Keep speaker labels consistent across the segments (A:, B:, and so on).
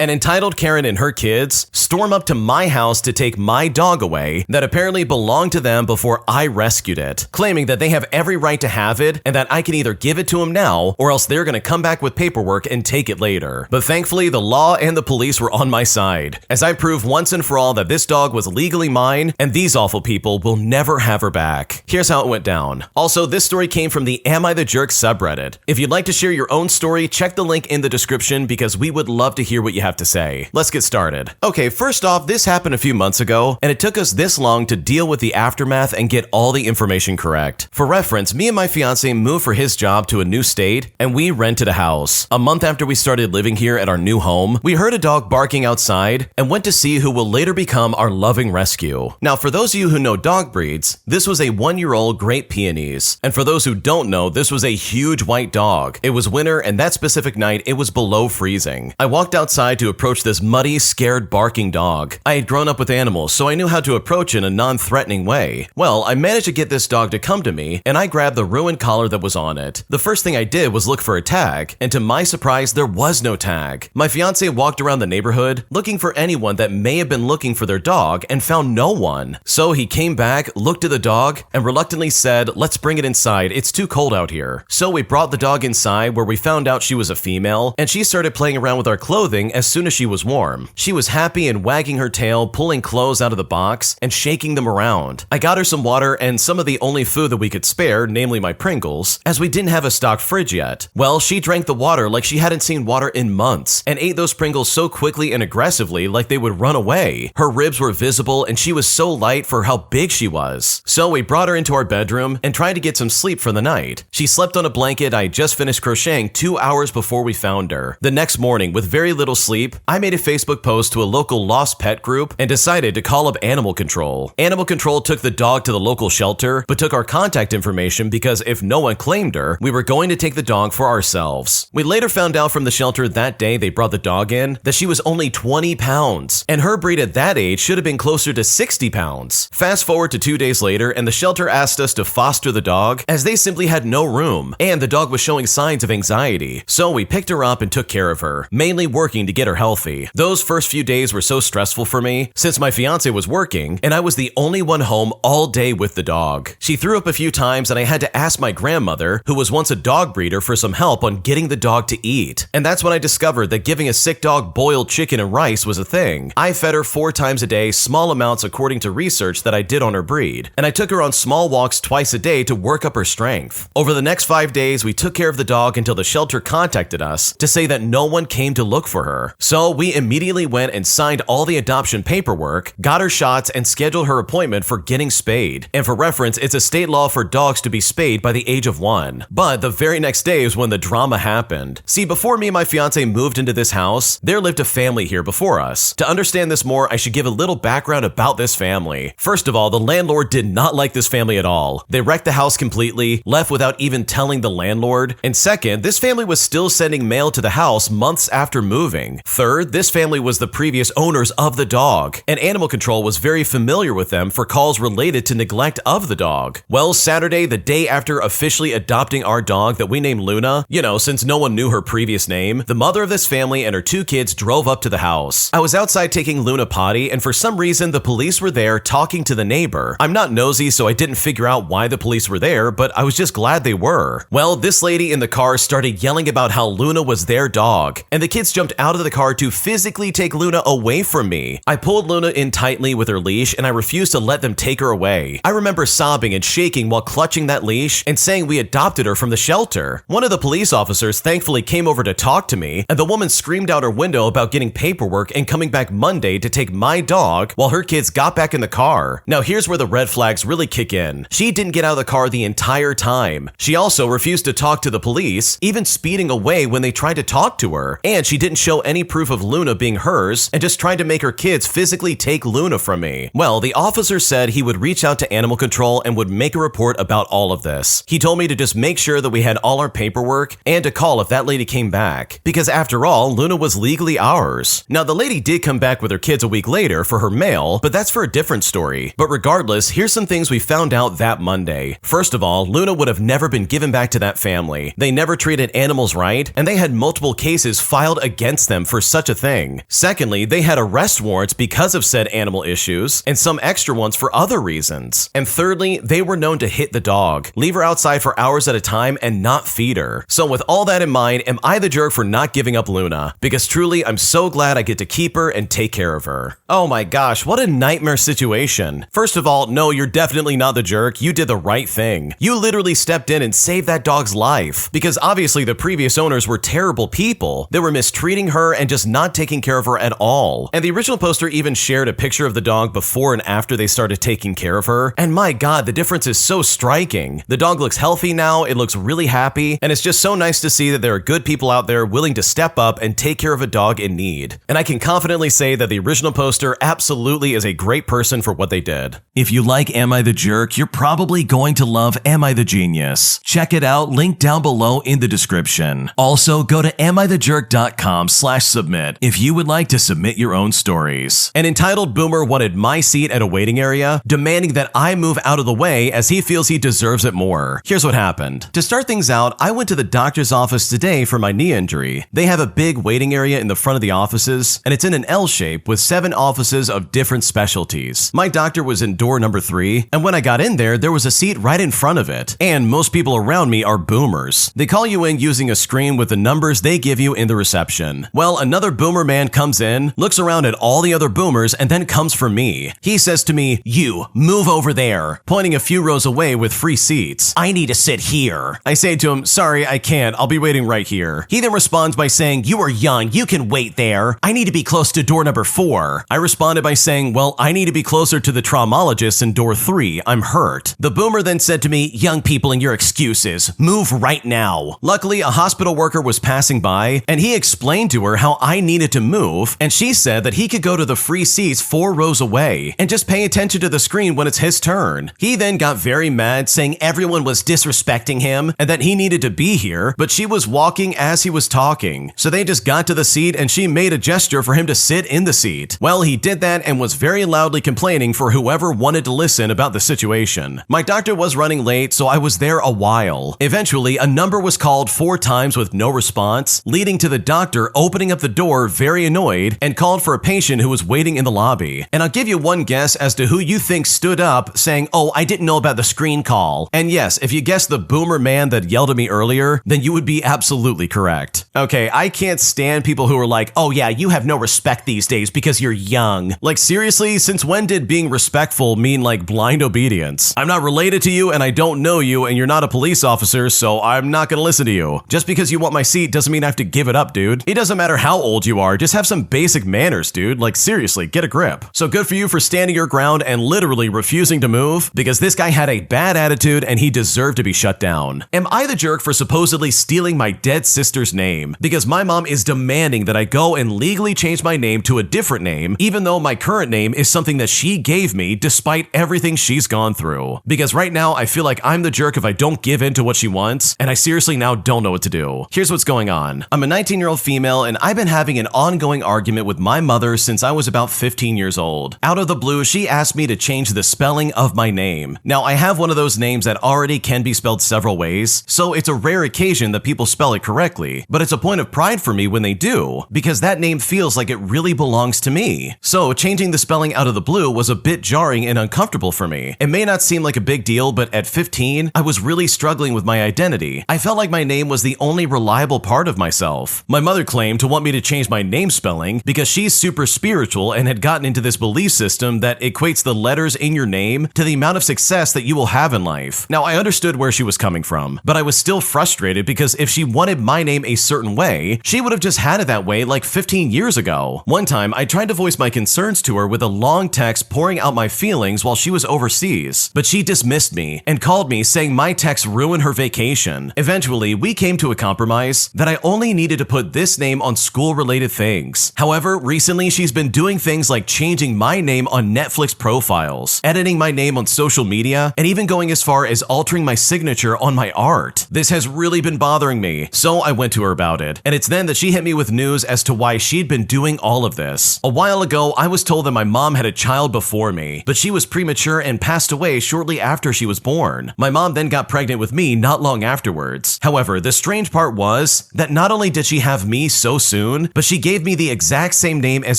A: An entitled Karen and her kids storm up to my house to take my dog away that apparently belonged to them before I rescued it, claiming that they have every right to have it and that I can either give it to them now or else they're going to come back with paperwork and take it later. But thankfully, the law and the police were on my side, as I proved once and for all that this dog was legally mine and these awful people will never have her back. Here's how it went down. Also, this story came from the Am I the Jerk subreddit. If you'd like to share your own story, check the link in the description because we would love to hear what you have to say. Let's get started. Okay, first off, this happened a few months ago, and it took us this long to deal with the aftermath and get all the information correct. For reference, me and my fiance moved for his job to a new state, and we rented a house. A month after we started living here at our new home, we heard a dog barking outside and went to see who will later become our loving rescue. Now, for those of you who know dog breeds, this was a 1-year-old Great Pyrenees. And for those who don't know, this was a huge white dog. It was winter, and that specific night, it was below freezing. I walked outside to approach this muddy, scared, barking dog. I had grown up with animals, so I knew how to approach in a non-threatening way. Well, I managed to get this dog to come to me, and I grabbed the ruined collar that was on it. The first thing I did was look for a tag, and to my surprise, there was no tag. My fiance walked around the neighborhood looking for anyone that may have been looking for their dog and found no one. So he came back, looked at the dog, and reluctantly said, "Let's bring it inside, it's too cold out here." So we brought the dog inside where we found out she was a female, and she started playing around with our clothing as soon as she was warm. She was happy and wagging her tail, pulling clothes out of the box and shaking them around. I got her some water and some of the only food that we could spare, namely my Pringles, as we didn't have a stocked fridge yet. Well, she drank the water like she hadn't seen water in months and ate those Pringles so quickly and aggressively like they would run away. Her ribs were visible and she was so light for how big she was. So we brought her into our bedroom and tried to get some sleep for the night. She slept on a blanket I had just finished crocheting 2 hours before we found her. The next morning, with very little sleep, I made a Facebook post to a local lost pet group and decided to call up Animal Control. Animal Control took the dog to the local shelter, but took our contact information because if no one claimed her, we were going to take the dog for ourselves. We later found out from the shelter that day they brought the dog in that she was only 20 pounds, and her breed at that age should have been closer to 60 pounds. Fast forward to 2 days later, and the shelter asked us to foster the dog as they simply had no room, and the dog was showing signs of anxiety. So we picked her up and took care of her, mainly working to get her healthy. Those first few days were so stressful for me since my fiance was working and I was the only one home all day with the dog. She threw up a few times and I had to ask my grandmother, who was once a dog breeder, for some help on getting the dog to eat. And that's when I discovered that giving a sick dog boiled chicken and rice was a thing. I fed her 4 times a day, small amounts according to research that I did on her breed, and I took her on small walks twice a day to work up her strength. Over the next 5 days, we took care of the dog until the shelter contacted us to say that no one came to look for her. So we immediately went and signed all the adoption paperwork, got her shots, and scheduled her appointment for getting spayed. And for reference, it's a state law for dogs to be spayed by the age of 1. But the very next day is when the drama happened. See, before me and my fiance moved into this house, there lived a family here before us. To understand this more, I should give a little background about this family. First of all, the landlord did not like this family at all. They wrecked the house completely, left without even telling the landlord. And second, this family was still sending mail to the house months after moving. Third, this family was the previous owners of the dog, and Animal Control was very familiar with them for calls related to neglect of the dog. Well, Saturday, the day after officially adopting our dog that we named Luna, since no one knew her previous name, the mother of this family and her 2 kids drove up to the house. I was outside taking Luna potty, and for some reason, the police were there talking to the neighbor. I'm not nosy, so I didn't figure out why the police were there, but I was just glad they were. Well, this lady in the car started yelling about how Luna was their dog, and the kids jumped out of the car to physically take Luna away from me. I pulled Luna in tightly with her leash, and I refused to let them take her away. I remember sobbing and shaking while clutching that leash and saying we adopted her from the shelter. One of the police officers thankfully came over to talk to me, and the woman screamed out her window about getting paperwork and coming back Monday to take my dog while her kids got back in the car. Now here's where the red flags really kick in. She didn't get out of the car the entire time. She also refused to talk to the police, even speeding away when they tried to talk to her, and she didn't show any proof of Luna being hers and just tried to make her kids physically take Luna from me. Well, the officer said he would reach out to Animal Control and would make a report about all of this. He told me to just make sure that we had all our paperwork and to call if that lady came back, because after all, Luna was legally ours. Now, the lady did come back with her kids a week later for her mail, but that's for a different story. But regardless, here's some things we found out that Monday. First of all, Luna would have never been given back to that family. They never treated animals right, and they had multiple cases filed against them for for such a thing. Secondly, they had arrest warrants because of said animal issues, and some extra ones for other reasons. And thirdly, they were known to hit the dog, leave her outside for hours at a time, and not feed her. So with all that in mind, am I the jerk for not giving up Luna? Because truly, I'm so glad I get to keep her and take care of her. Oh my gosh, what a nightmare situation. First of all, no, you're definitely not the jerk. You did the right thing. You literally stepped in and saved that dog's life. Because obviously the previous owners were terrible people. They were mistreating her and just not taking care of her at all. And the original poster even shared a picture of the dog before and after they started taking care of her. And my God, the difference is so striking. The dog looks healthy now, it looks really happy, and it's just so nice to see that there are good people out there willing to step up and take care of a dog in need. And I can confidently say that the original poster absolutely is a great person for what they did. If you like Am I the Jerk, you're probably going to love Am I the Genius. Check it out, link down below in the description. Also, go to AmITheJerk.com/submit if you would like to submit your own stories. An entitled boomer wanted my seat at a waiting area, demanding that I move out of the way as he feels he deserves it more. Here's what happened. To start things out, I went to the doctor's office today for my knee injury. They have a big waiting area in the front of the offices, and it's in an L shape with 7 offices of different specialties. My doctor was in door number 3, and when I got in there was a seat right in front of it. And most people around me are boomers. They call you in using a screen with the numbers they give you in the reception. Well, another boomer man comes in, looks around at all the other boomers, and then comes for me. He says to me, "You, move over there," pointing a few rows away with free seats. "I need to sit here." I say to him, "Sorry, I can't. I'll be waiting right here." He then responds by saying, "You are young. You can wait there. I need to be close to door number 4. I responded by saying, "Well, I need to be closer to the traumatologist in door 3. I'm hurt." The boomer then said to me, "Young people and your excuses. Move right now." Luckily, a hospital worker was passing by, and he explained to her how I needed to move, and she said that he could go to the free seats 4 rows away and just pay attention to the screen when it's his turn. He then got very mad, saying everyone was disrespecting him and that he needed to be here, but she was walking as he was talking. So they just got to the seat and she made a gesture for him to sit in the seat. Well, he did that and was very loudly complaining for whoever wanted to listen about the situation. My doctor was running late, so I was there a while. Eventually, a number was called 4 times with no response, leading to the doctor opening up the door very annoyed and called for a patient who was waiting in the lobby. And I'll give you one guess as to who you think stood up saying, "Oh, I didn't know about the screen call." And yes, if you guessed the boomer man that yelled at me earlier, then you would be absolutely correct. Okay, I can't stand people who are like, "Oh yeah, you have no respect these days because you're young." Like seriously, since when did being respectful mean like blind obedience? I'm not related to you and I don't know you and you're not a police officer, so I'm not gonna listen to you. Just because you want my seat doesn't mean I have to give it up, dude. It doesn't matter how old you are, just have some basic manners, dude. Like seriously, get a grip. So good for you for standing your ground and literally refusing to move, because this guy had a bad attitude and he deserved to be shut down. Am I the jerk for supposedly stealing my dead sister's name? Because my mom is demanding that I go and legally change my name to a different name, even though my current name is something that she gave me despite everything she's gone through. Because right now I feel like I'm the jerk if I don't give in to what she wants, and I seriously now don't know what to do. Here's what's going on. I'm a 19-year-old female and I've been having an ongoing argument with my mother since I was about 15 years old. Out of the blue, she asked me to change the spelling of my name. Now, I have one of those names that already can be spelled several ways, so it's a rare occasion that people spell it correctly, but it's a point of pride for me when they do, because that name feels like it really belongs to me. So changing the spelling out of the blue was a bit jarring and uncomfortable for me. It may not seem like a big deal, but at 15, I was really struggling with my identity. I felt like my name was the only reliable part of myself. My mother claimed to want me to change my name spelling because she's super spiritual and had gotten into this belief system that equates the letters in your name to the amount of success that you will have in life. Now, I understood where she was coming from, but I was still frustrated because if she wanted my name a certain way, she would have just had it that way like 15 years ago. One time, I tried to voice my concerns to her with a long text pouring out my feelings while she was overseas, but she dismissed me and called me saying my text ruined her vacation. Eventually, we came to a compromise that I only needed to put this name on school-related things. However, recently she's been doing things like changing my name on Netflix profiles, editing my name on social media, and even going as far as altering my signature on my art. This has really been bothering me, so I went to her about it, and it's then that she hit me with news as to why she'd been doing all of this. A while ago, I was told that my mom had a child before me, but she was premature and passed away shortly after she was born. My mom then got pregnant with me not long afterwards. However, the strange part was that not only did she have me so soon, soon, but she gave me the exact same name as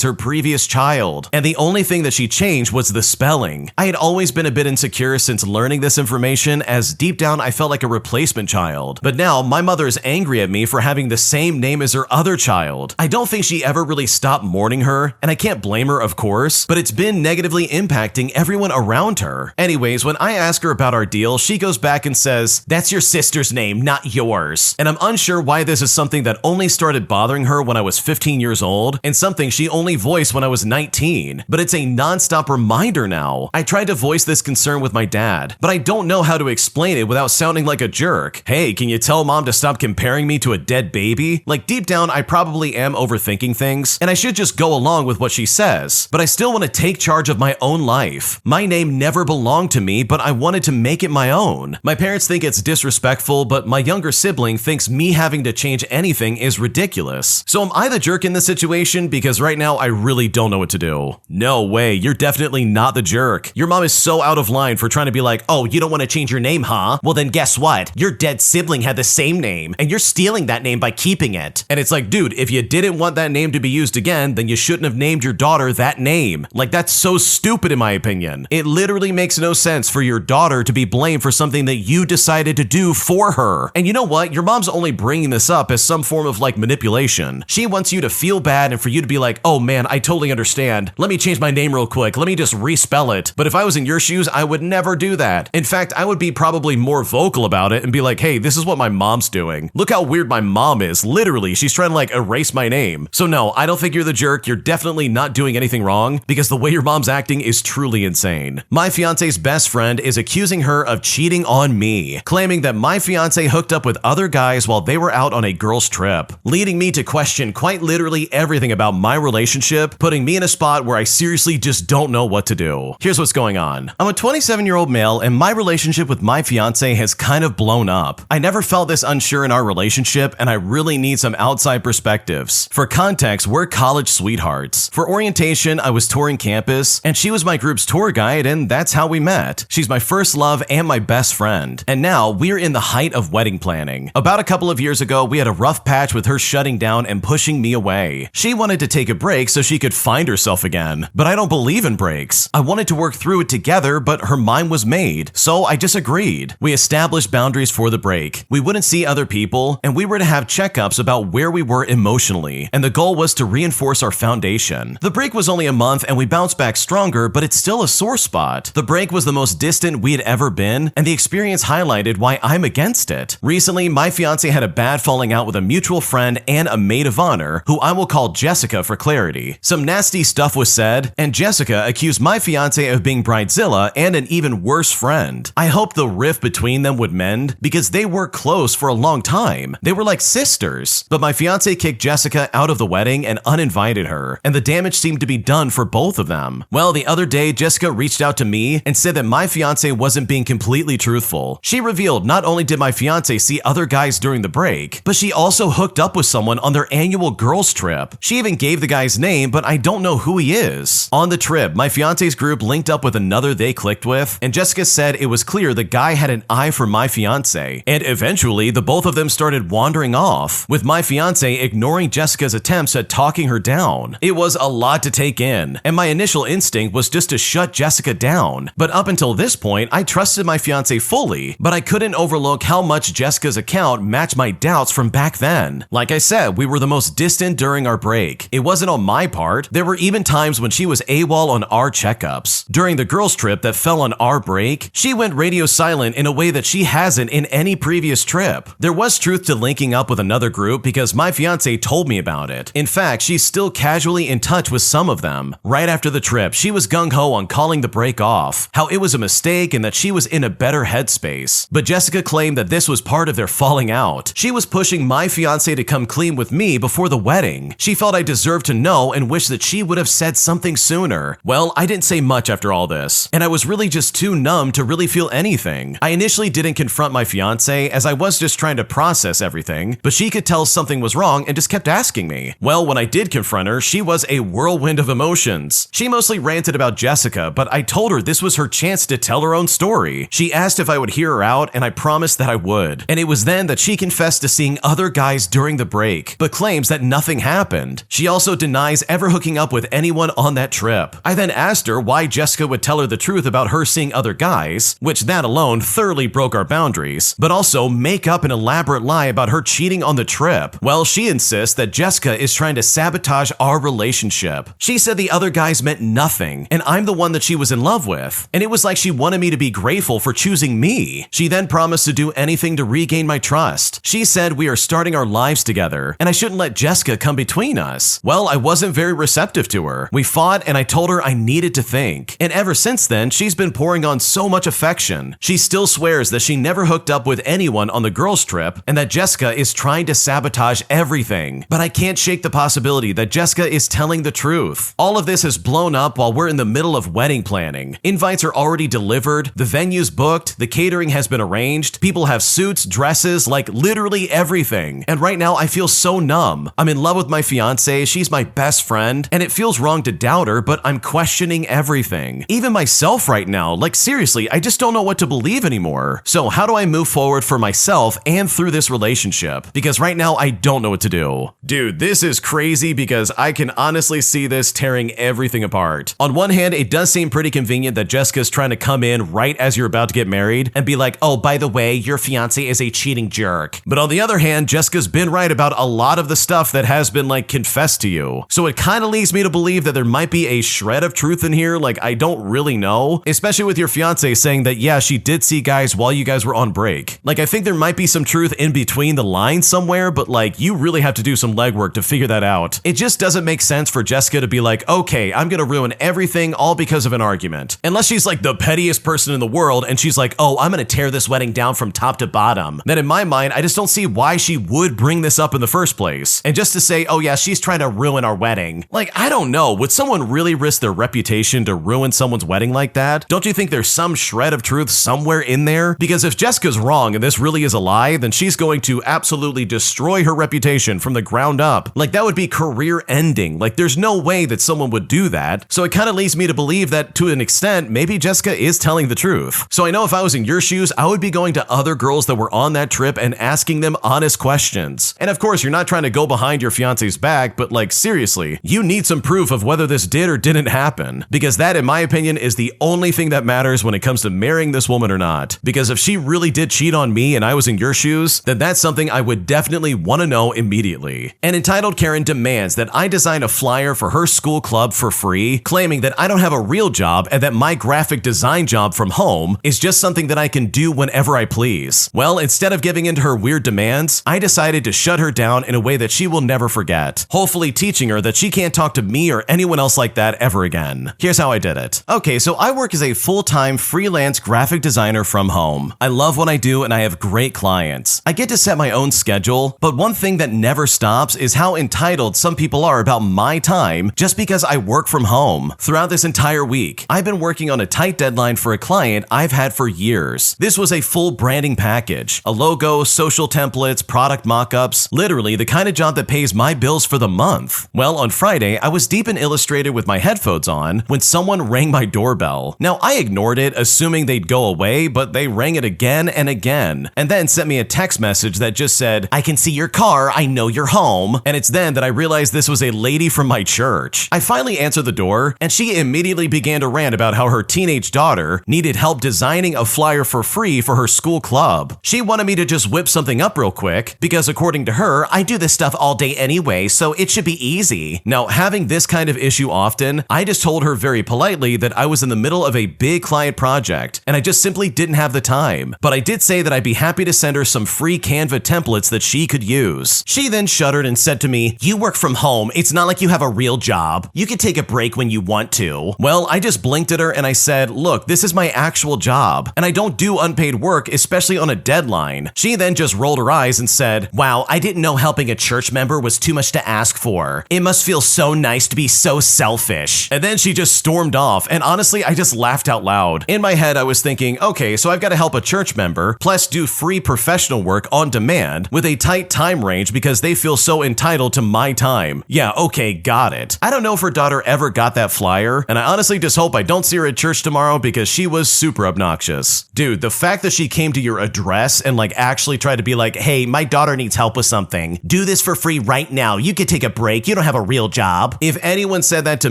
A: her previous child, and the only thing that she changed was the spelling. I had always been a bit insecure since learning this information, as deep down I felt like a replacement child. But now my mother is angry at me for having the same name as her other child. I don't think she ever really stopped mourning her, and I can't blame her, of course, but it's been negatively impacting everyone around her. Anyways, when I ask her about our deal, she goes back and says, "That's your sister's name, not yours." And I'm unsure why this is something that only started bothering her when I was 15 years old, and something she only voiced when I was 19. But it's a non-stop reminder now. I tried to voice this concern with my dad, but I don't know how to explain it without sounding like a jerk. Hey, can you tell mom to stop comparing me to a dead baby? Like, deep down, I probably am overthinking things, and I should just go along with what she says, but I still want to take charge of my own life. My name never belonged to me, but I wanted to make it my own. My parents think it's disrespectful, but my younger sibling thinks me having to change anything is ridiculous. So am I the jerk in this situation? Because right now I really don't know what to do. No way, you're definitely not the jerk. Your mom is so out of line for trying to be like, "Oh, you don't want to change your name, huh? Well then guess what? Your dead sibling had the same name, and you're stealing that name by keeping it." And it's like, dude, if you didn't want that name to be used again, then you shouldn't have named your daughter that name. Like, that's so stupid in my opinion. It literally makes no sense for your daughter to be blamed for something that you decided to do for her. And you know what? Your mom's only bringing this up as some form of like manipulation. She wants you to feel bad and for you to be like, "Oh man, I totally understand. Let me change my name real quick. Let me just respell it." But if I was in your shoes, I would never do that. In fact, I would be probably more vocal about it and be like, "Hey, this is what my mom's doing. Look how weird my mom is. Literally, she's trying to like erase my name." So no, I don't think you're the jerk. You're definitely not doing anything wrong, because the way your mom's acting is truly insane. My fiance's best friend is accusing her of cheating on me, claiming that my fiance hooked up with other guys while they were out on a girls' trip, leading me to question quite literally everything about my relationship, putting me in a spot where I seriously just don't know what to do. Here's what's going on. I'm a 27-year-old male, and my relationship with my fiance has kind of blown up. I never felt this unsure in our relationship, and I really need some outside perspectives. For context, we're college sweethearts. For orientation, I was touring campus, and she was my group's tour guide, and that's how we met. She's my first love and my best friend. And now we're in the height of wedding planning. About a couple of years ago, we had a rough patch with her shutting down and pushing me away. She wanted to take a break so she could find herself again, but I don't believe in breaks. I wanted to work through it together, but her mind was made, so I disagreed. We established boundaries for the break. We wouldn't see other people, and we were to have checkups about where we were emotionally, and the goal was to reinforce our foundation. The break was only a month, and we bounced back stronger, but it's still a sore spot. The break was the most distant we had ever been, and the experience highlighted why I'm against it. Recently, my fiance had a bad falling out with a mutual friend and a maid of honor, who I will call Jessica for clarity. Some nasty stuff was said, and Jessica accused my fiance of being bridezilla and an even worse friend. I hoped the rift between them would mend, because they were close for a long time. They were like sisters. But my fiance kicked Jessica out of the wedding and uninvited her, and the damage seemed to be done for both of them. Well, the other day, Jessica reached out to me and said that my fiance wasn't being completely truthful. She revealed not only did my fiance see other guys during the break, but she also hooked up with someone on their annual girls trip. She even gave the guy's name, but I don't know who he is. On the trip, my fiance's group linked up with another they clicked with, and Jessica said it was clear the guy had an eye for my fiance, and eventually the both of them started wandering off, with my fiance ignoring Jessica's attempts at talking her down. It was a lot to take in, and my initial instinct was just to shut Jessica down. But up until this point, I trusted my fiance fully, but I couldn't overlook how much Jessica's account matched my doubts from back then. Like I said, we were the most distant during our break. It wasn't on my part. There were even times when she was AWOL on our checkups. During the girls' trip that fell on our break, she went radio silent in a way that she hasn't in any previous trip. There was truth to linking up with another group because my fiance told me about it. In fact, she's still casually in touch with some of them. Right after the trip, she was gung-ho on calling the break off, how it was a mistake and that she was in a better headspace. But Jessica claimed that this was part of their falling out. She was pushing my fiance to come clean with me before the wedding. She felt I deserved to know and wished that she would have said something sooner. Well, I didn't say much after all this, and I was really just too numb to really feel anything. I initially didn't confront my fiance as I was just trying to process everything, but she could tell something was wrong and just kept asking me. Well, when I did confront her, she was a whirlwind of emotions. She mostly ranted about Jessica, but I told her this was her chance to tell her own story. She asked if I would hear her out, and I promised that I would. And it was then that she confessed to seeing other guys during the break, but claimed claims that nothing happened. She also denies ever hooking up with anyone on that trip. I then asked her why Jessica would tell her the truth about her seeing other guys, which that alone thoroughly broke our boundaries, but also make up an elaborate lie about her cheating on the trip. Well, she insists that Jessica is trying to sabotage our relationship. She said the other guys meant nothing, and I'm the one that she was in love with, and it was like she wanted me to be grateful for choosing me. She then promised to do anything to regain my trust. She said we are starting our lives together, and I shouldn't let Jessica come between us. Well, I wasn't very receptive to her. We fought, and I told her I needed to think. And ever since then, she's been pouring on so much affection. She still swears that she never hooked up with anyone on the girls' trip, and that Jessica is trying to sabotage everything. But I can't shake the possibility that Jessica is telling the truth. All of this has blown up while we're in the middle of wedding planning. Invites are already delivered, the venue's booked, the catering has been arranged, people have suits, dresses, like literally everything. And right now I feel so numb. I'm in love with my fiancée, she's my best friend, and it feels wrong to doubt her, but I'm questioning everything. Even myself right now, like seriously, I just don't know what to believe anymore. So how do I move forward for myself and through this relationship? Because right now I don't know what to do. Dude, this is crazy because I can honestly see this tearing everything apart. On one hand, it does seem pretty convenient that Jessica's trying to come in right as you're about to get married and be like, oh, by the way, your fiancé is a cheating jerk. But on the other hand, Jessica's been right about a lot of the stuff that has been like confessed to you. So it kind of leads me to believe that there might be a shred of truth in here, like I don't really know, especially with your fiancé saying that yeah, she did see guys while you guys were on break. Like I think there might be some truth in between the lines somewhere, but like you really have to do some legwork to figure that out. It just doesn't make sense for Jessica to be like, okay, I'm gonna ruin everything all because of an argument. Unless she's like the pettiest person in the world and she's like, oh, I'm gonna tear this wedding down from top to bottom. Then in my mind, I just don't see why she would bring this up in the first place. And just to say, oh yeah, she's trying to ruin our wedding. Like, I don't know, would someone really risk their reputation to ruin someone's wedding like that? Don't you think there's some shred of truth somewhere in there? Because if Jessica's wrong and this really is a lie, then she's going to absolutely destroy her reputation from the ground up. Like that would be career ending. Like there's no way that someone would do that. So it kind of leads me to believe that to an extent, maybe Jessica is telling the truth. So I know if I was in your shoes, I would be going to other girls that were on that trip and asking them honest questions. And of course, you're not trying to go behind your fiance's back, but like seriously, you need some proof of whether this did or didn't happen. Because that, in my opinion, is the only thing that matters when it comes to marrying this woman or not. Because if she really did cheat on me and I was in your shoes, then that's something I would definitely want to know immediately. And Entitled Karen demands that I design a flyer for her school club for free, claiming that I don't have a real job and that my graphic design job from home is just something that I can do whenever I please. Well, instead of giving into her weird demands, I decided to shut her down in a way that she will never forget, hopefully teaching her that she can't talk to me or anyone else like that ever again. Here's how I did it. Okay, so I work as a full-time freelance graphic designer from home. I love what I do and I have great clients. I get to set my own schedule, but one thing that never stops is how entitled some people are about my time just because I work from home. Throughout this entire week, I've been working on a tight deadline for a client I've had for years. This was a full branding package, a logo, social templates, product mock-ups, literally the kind of job that pays my bills for the month. Well, on Friday, I was deep in Illustrator with my headphones on when someone rang my doorbell. Now, I ignored it, assuming they'd go away, but they rang it again and again, and then sent me a text message that just said, I can see your car, I know you're home. And it's then that I realized this was a lady from my church. I finally answered the door, and she immediately began to rant about how her teenage daughter needed help designing a flyer for free for her school club. She wanted me to just whip something up real quick, because according to her, I do this stuff all day anyway, so it should be easy. Now, having this kind of issue often, I just told her very politely that I was in the middle of a big client project, and I just simply didn't have the time. But I did say that I'd be happy to send her some free Canva templates that she could use. She then shuddered and said to me, you work from home, it's not like you have a real job. You can take a break when you want to. Well, I just blinked at her and I said, look, this is my actual job, and I don't do unpaid work, especially on a deadline. She then just rolled her eyes and said, wow, I didn't know helping a church member was too much to ask for. It must feel so nice to be so selfish. And then she just stormed off, and honestly, I just laughed out loud. In my head, I was thinking, okay, so I've got to help a church member, plus do free professional work on demand with a tight time range because they feel so entitled to my time. Yeah, okay, got it. I don't know if her daughter ever got that flyer, and I honestly just hope I don't see her at church tomorrow because she was super obnoxious. Dude, the fact that she came to your address and like actually tried to be like, hey, my daughter needs help with something. Do this this for free right now. You could take a break. You don't have a real job. If anyone said that to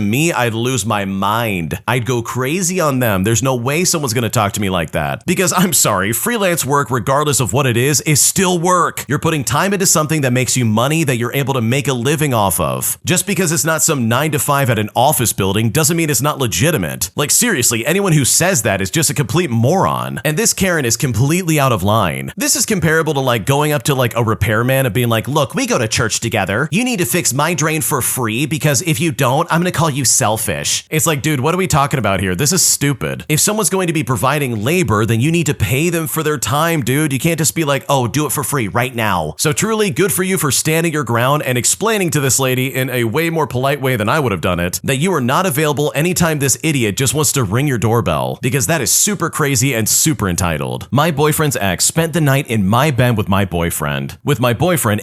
A: me, I'd lose my mind. I'd go crazy on them. There's no way someone's gonna talk to me like that. Because I'm sorry, freelance work, regardless of what it is still work. You're putting time into something that makes you money that you're able to make a living off of. Just because it's not some 9 to 5 at an office building doesn't mean it's not legitimate. Like seriously, anyone who says that is just a complete moron. And this Karen is completely out of line. This is comparable to like going up to like a repairman and being like, look, we go to church together. You need to fix my drain for free because if you don't, I'm gonna call you selfish. It's like, dude, what are we talking about here? This is stupid. If someone's going to be providing labor, then you need to pay them for their time, dude. You can't just be like, oh, do it for free right now. So truly good for you for standing your ground and explaining to this lady in a way more polite way than I would have done it, that you are not available anytime this idiot just wants to ring your doorbell, because that is super crazy and super entitled. My boyfriend's ex spent the night in my bed with my boyfriend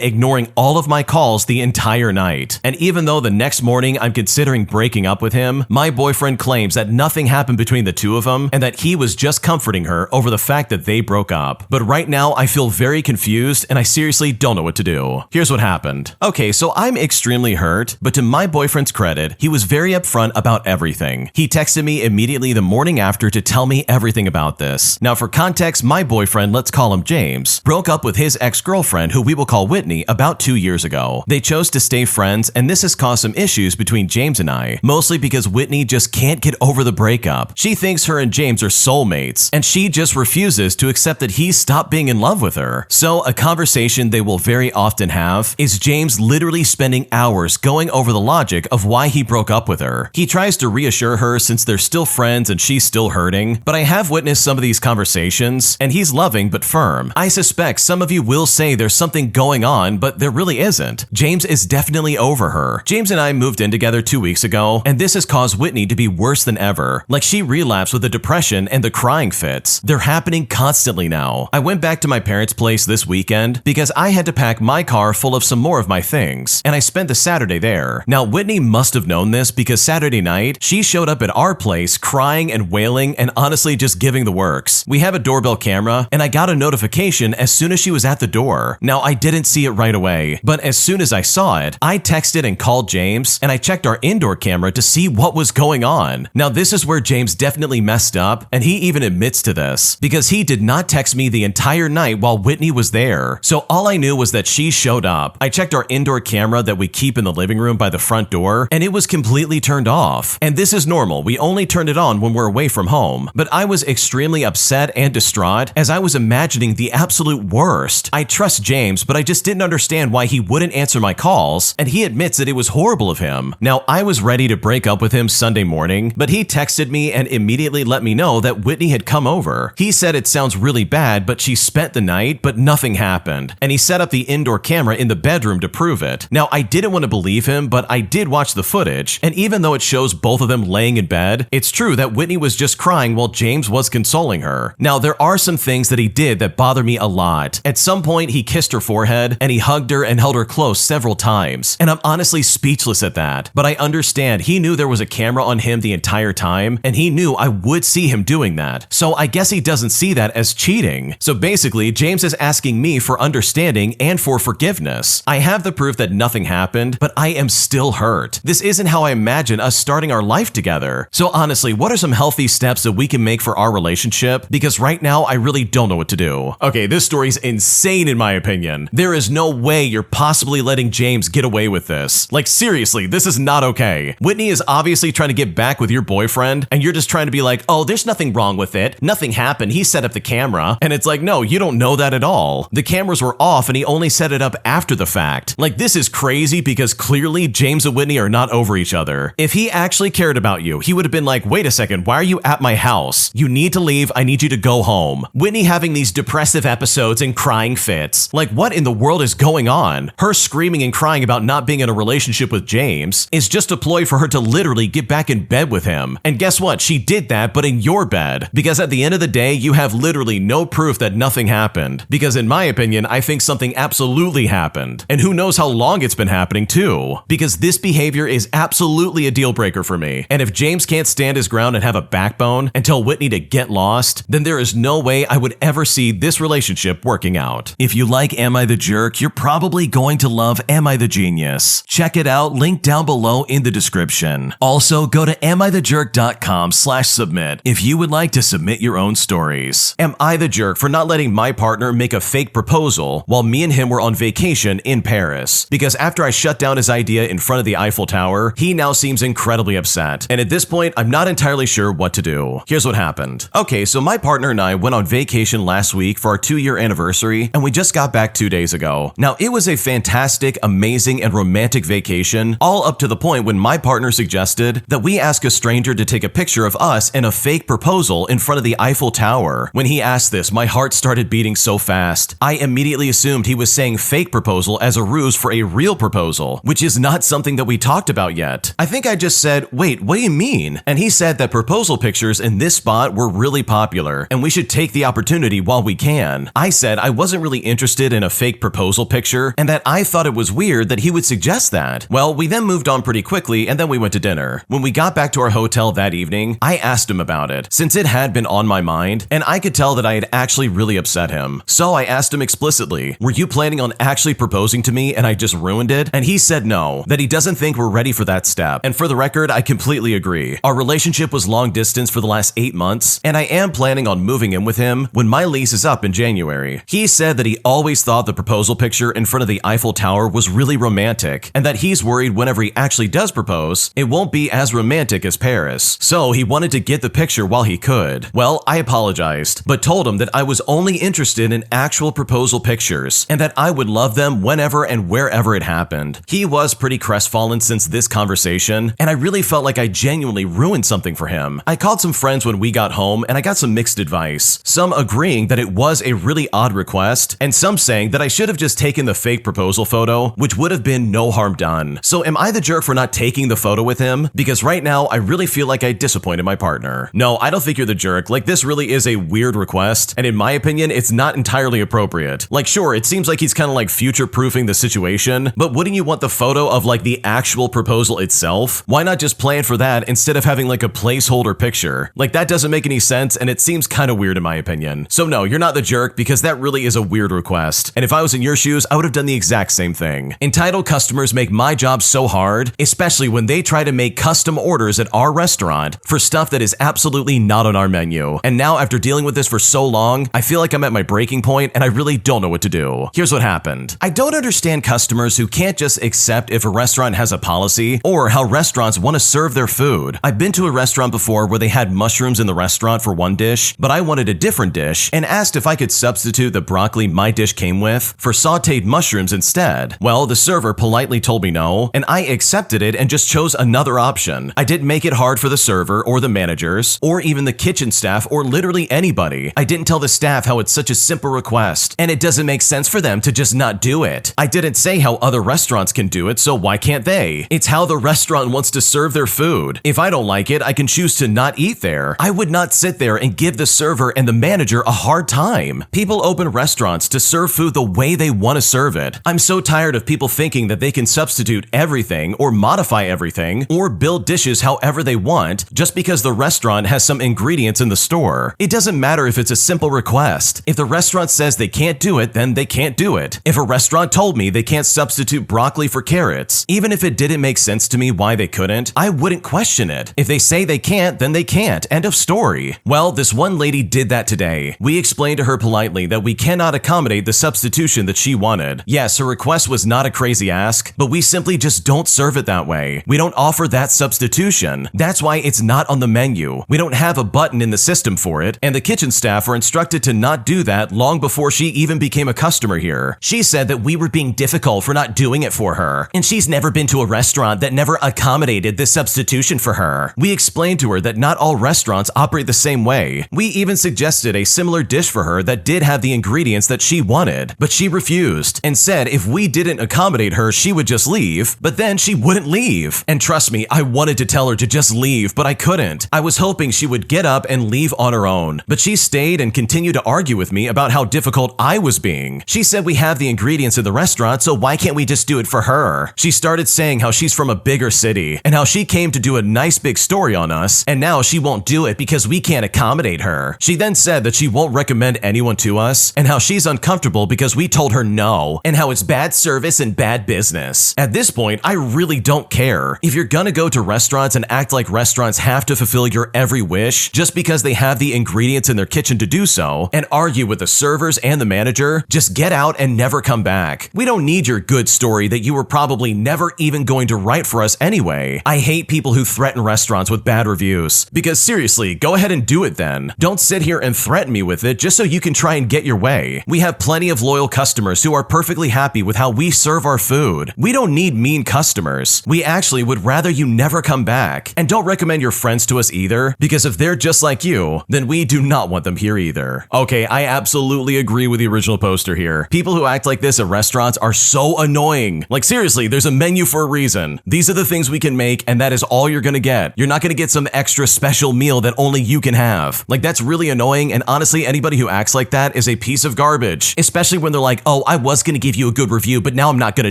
A: ignoring all of my calls the entire night. And even though the next morning I'm considering breaking up with him, my boyfriend claims that nothing happened between the two of them and that he was just comforting her over the fact that they broke up. But right now I feel very confused and I seriously don't know what to do. Here's what happened. Okay, so I'm extremely hurt, but to my boyfriend's credit, he was very upfront about everything. He texted me immediately the morning after to tell me everything about this. Now for context, my boyfriend, let's call him James, broke up with his ex-girlfriend, who we will call Whitney, about 2 years ago. They chose to stay friends, and this has caused some issues between James and I, mostly because Whitney just can't get over the breakup. She thinks her and James are soulmates, and she just refuses to accept that he stopped being in love with her. So a conversation they will very often have is James literally spending hours going over the logic of why he broke up with her. He tries to reassure her since they're still friends and she's still hurting, but I have witnessed some of these conversations, and he's loving but firm. I suspect some of you will say there's something going on, but there really isn't. James is definitely over her. James and I moved in together 2 weeks ago, and this has caused Whitney to be worse than ever. Like she relapsed with the depression and the crying fits. They're happening constantly now. I went back to my parents' place this weekend because I had to pack my car full of some more of my things, and I spent the Saturday there. Now Whitney must have known this because Saturday night, she showed up at our place crying and wailing and honestly just giving the works. We have a doorbell camera, and I got a notification as soon as she was at the door. Now I didn't see it right away, but as soon as I saw it, I texted and called James, and I checked our indoor camera to see what was going on. Now this is where James definitely messed up, and he even admits to this, because he did not text me the entire night while Whitney was there. So all I knew was that she showed up. I checked our indoor camera that we keep in the living room by the front door, and it was completely turned off. And this is normal. We only turned it on when we're away from home. But I was extremely upset and distraught as I was imagining the absolute worst. I trust James, but I just didn't understand why he wouldn't answer my calls, and he admits that it was horrible of him. Now, I was ready to break up with him Sunday morning, but he texted me and immediately let me know that Whitney had come over. He said it sounds really bad, but she spent the night, but nothing happened. And he set up the indoor camera in the bedroom to prove it. Now, I didn't want to believe him, but I did watch the footage, and even though it shows both of them laying in bed, it's true that Whitney was just crying while James was consoling her. Now, there are some things that he did that bother me a lot. At some point, he kissed her forehead, and he hugged her and held her close several times, and I'm honestly speechless at that. But I understand he knew there was a camera on him the entire time, and he knew I would see him doing that. So I guess he doesn't see that as cheating. So basically, James is asking me for understanding and for forgiveness. I have the proof that nothing happened, but I am still hurt. This isn't how I imagine us starting our life together. So honestly, what are some healthy steps that we can make for our relationship? Because right now, I really don't know what to do. Okay, this story's insane in my opinion. There is no way you're possibly letting James get away with this. Like seriously, this is not okay. Whitney is obviously trying to get back with your boyfriend, and you're just trying to be like, oh, there's nothing wrong with it. Nothing happened. He set up the camera. And it's like, no, you don't know that at all. The cameras were off and he only set it up after the fact. Like this is crazy because clearly James and Whitney are not over each other. If he actually cared about you, he would have been like, wait a second, why are you at my house? You need to leave. I need you to go home. Whitney having these depressive episodes and crying fits. Like what in the world is going on? Her screaming and crying about not being in a relationship with James is just a ploy for her to literally get back in bed with him. And guess what? She did that, but in your bed. Because at the end of the day, you have literally no proof that nothing happened. Because in my opinion, I think something absolutely happened. And who knows how long it's been happening too. Because this behavior is absolutely a deal breaker for me. And if James can't stand his ground and have a backbone and tell Whitney to get lost, then there is no way I would ever see this relationship working out. If you like Am I the Jerk, you're probably probably going to love Am I the Genius? Check it out, link down below in the description. Also, go to AmITheJerk.com/submit if you would like to submit your own stories. Am I the jerk for not letting my partner make a fake proposal while me and him were on vacation in Paris? Because after I shut down his idea in front of the Eiffel Tower, he now seems incredibly upset. And at this point, I'm not entirely sure what to do. Here's what happened. Okay, so my partner and I went on vacation last week for our 2-year anniversary, and we just got back 2 days ago. Now, it was a fantastic, amazing, and romantic vacation, all up to the point when my partner suggested that we ask a stranger to take a picture of us and a fake proposal in front of the Eiffel Tower. When he asked this, my heart started beating so fast. I immediately assumed he was saying fake proposal as a ruse for a real proposal, which is not something that we talked about yet. I think I just said, wait, what do you mean? And he said that proposal pictures in this spot were really popular, and we should take the opportunity while we can. I said I wasn't really interested in a fake proposal picture, and that I thought it was weird that he would suggest that. Well, we then moved on pretty quickly, and then we went to dinner. When we got back to our hotel that evening, I asked him about it, since it had been on my mind, and I could tell that I had actually really upset him. So I asked him explicitly, were you planning on actually proposing to me and I just ruined it? And he said no, that he doesn't think we're ready for that step. And for the record, I completely agree. Our relationship was long distance for the last 8 months, and I am planning on moving in with him when my lease is up in January. He said that he always thought the proposal picture in front of the Eiffel Tower was really romantic, and that he's worried whenever he actually does propose, it won't be as romantic as Paris. So he wanted to get the picture while he could. Well, I apologized, but told him that I was only interested in actual proposal pictures, and that I would love them whenever and wherever it happened. He was pretty crestfallen since this conversation, and I really felt like I genuinely ruined something for him. I called some friends when we got home, and I got some mixed advice. Some agreeing that it was a really odd request, and some saying that I should have just taken the fake proposal photo, which would have been no harm done. So am I the jerk for not taking the photo with him? Because right now, I really feel like I disappointed my partner. No, I don't think you're the jerk. Like, this really is a weird request, and in my opinion, it's not entirely appropriate. Like, sure, it seems like he's kind of like future-proofing the situation, but wouldn't you want the photo of like the actual proposal itself? Why not just plan for that instead of having like a placeholder picture? Like, that doesn't make any sense, and it seems kind of weird in my opinion. So no, you're not the jerk, because that really is a weird request. And if I was in your shoes, I would have done the exact same thing. Entitled customers make my job so hard, especially when they try to make custom orders at our restaurant for stuff that is absolutely not on our menu. And now, after dealing with this for so long, I feel like I'm at my breaking point and I really don't know what to do. Here's what happened. I don't understand customers who can't just accept if a restaurant has a policy, or how restaurants want to serve their food. I've been to a restaurant before where they had mushrooms in the restaurant for one dish, but I wanted a different dish and asked if I could substitute the broccoli my dish came with for sauteed mushrooms instead. Well, the server politely told me no, and I accepted it and just chose another option. I didn't make it hard for the server or the managers or even the kitchen staff or literally anybody. I didn't tell the staff how it's such a simple request and it doesn't make sense for them to just not do it. I didn't say how other restaurants can do it, so why can't they? It's how the restaurant wants to serve their food. If I don't like it, I can choose to not eat there. I would not sit there and give the server and the manager a hard time. People open restaurants to serve food the way they want to serve it. I'm so tired of people thinking that they can substitute everything or modify everything or build dishes however they want just because the restaurant has some ingredients in the store. It doesn't matter if it's a simple request. If the restaurant says they can't do it, then they can't do it. If a restaurant told me they can't substitute broccoli for carrots, even if it didn't make sense to me why they couldn't, I wouldn't question it. If they say they can't, then they can't. End of story. Well, this one lady did that today. We explained to her politely that we cannot accommodate the substitution that she wanted. Yes, her request was not a crazy ask, but we simply just don't serve it that way. We don't offer that substitution. That's why it's not on the menu. We don't have a button in the system for it, and the kitchen staff were instructed to not do that long before she even became a customer here. She said that we were being difficult for not doing it for her, and she's never been to a restaurant that never accommodated this substitution for her. We explained to her that not all restaurants operate the same way. We even suggested a similar dish for her that did have the ingredients that she wanted, but she refused and said if we didn't accommodate her, she would just leave, but then she wouldn't leave. And trust me, I wanted to tell her to just leave, but I couldn't. I was hoping she would get up and leave on her own, but she stayed and continued to argue with me about how difficult I was being. She said we have the ingredients in the restaurant, so why can't we just do it for her? She started saying how she's from a bigger city and how she came to do a nice big story on us, and now she won't do it because we can't accommodate her. She then said that she won't recommend anyone to us and how she's uncomfortable because we told her no. and how it's bad service and bad business. At this point, I really don't care. If you're gonna go to restaurants and act like restaurants have to fulfill your every wish just because they have the ingredients in their kitchen to do so, and argue with the servers and the manager, just get out and never come back. We don't need your good story that you were probably never even going to write for us anyway. I hate people who threaten restaurants with bad reviews. Because seriously, go ahead and do it then. Don't sit here and threaten me with it just so you can try and get your way. We have plenty of loyal customers who are perfectly happy with how we serve our food. We don't need mean customers. We actually would rather you never come back. And don't recommend your friends to us either, because if they're just like you, then we do not want them here either. Okay, I absolutely agree with the original poster here. People who act like this at restaurants are so annoying. Like seriously, there's a menu for a reason. These are the things we can make, and that is all you're gonna get. You're not gonna get some extra special meal that only you can have. Like that's really annoying, and honestly, anybody who acts like that is a piece of garbage. Especially when they're like, oh, I was gonna give you a good review, but now I'm not gonna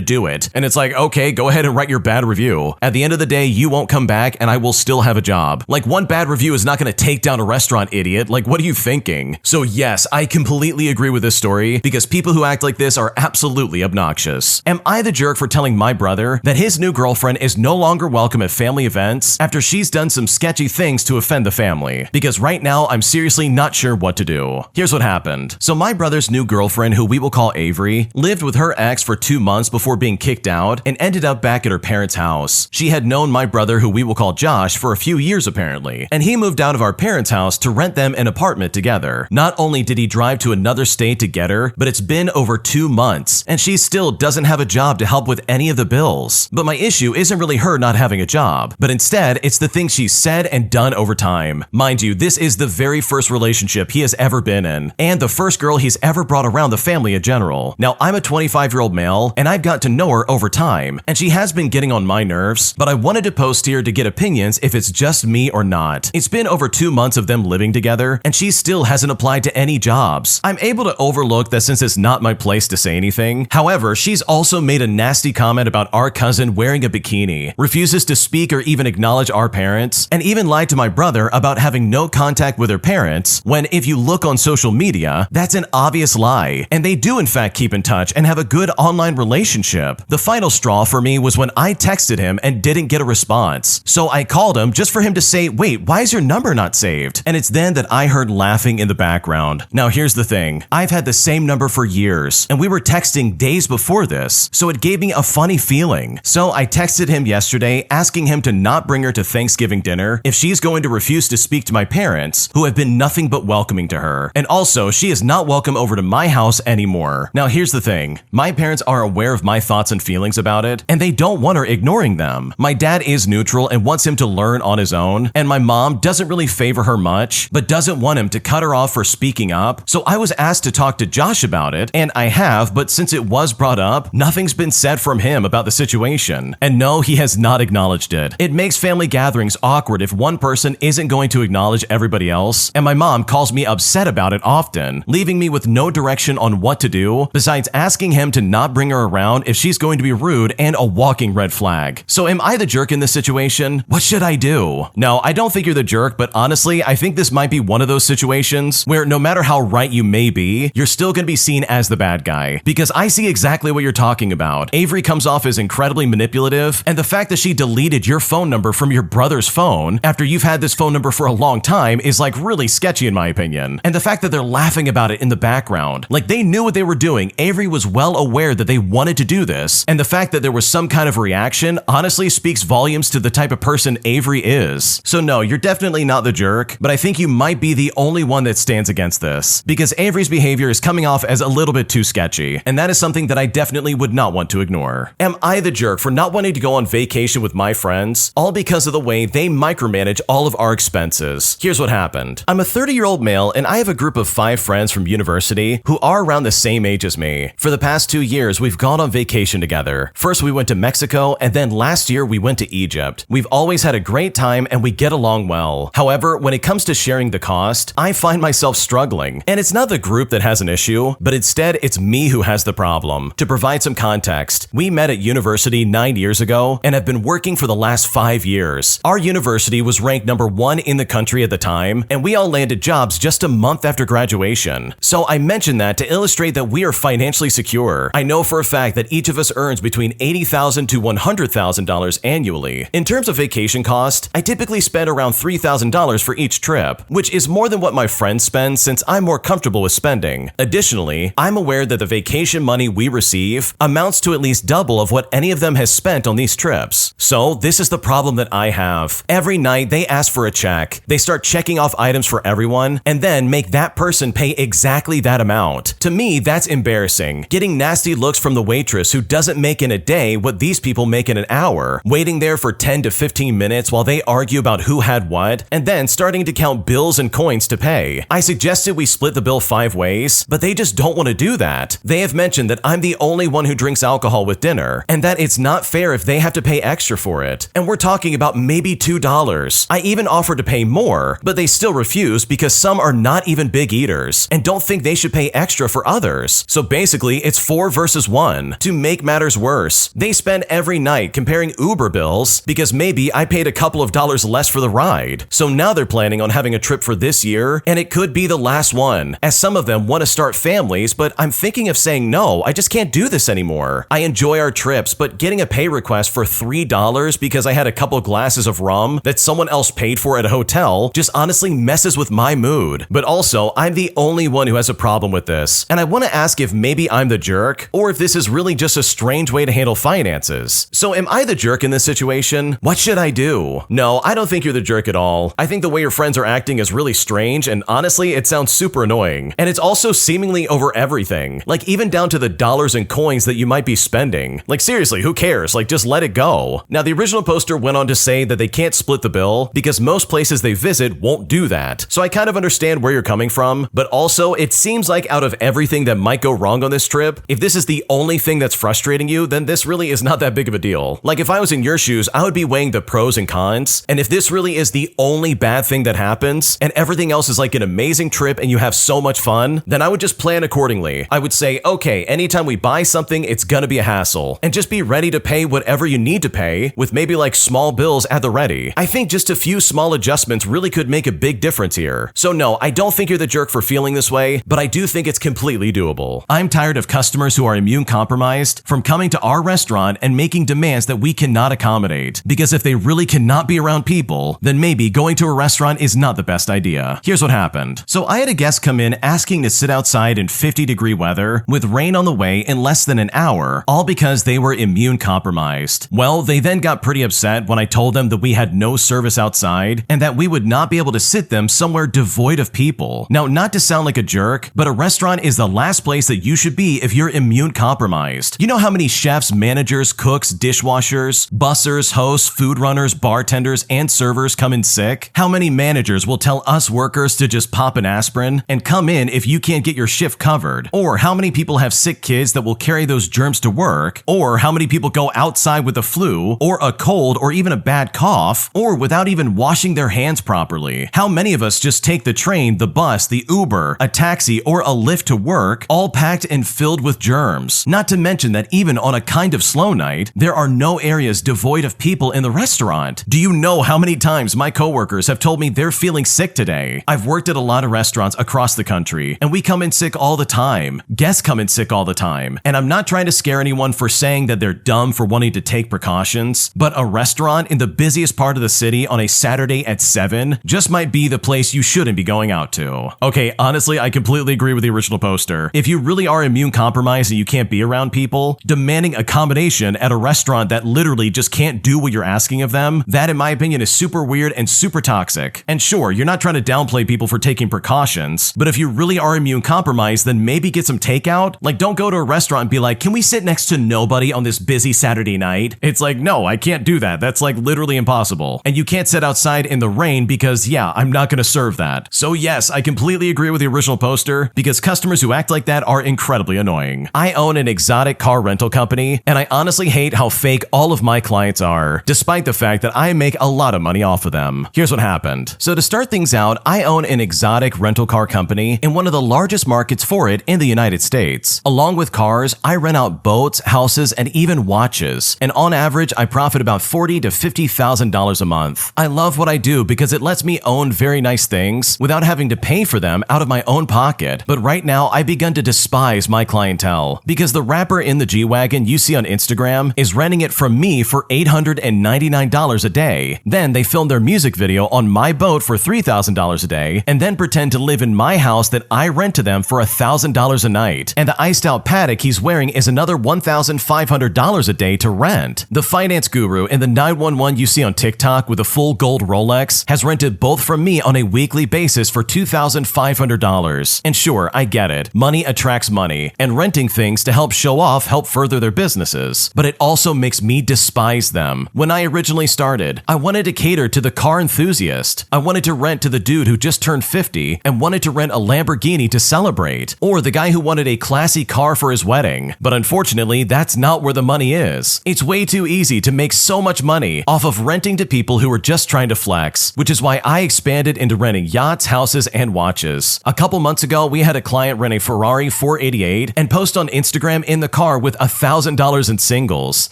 A: do it. And it's like, okay, go ahead and write your bad review. At the end of the day, you won't come back, and I will still have a job. Like one bad review is not gonna take down a restaurant, idiot. Like what are you thinking? So yes, I completely agree with this story, because people who act like this are absolutely obnoxious. Am I the jerk for telling my brother that his new girlfriend is no longer welcome at family events after she's done some sketchy things to offend the family? Because right now, I'm seriously not sure what to do. Here's what happened. So my brother's new girlfriend, who we will call Avery, lived with her ex for 2 months before being kicked out and ended up back at her parents' house. She had known my brother, who we will call Josh, for a few years apparently, and he moved out of our parents' house to rent them an apartment together. Not only did he drive to another state to get her, but it's been over 2 months, and she still doesn't have a job to help with any of the bills. But my issue isn't really her not having a job, but instead, it's the things she's said and done over time. Mind you, this is the very first relationship he has ever been in, and the first girl he's ever brought around the family in general. Now, I'm a 25-year-old male, and I've got to know her over time, and she has been getting on my nerves, but I wanted to post here to get opinions if it's just me or not. It's been over 2 months of them living together, and she still hasn't applied to any jobs. I'm able to overlook that since it's not my place to say anything. However, she's also made a nasty comment about our cousin wearing a bikini, refuses to speak or even acknowledge our parents, and even lied to my brother about having no contact with her parents, when if you look on social media, that's an obvious lie, and they do in fact keep in touch and have a good online relationship. The final straw for me was when I texted him and didn't get a response. So I called him just for him to say, wait, why is your number not saved? And it's then that I heard laughing in the background. Now here's the thing, I've had the same number for years, and we were texting days before this, so it gave me a funny feeling. So I texted him yesterday asking him to not bring her to Thanksgiving dinner if she's going to refuse to speak to my parents, who have been nothing but welcoming to her. And also, she is not welcome over to my house anymore. Now here's the thing, my parents are aware of my thoughts and feelings about it, and they don't want her ignoring them. My dad is neutral and wants him to learn on his own, and my mom doesn't really favor her much, but doesn't want him to cut her off for speaking up. So I was asked to talk to Josh about it, and I have, but since it was brought up, nothing's been said from him about the situation. And no, he has not acknowledged it. It makes family gatherings awkward if one person isn't going to acknowledge everybody else, and my mom calls me upset about it often, leaving me with no direction on what to do, besides asking him to not bring her around if she's going to be rude and a walking red flag. So am I the jerk in this situation? What should I do? No, I don't think you're the jerk, but honestly, I think this might be one of those situations where no matter how right you may be, you're still going to be seen as the bad guy. Because I see exactly what you're talking about. Avery comes off as incredibly manipulative, and the fact that she deleted your phone number from your brother's phone after you've had this phone number for a long time is like really sketchy in my opinion. And the fact that they're laughing about it in the background, like they knew what they were doing. Avery was well aware that they wanted to do this, and the fact that there was some kind of reaction honestly speaks volumes to the type of person Avery is. So no, you're definitely not the jerk, but I think you might be the only one that stands against this, because Avery's behavior is coming off as a little bit too sketchy, and that is something that I definitely would not want to ignore. Am I the jerk for not wanting to go on vacation with my friends, all because of the way they micromanage all of our expenses? Here's what happened. I'm a 30-year-old male, and I have a group of 5 friends from university who are around the same age as me. For the past 2 years, we've gone on vacation together. First, we went to Mexico, and then last year, we went to Egypt. We've always had a great time, and we get along well. However, when it comes to sharing the cost, I find myself struggling. And it's not the group that has an issue, but instead, it's me who has the problem. To provide some context, we met at university 9 years ago, and have been working for the last 5 years. Our university was ranked number 1 in the country at the time, and we all landed jobs just a month after graduation. So I mention that to illustrate that we are financially secure. I know for a fact that each of us earns between $80,000 to $100,000 annually. In terms of vacation cost, I typically spend around $3,000 for each trip, which is more than what my friends spend since I'm more comfortable with spending. Additionally, I'm aware that the vacation money we receive amounts to at least double of what any of them has spent on these trips. So this is the problem that I have. Every night they ask for a check, they start checking off items for everyone, and then make that person pay exactly that amount. To me, that's embarrassing. Getting nasty looks from the waitress who doesn't make in a day what these people make in an hour, waiting there for 10 to 15 minutes while they argue about who had what, and then starting to count bills and coins to pay. I suggested we split the bill 5 ways, but they just don't want to do that. They have mentioned that I'm the only one who drinks alcohol with dinner, and that it's not fair if they have to pay extra for it. And we're talking about maybe $2. I even offered to pay more, but they still refuse because some are not even big eaters and don't think they should pay extra for others. So basically, it's 4 versus 1. To make matters worse, they spend every night comparing Uber bills because maybe I paid a couple of dollars less for the ride. So now they're planning on having a trip for this year, and it could be the last one, as some of them want to start families, but I'm thinking of saying no, I just can't do this anymore. I enjoy our trips, but getting a pay request for $3 because I had a couple glasses of rum that someone else paid for at a hotel just honestly messes with my mood. But also, I'm the only one who has a problem with this, and I want to ask if maybe I'm the jerk, or if this is really just a strange way to handle finances. So am I the jerk in this situation? What should I do? No, I don't think you're the jerk at all. I think the way your friends are acting is really strange, and honestly, it sounds super annoying. And it's also seemingly over everything, like even down to the dollars and coins that you might be spending. Like seriously, who cares? Like just let it go. Now the original poster went on to say that they can't split the bill because most places they visit won't do that. So I kind of understand where you're coming from, but also it seems like out of everything that might go wrong on this trip, if this is the only thing that's frustrating you, then this really is not that big of a deal. Like if I was in your shoes, I would be weighing the pros and cons, and if this really is the only bad thing that happens, and everything else is like an amazing trip and you have so much fun, then I would just plan accordingly. I would say, okay, anytime we buy something, it's gonna be a hassle, and just be ready to pay whatever you need to pay, with maybe like small bills at the ready. I think just a few small adjustments really could make a big difference here. So no, I don't think you're the jerk for feeling this way, but I do think it's completely doable. I'm tired of customers who are immune compromised from coming to our restaurant and making demands that we cannot accommodate, because if they really cannot be around people, then maybe going to a restaurant is not the best idea. Here's what happened. So I had a guest come in asking to sit outside in 50-degree weather with rain on the way in less than an hour, all because they were immune compromised. Well, they then got pretty upset when I told them that we had no service outside and that we would not be able to sit them somewhere devoid of people. Now, not to sound like a jerk, but a restaurant is the last place that you should be if you're immune compromised. You know how many chefs, managers, cooks, dishwashers, bussers, hosts, food runners, bartenders, and servers come in sick? How many managers will tell us workers to just pop an aspirin and come in if you can't get your shift covered? Or how many people have sick kids that will carry those germs to work? Or how many people go outside with the flu, or a cold, or even a bad cough, or without even washing their hands properly? How many of us just take the train, the bus, the Uber, a taxi, or a Lyft to work, all packed and filled with germs? Not to mention that even on a kind of slow night, there are no areas devoid of people in the restaurant. Do you know how many times my coworkers have told me they're feeling sick today? I've worked at a lot of restaurants across the country, and we come in sick all the time. Guests come in sick all the time. And I'm not trying to scare anyone for saying that they're dumb for wanting to take precautions, but a restaurant in the busiest part of the city on a Saturday at 7 just might be the place you shouldn't be going out to. Okay, honestly, I completely agree with the original poster. If you really are immune compromised and you can't be around people, demanding accommodation at a restaurant that literally just can't do what you're asking of them, that in my opinion is super weird and super toxic. And sure, you're not trying to downplay people for taking precautions, but if you really are immune compromised, then maybe get some takeout. Like, don't go to a restaurant and be like, can we sit next to nobody on this busy Saturday night? It's like, no, I can't do that. That's like literally impossible. And you can't sit outside in the rain because, yeah, I'm not gonna serve that. So yes, I completely agree with the original poster, because customers who act like that are incredibly annoying. I own an exotic car rental company, and I honestly hate how fake all of my clients are, despite the fact that I make a lot of money off of them. Here's what happened. So to start things out, I own an exotic rental car company in one of the largest markets for it in the United States. Along with cars, I rent out boats, houses, and even watches. And on average, I profit about $40,000 to $50,000 a month. I love what I do because it lets me own very nice things without having to pay for them out of my own pocket. But right now, I've begun to despise my my clientele, because the rapper in the G-Wagon you see on Instagram is renting it from me for $899 a day. Then they film their music video on my boat for $3,000 a day, and then pretend to live in my house that I rent to them for $1,000 a night. And the iced out paddock he's wearing is another $1,500 a day to rent. The finance guru in the 911 you see on TikTok with a full gold Rolex has rented both from me on a weekly basis for $2,500. And sure, I get it. Money attracts money, and renting things to help show off help further their businesses. But it also makes me despise them. When I originally started, I wanted to cater to the car enthusiast. I wanted to rent to the dude who just turned 50 and wanted to rent a Lamborghini to celebrate, or the guy who wanted a classy car for his wedding. But unfortunately, that's not where the money is. It's way too easy to make so much money off of renting to people who are just trying to flex, which is why I expanded into renting yachts, houses, and watches. A couple months ago, we had a client rent a Ferrari 488 and post on Instagram in the car with $1,000 in singles.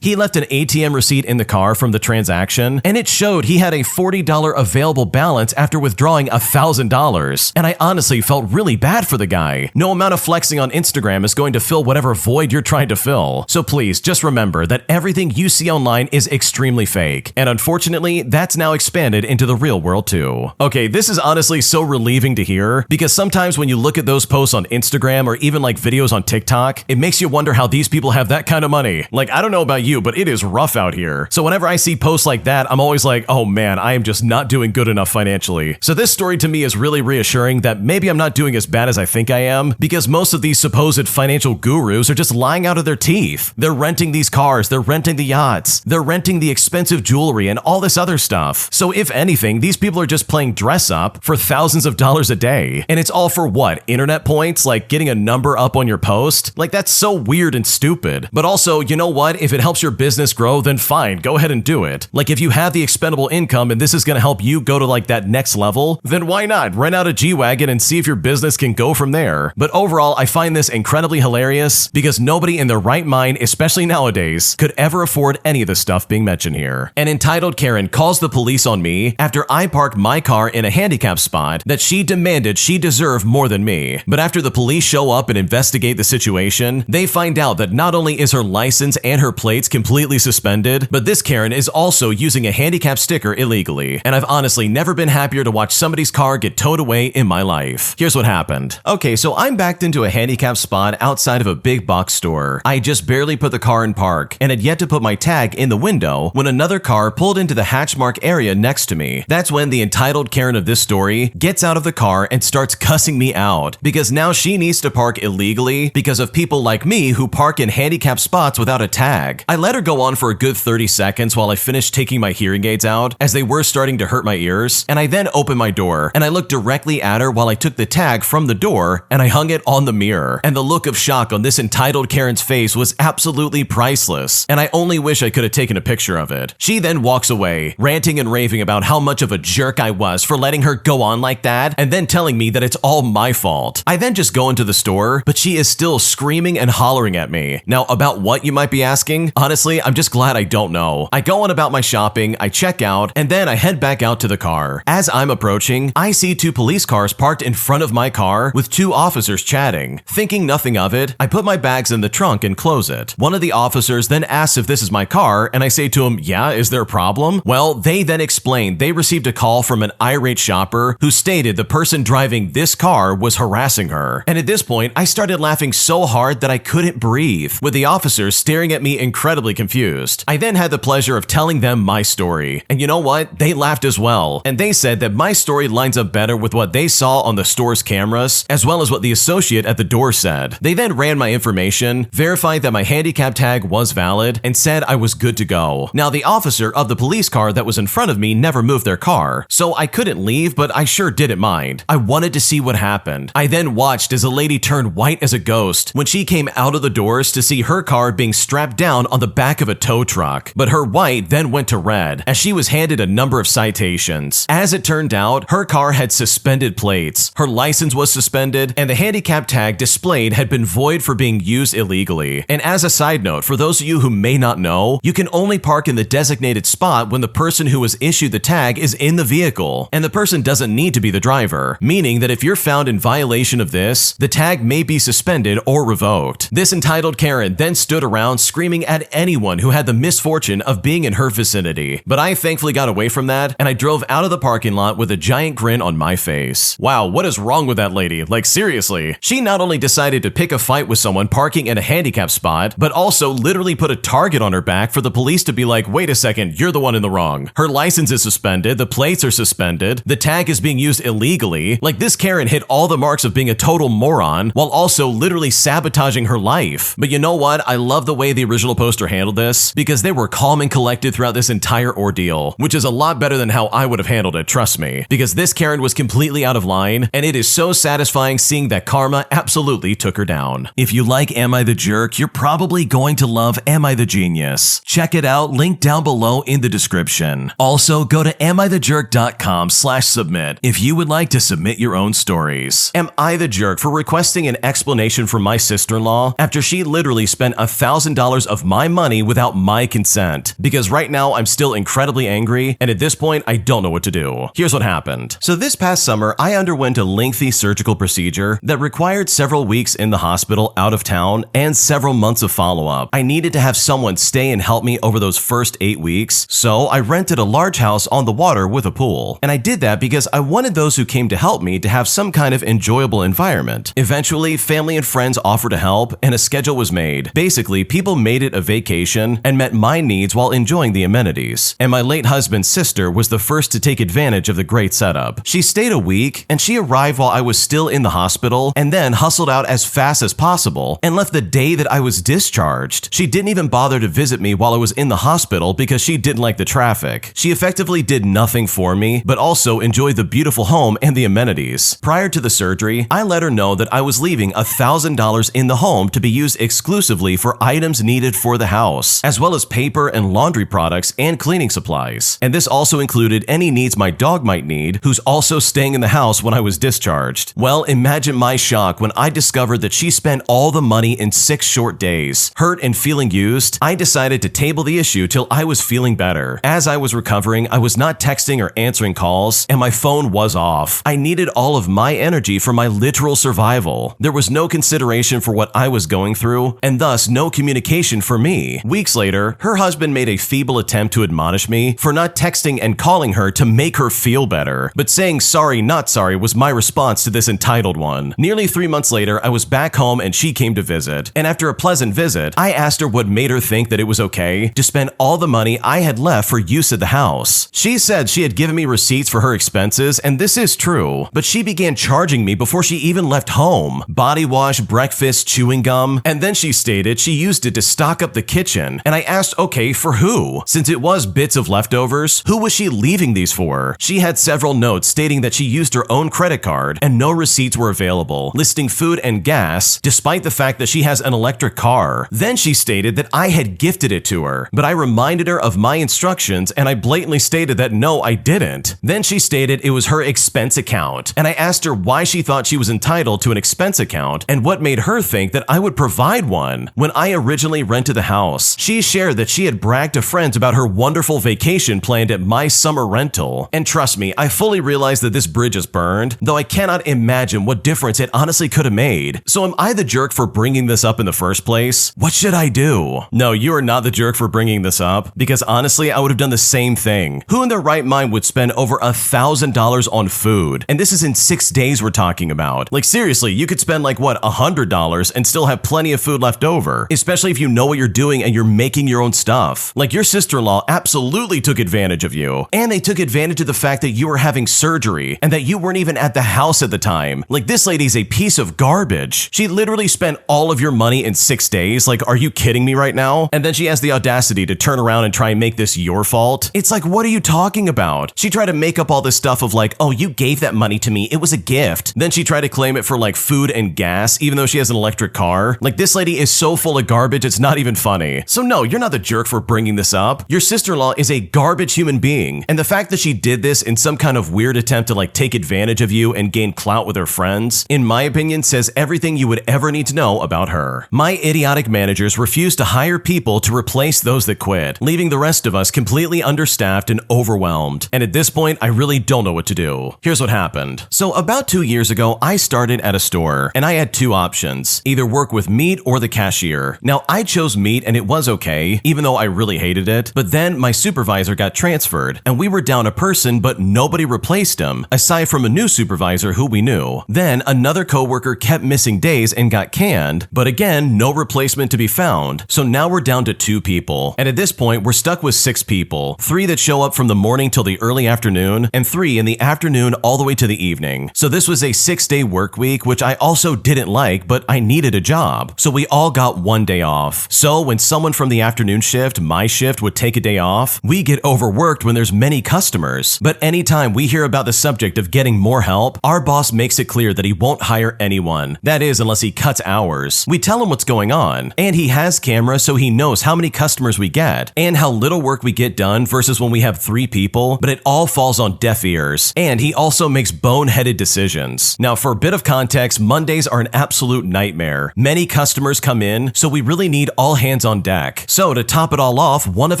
A: He left an ATM receipt in the car from the transaction, and it showed he had a $40 available balance after withdrawing $1,000. And I honestly felt really bad for the guy. No amount of flexing on Instagram is going to fill whatever void you're trying to fill. So please just remember that everything you see online is extremely fake. And unfortunately, that's now expanded into the real world too. Okay, this is honestly so relieving to hear, because sometimes when you look at those posts on Instagram or even like videos on TikTok, it makes you wonder how these people have that kind of money. Like, I don't know about you, but it is rough out here. So whenever I see posts like that, I'm always like, oh man, I am just not doing good enough financially. So this story to me is really reassuring that maybe I'm not doing as bad as I think I am, because most of these supposed financial gurus are just lying out of their teeth. They're renting these cars, they're renting the yachts, they're renting the expensive jewelry and all this other stuff. So if anything, these people are just playing dress up for thousands of dollars a day. And it's all for what? Internet points? Like getting a number up on your post? Like, that's so weird and stupid. But also, you know what? If it helps your business grow, then fine, go ahead and do it. Like, if you have the expendable income and this is gonna help you go to like that next level, then why not rent out a G-Wagon and see if your business can go from there? But overall, I find this incredibly hilarious, because nobody in their right mind, especially nowadays, could ever afford any of the stuff being mentioned here. An entitled Karen calls the police on me after I parked my car in a handicap spot that she demanded she deserved more than me. But after the police show up and investigate the situation, they find out that not only is her license and her plates completely suspended, but this Karen is also using a handicap sticker illegally. And I've honestly never been happier to watch somebody's car get towed away in my life. Here's what happened. Okay, so I'm backed into a handicap spot outside of a big box store. I just barely put the car in park and had yet to put my tag in the window when another car pulled into the hatch mark area next to me. That's when the entitled Karen of this story gets out of the car and starts cussing me out, because now she needs to park illegally because of people like me who park in handicapped spots without a tag. I let her go on for a good 30 seconds while I finished taking my hearing aids out, as they were starting to hurt my ears, and I then opened my door and I looked directly at her while I took the tag from the door and I hung it on the mirror. And the look of shock on this entitled Karen's face was absolutely priceless, and I only wish I could have taken a picture of it. She then walks away, ranting and raving about how much of a jerk I was for letting her go on like that, and then telling me that it's all my fault. I then just go into the store, but she is still screaming and hollering at me. Now, about what, you might be asking? Honestly, I'm just glad I don't know. I go on about my shopping, I check out, and then I head back out to the car. As I'm approaching, I see two police cars parked in front of my car with two officers chatting. Thinking nothing of it, I put my bags in the trunk and close it. One of the officers then asks if this is my car, and I say to him, yeah, is there a problem? Well, they then explained they received a call from an irate shopper who stated the person driving this car was harassing her. And at this point, I started laughing so hard that I couldn't breathe, with the officers staring at me incredibly confused. I then had the pleasure of telling them my story. And you know what? They laughed as well. And they said that my story lines up better with what they saw on the store's cameras, as well as what the associate at the door said. They then ran my information, verified that my handicap tag was valid, and said I was good to go. Now, the officer of the police car that was in front of me never moved their car, so I couldn't leave, but I sure didn't mind. I wanted to see what happened. I then watched as a lady turned white as a ghost when she came out of the doors to see her car being strapped down on the back of a tow truck. But her white then went to red as she was handed a number of citations. As it turned out, her car had suspended plates, her license was suspended, and the handicap tag displayed had been void for being used illegally. And as a side note, for those of you who may not know, you can only park in the designated spot when the person who was issued the tag is in the vehicle, and the person doesn't need to be the driver, meaning that if you're found in violation of this, the tag may be suspended suspended or revoked. This entitled Karen then stood around screaming at anyone who had the misfortune of being in her vicinity. But I thankfully got away from that, and I drove out of the parking lot with a giant grin on my face. Wow, what is wrong with that lady? Like seriously. She not only decided to pick a fight with someone parking in a handicap spot, but also literally put a target on her back for the police to be like, wait a second, you're the one in the wrong. Her license is suspended, the plates are suspended, the tag is being used illegally. Like this Karen hit all the marks of being a total moron while also literally sabotaging her life. But you know what? I love the way the original poster handled this because they were calm and collected throughout this entire ordeal, which is a lot better than how I would have handled it, trust me. Because this Karen was completely out of line, and it is so satisfying seeing that karma absolutely took her down. If you like Am I the Jerk, you're probably going to love Am I the Genius. Check it out, link down below in the description. Also, go to AmITheJerk.com/submit if you would like to submit your own stories. Am I the jerk for requesting an explanation from my sister-in-law after she literally spent $1,000 of my money without my consent? Because right now I'm still incredibly angry, and at this point I don't know what to do. Here's what happened. So this past summer, I underwent a lengthy surgical procedure that required several weeks in the hospital out of town and several months of follow-up. I needed to have someone stay and help me over those first 8 weeks, so I rented a large house on the water with a pool. And I did that because I wanted those who came to help me to have some kind of enjoyable environment. Eventually, family and friends offered to help, and a schedule was made. Basically, people made it a vacation and met my needs while enjoying the amenities. And my late husband's sister was the first to take advantage of the great setup. She stayed a week, and she arrived while I was still in the hospital, and then hustled out as fast as possible and left the day that I was discharged. She didn't even bother to visit me while I was in the hospital because she didn't like the traffic. She effectively did nothing for me, but also enjoyed the beautiful home and the amenities. Prior to the surgery, I let her know that I was leaving $1,000 in the home to be used exclusively for items needed for the house, as well as paper and laundry products and cleaning supplies. And this also included any needs my dog might need, who's also staying in the house when I was discharged. Well, imagine my shock when I discovered that she spent all the money in 6 short days. Hurt and feeling used, I decided to table the issue till I was feeling better. As I was recovering, I was not texting or answering calls, and my phone was off. I needed all of my energy for my literal survival. There was no consideration for what I was going through, and thus no communication for me. Weeks later, her husband made a feeble attempt to admonish me for not texting and calling her to make her feel better, but saying sorry, not sorry was my response to this entitled one. Nearly 3 months later, I was back home and she came to visit, and after a pleasant visit, I asked her what made her think that it was okay to spend all the money I had left for use at the house. She said she had given me receipts for her expenses, and this is true, but she began charging me before she even left home. Body wash, breakfast, chewing gum, and then she stated she used it to stock up the kitchen, and I asked, okay, for who? Since it was bits of leftovers, who was she leaving these for? She had several notes stating that she used her own credit card and no receipts were available, listing food and gas, despite the fact that she has an electric car. Then she stated that I had gifted it to her, but I reminded her of my instructions and I blatantly stated that no, I didn't. Then she stated it was her expense account, and I asked her why she thought she was entitled to an expense account and what made her think that I would provide one. When I originally rented the house, she shared that she had bragged to friends about her wonderful vacation planned at my summer rental. And trust me, I fully realize that this bridge is burned, though I cannot imagine what difference it honestly could have made. So am I the jerk for bringing this up in the first place? What should I do? No, you are not the jerk for bringing this up, because honestly, I would have done the same thing. Who in their right mind would spend over $1,000 on food? And this is in 6 days we're talking about. Like seriously, you could spend like what, $100 and still have plenty of food left over, especially if you know what you're doing and you're making your own stuff. Like your sister-in-law absolutely took advantage of you, and they took advantage of the fact that you were having surgery and that you weren't even at the house at the time. Like this lady's a piece of garbage. She literally spent all of your money in 6 days. Like, are you kidding me right now? And then she has the audacity to turn around and try and make this your fault. It's like, what are you talking about? She tried to make up all this stuff of like, oh, you gave that money to me, it was a gift. Then she tried to claim it for like food and gas, even though she has an electric car. Like this lady is so full of garbage, it's not even funny. So no, you're not the jerk for bringing this up. Your sister-in-law is a garbage human being, and the fact that she did this in some kind of weird attempt to like take advantage of you and gain clout with her friends, in my opinion, says everything you would ever need to know about her. My idiotic managers refuse to hire people to replace those that quit, leaving the rest of us completely understaffed and overwhelmed. And at this point, I really don't know what to do. Here's what happened. So about 2 years ago, I started at a store, and I had 2 two options: either work with meat or the cashier. Now, I chose meat and it was okay, even though I really hated it, but then my supervisor got transferred, and we were down a person, but nobody replaced him, aside from a new supervisor who we knew. Then another coworker kept missing days and got canned, but again, no replacement to be found, so now we're down to 2 people. And at this point, we're stuck with 6 people, 3 that show up from the morning till the early afternoon, and 3 in the afternoon all the way to the evening. So this was a 6-day work week, which I also didn't like, but I needed a job, so we all got 1 day off. So when someone from the afternoon shift, my shift, would take a day off, we get overworked when there's many customers. But anytime we hear about the subject of getting more help, our boss makes it clear that he won't hire anyone. That is, unless he cuts hours. We tell him what's going on, and he has cameras so he knows how many customers we get, and how little work we get done versus when we have 3 people, but it all falls on deaf ears. And he also makes boneheaded decisions. Now, for a bit of context, Mondays are an absolute nightmare. Many customers come in, so we really need all hands on deck. So to top it all off, one of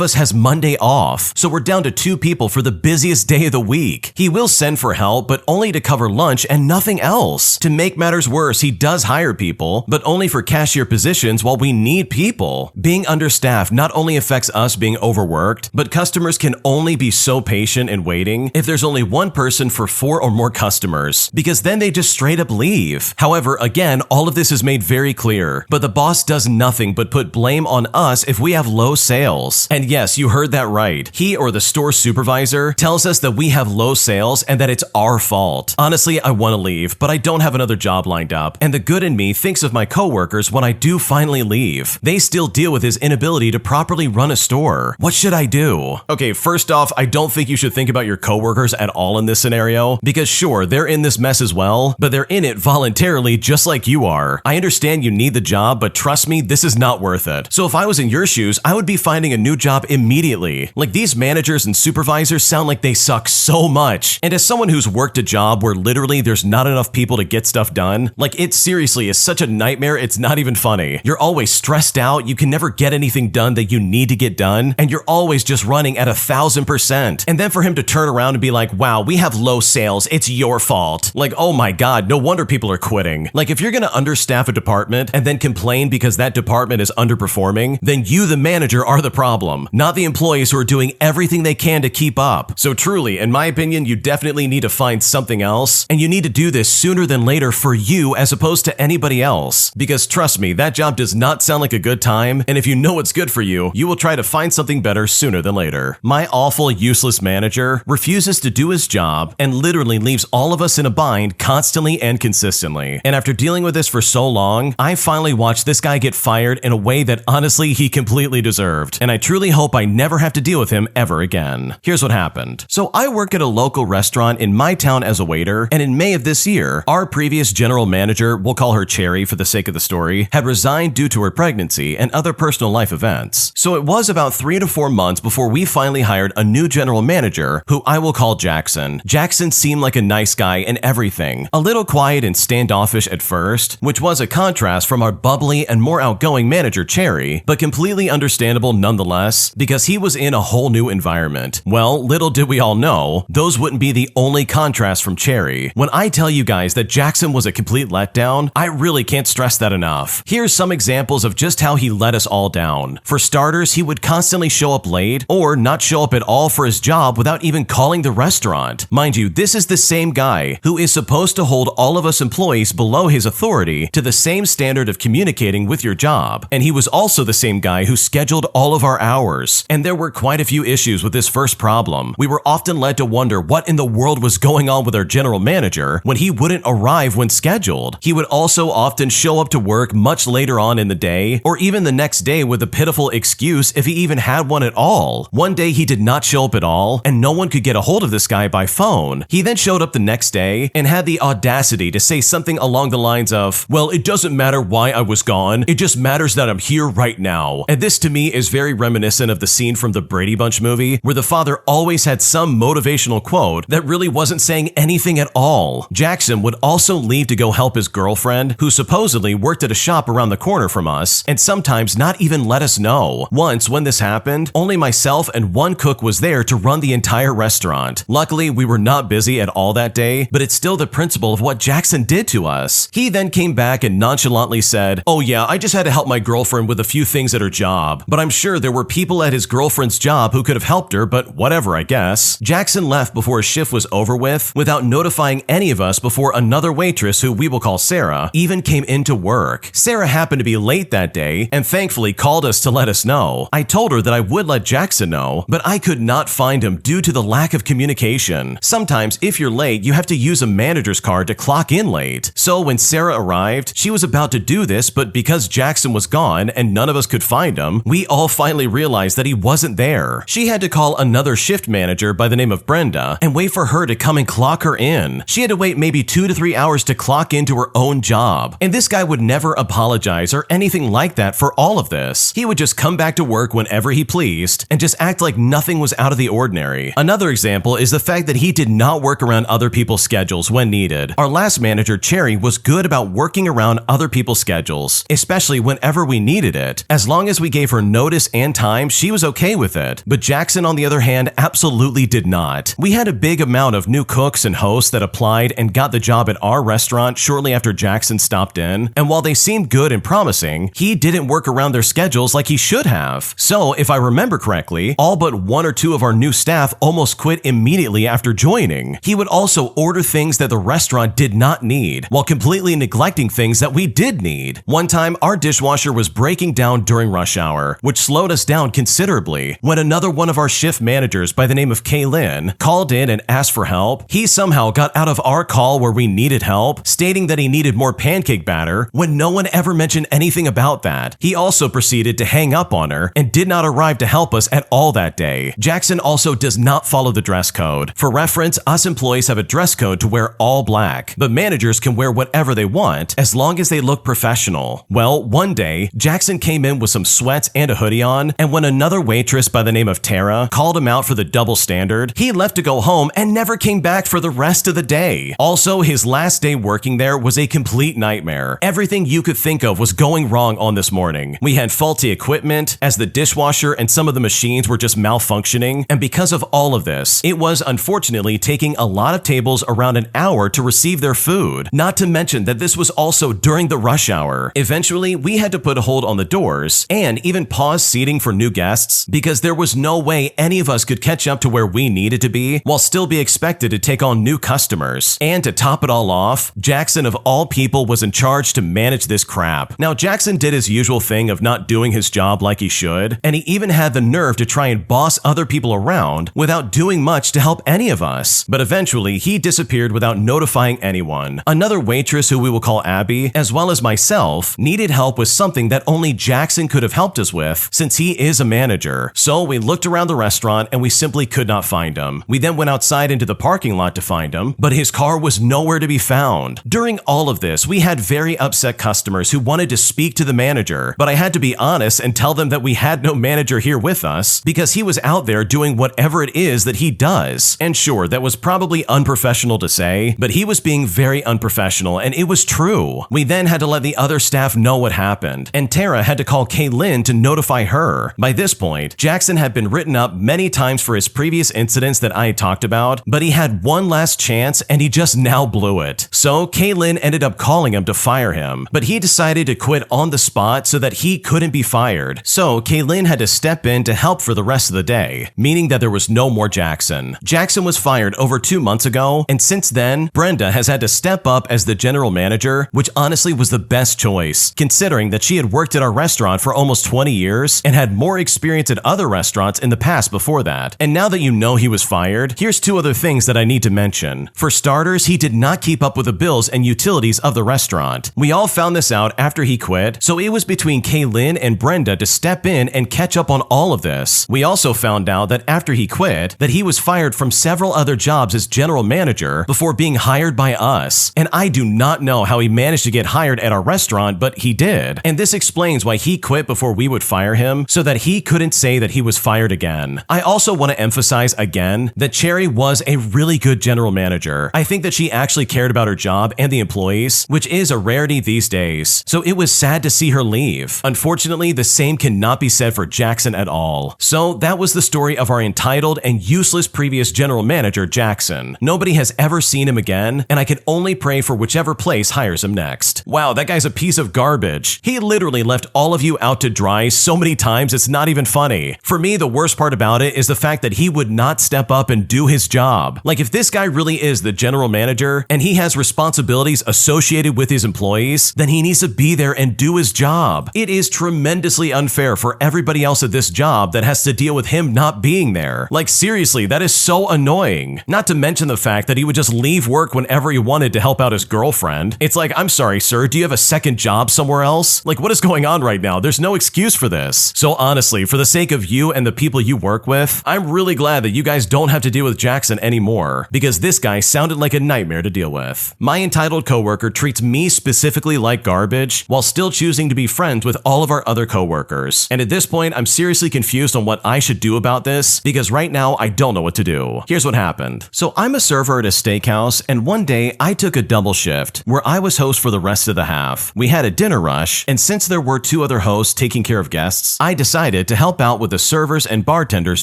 A: us has Monday off, so we're down to 2 people for the busiest day of the week. He will send for help, but only to cover lunch and nothing else. To make matters worse, he does hire people, but only for cashier positions while we need people. Being understaffed not only affects us being overworked, but customers can only be so patient and waiting if there's only one person for 4 or more customers, because then they just straight up leave. However, again, all of this is made very clear, but the boss does nothing but put blame on us if we have low sales. And yes, you heard that right. He, or the store supervisor, tells us that we have low sales and that it's our fault. Honestly, I want to leave, but I don't have another job lined up, and the good in me thinks of my coworkers when I do finally leave. They still deal with his inability to properly run a store. What should I do? Okay, first off, I don't think you should think about your coworkers at all in this scenario, because sure, they're in this mess as well, but they're in it voluntarily just like you are. I understand you need the job, but trust me, this is not worth it. So if I was in your shoes, I would be finding a new job immediately. Like, these managers and supervisors sound like they suck so much. And as someone who's worked a job where literally there's not enough people to get stuff done, like, it seriously is such a nightmare, it's not even funny. You're always stressed out, you can never get anything done that you need to get done, and you're always just running at 1,000%. And then for him to turn around and be like, wow, we have low sales, it's your fault. Like, oh my god, no wonder people are quitting. Like, if you're gonna understaff a department and then complain because that department is underperforming, then you, the manager, are the problem, not the employees who are doing everything they can to keep up. So truly, in my opinion, you definitely need to find something else, and you need to do this sooner than later for you as opposed to anybody else. Because trust me, that job does not sound like a good time, and if you know what's good for you, you will try to find something better sooner than later. My awful, useless manager refuses to do his job and literally leaves all of us in a bind constantly and consistently. And after dealing with this for so long, I finally watched this guy get fired in a way that honestly he completely deserved, and I truly hope I never have to deal with him ever again. Here's what happened. So I work at a local restaurant in my town as a waiter, and in May of this year, our previous general manager, we'll call her Cherry for the sake of the story, had resigned due to her pregnancy and other personal life events. So it was about 3 to 4 months before we finally hired a new general manager, who I will call Jackson. Jackson seemed like a nice guy and everything, a little quiet and standoffish at first, which was a contrast from our bubbly and more outgoing manager Cherry, but completely understandable nonetheless, because he was in a whole new environment. Well, little did we all know, those wouldn't be the only contrast from Cherry. When I tell you guys that Jackson was a complete letdown, I really can't stress that enough. Here's some examples of just how he let us all down. For starters, he would constantly show up late, or not show up at all for his job without even calling the restaurant. Mind you, this is the same guy who is supposed to hold all of us employees below his authority to the same standard of communicating with your job. And he was also the same guy who scheduled all of our hours. And there were quite a few issues with this first problem. We were often led to wonder what in the world was going on with our general manager when he wouldn't arrive when scheduled. He would also often show up to work much later on in the day, or even the next day with a pitiful excuse if he even had one at all. One day he did not show up at all, and no one could get a hold of this guy by phone. He then showed up the next day and had the audacity to say something along the lines of, well, it doesn't matter why I was gone, it just matters that I'm here right now. And this to me is very reminiscent of the scene from the Brady Bunch movie, where the father always had some motivational quote that really wasn't saying anything at all. Jackson would also leave to go help his girlfriend, who supposedly worked at a shop around the corner from us, and sometimes not even let us know. Once, when this happened, only myself and one cook was there to run the entire restaurant. Luckily, we were not busy at all that day, but it's still the principle of what Jackson did to us. He then then came back and nonchalantly said, "Oh yeah, I just had to help my girlfriend with a few things at her job, but I'm sure there were people at his girlfriend's job who could have helped her, but whatever, I guess." Jackson left before his shift was over with without notifying any of us before another waitress, who we will call Sarah, even came into work. Sarah happened to be late that day and thankfully called us to let us know. I told her that I would let Jackson know, but I could not find him due to the lack of communication. Sometimes if you're late, you have to use a manager's card to clock in late. So when Sarah arrived, she was about to do this, but because Jackson was gone and none of us could find him, we all finally realized that he wasn't there. She had to call another shift manager by the name of Brenda and wait for her to come and clock her in. She had to wait maybe 2 to 3 hours to clock into her own job. And this guy would never apologize or anything like that for all of this. He would just come back to work whenever he pleased and just act like nothing was out of the ordinary. Another example is the fact that he did not work around other people's schedules when needed. Our last manager, Cherry, was good about working around other people's schedules, especially whenever we needed it. As long as we gave her notice and time, she was okay with it. But Jackson, on the other hand, absolutely did not. We had a big amount of new cooks and hosts that applied and got the job at our restaurant shortly after Jackson stopped in, and while they seemed good and promising, he didn't work around their schedules like he should have. So, if I remember correctly, all but 1 or 2 of our new staff almost quit immediately after joining. He would also order things that the restaurant did not need, while completely neglecting things that we did need. One time, our dishwasher was breaking down during rush hour, which slowed us down considerably. When another one of our shift managers by the name of Kaylin called in and asked for help, he somehow got out of our call where we needed help, stating that he needed more pancake batter when no one ever mentioned anything about that. He also proceeded to hang up on her and did not arrive to help us at all that day. Jackson also does not follow the dress code. For reference, us employees have a dress code to wear all black, but managers can wear whatever they want as long as they look professional. Well, one day, Jackson came in with some sweats and a hoodie on, and when another waitress by the name of Tara called him out for the double standard, he left to go home and never came back for the rest of the day. Also, his last day working there was a complete nightmare. Everything you could think of was going wrong on this morning. We had faulty equipment, as the dishwasher and some of the machines were just malfunctioning, and because of all of this, it was unfortunately taking a lot of tables around an hour to receive their food, not to mention that this was also during the rush hour. Eventually, we had to put a hold on the doors and even pause seating for new guests because there was no way any of us could catch up to where we needed to be while still be expected to take on new customers. And to top it all off, Jackson of all people was in charge to manage this crap. Now, Jackson did his usual thing of not doing his job like he should, and he even had the nerve to try and boss other people around without doing much to help any of us. But eventually, he disappeared without notifying anyone. Another waitress, who we will call Abby, as well as myself, needed help with something that only Jackson could have helped us with since he is a manager. So we looked around the restaurant and we simply could not find him. We then went outside into the parking lot to find him, but his car was nowhere to be found. During all of this, we had very upset customers who wanted to speak to the manager, but I had to be honest and tell them that we had no manager here with us because he was out there doing whatever it is that he does. And sure, that was probably unprofessional to say, but he was being very unprofessional, and it was true. We then had to let the other staff know what happened, and Tara had to call Kaylin to notify her. By this point, Jackson had been written up many times for his previous incidents that I had talked about, but he had one last chance and he just now blew it. So Kaylin ended up calling him to fire him, but he decided to quit on the spot so that he couldn't be fired. So Kaylin had to step in to help for the rest of the day, meaning that there was no more Jackson. Jackson was fired over 2 months ago, and since then, Brenda has had to step up as the general manager, which honestly was the best choice, considering that she had worked at our restaurant for almost 20 years and had more experience at other restaurants in the past before that. And now that you know he was fired, here's 2 other things that I need to mention. For starters, he did not keep up with the bills and utilities of the restaurant. We all found this out after he quit, so it was between Kaylin and Brenda to step in and catch up on all of this. We also found out that after he quit, that he was fired from several other jobs as general manager before being hired by us. And I do not know how he managed to get hired at our restaurant, but he did. And this explains why he quit before we would fire him, so that he couldn't say that he was fired again. I also want to emphasize again that Cherry was a really good general manager. I think that she actually cared about her job and the employees, which is a rarity these days. So it was sad to see her leave. Unfortunately, the same cannot be said for Jackson at all. So that was the story of our entitled and useless previous general manager, Jackson. Nobody has ever seen him again, and I can only pray for whichever place place hires him next. Wow, that guy's a piece of garbage. He literally left all of you out to dry so many times it's not even funny. For me, the worst part about it is the fact that he would not step up and do his job. Like, if this guy really is the general manager and he has responsibilities associated with his employees, then he needs to be there and do his job. It is tremendously unfair for everybody else at this job that has to deal with him not being there. Like, seriously, that is so annoying. Not to mention the fact that he would just leave work whenever he wanted to help out his girlfriend. It's like, I'm sorry, sir, do you have a second job somewhere else? Like, what is going on right now? There's no excuse for this. So honestly, for the sake of you and the people you work with, I'm really glad that you guys don't have to deal with Jackson anymore, because this guy sounded like a nightmare to deal with. My entitled coworker treats me specifically like garbage while still choosing to be friends with all of our other coworkers. And at this point, I'm seriously confused on what I should do about this, because right now I don't know what to do. Here's what happened. So I'm a server at a steakhouse, and one day I took a double shift where I was host for the rest of the half. We had a dinner rush, and since there were two other hosts taking care of guests, I decided to help out with the servers and bartenders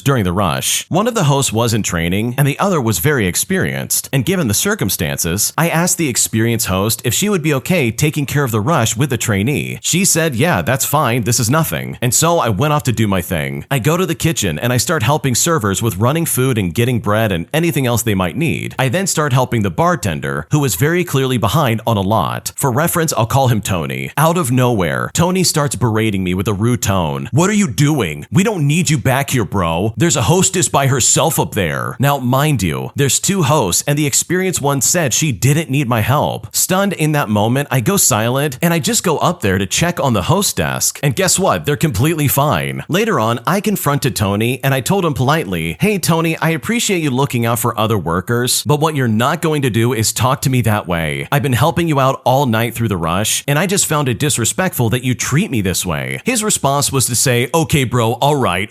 A: during the rush. One of the hosts was in training, and the other was very experienced, and given the circumstances, I asked the experienced host if she would be okay taking care of the rush with the trainee. She said, yeah, that's fine, this is nothing. And so I went off to do my thing. I go to the kitchen and I start helping servers with running food and getting bread and anything else they might need. I then start helping the bartender, who was very clearly behind on a lot. For reference, I'll call him Tony. Out of nowhere, Tony starts berating me with a rude tone. What are you doing? We don't need you back here, bro. There's a hostess by herself up there. Now, mind you, there's two hosts and the experienced one said she didn't need my help. Stunned in that moment, I go silent and I just go up there to check on the host desk. And guess what? They're completely fine. Later on, I confronted Tony and I told him politely, hey Tony, I appreciate you looking out for other workers, but what you're not going to do is talk to me that way. I've been helping you out all night through the rush, and I just found it disrespectful that you treat me this way. His response was to say, okay bro, alright.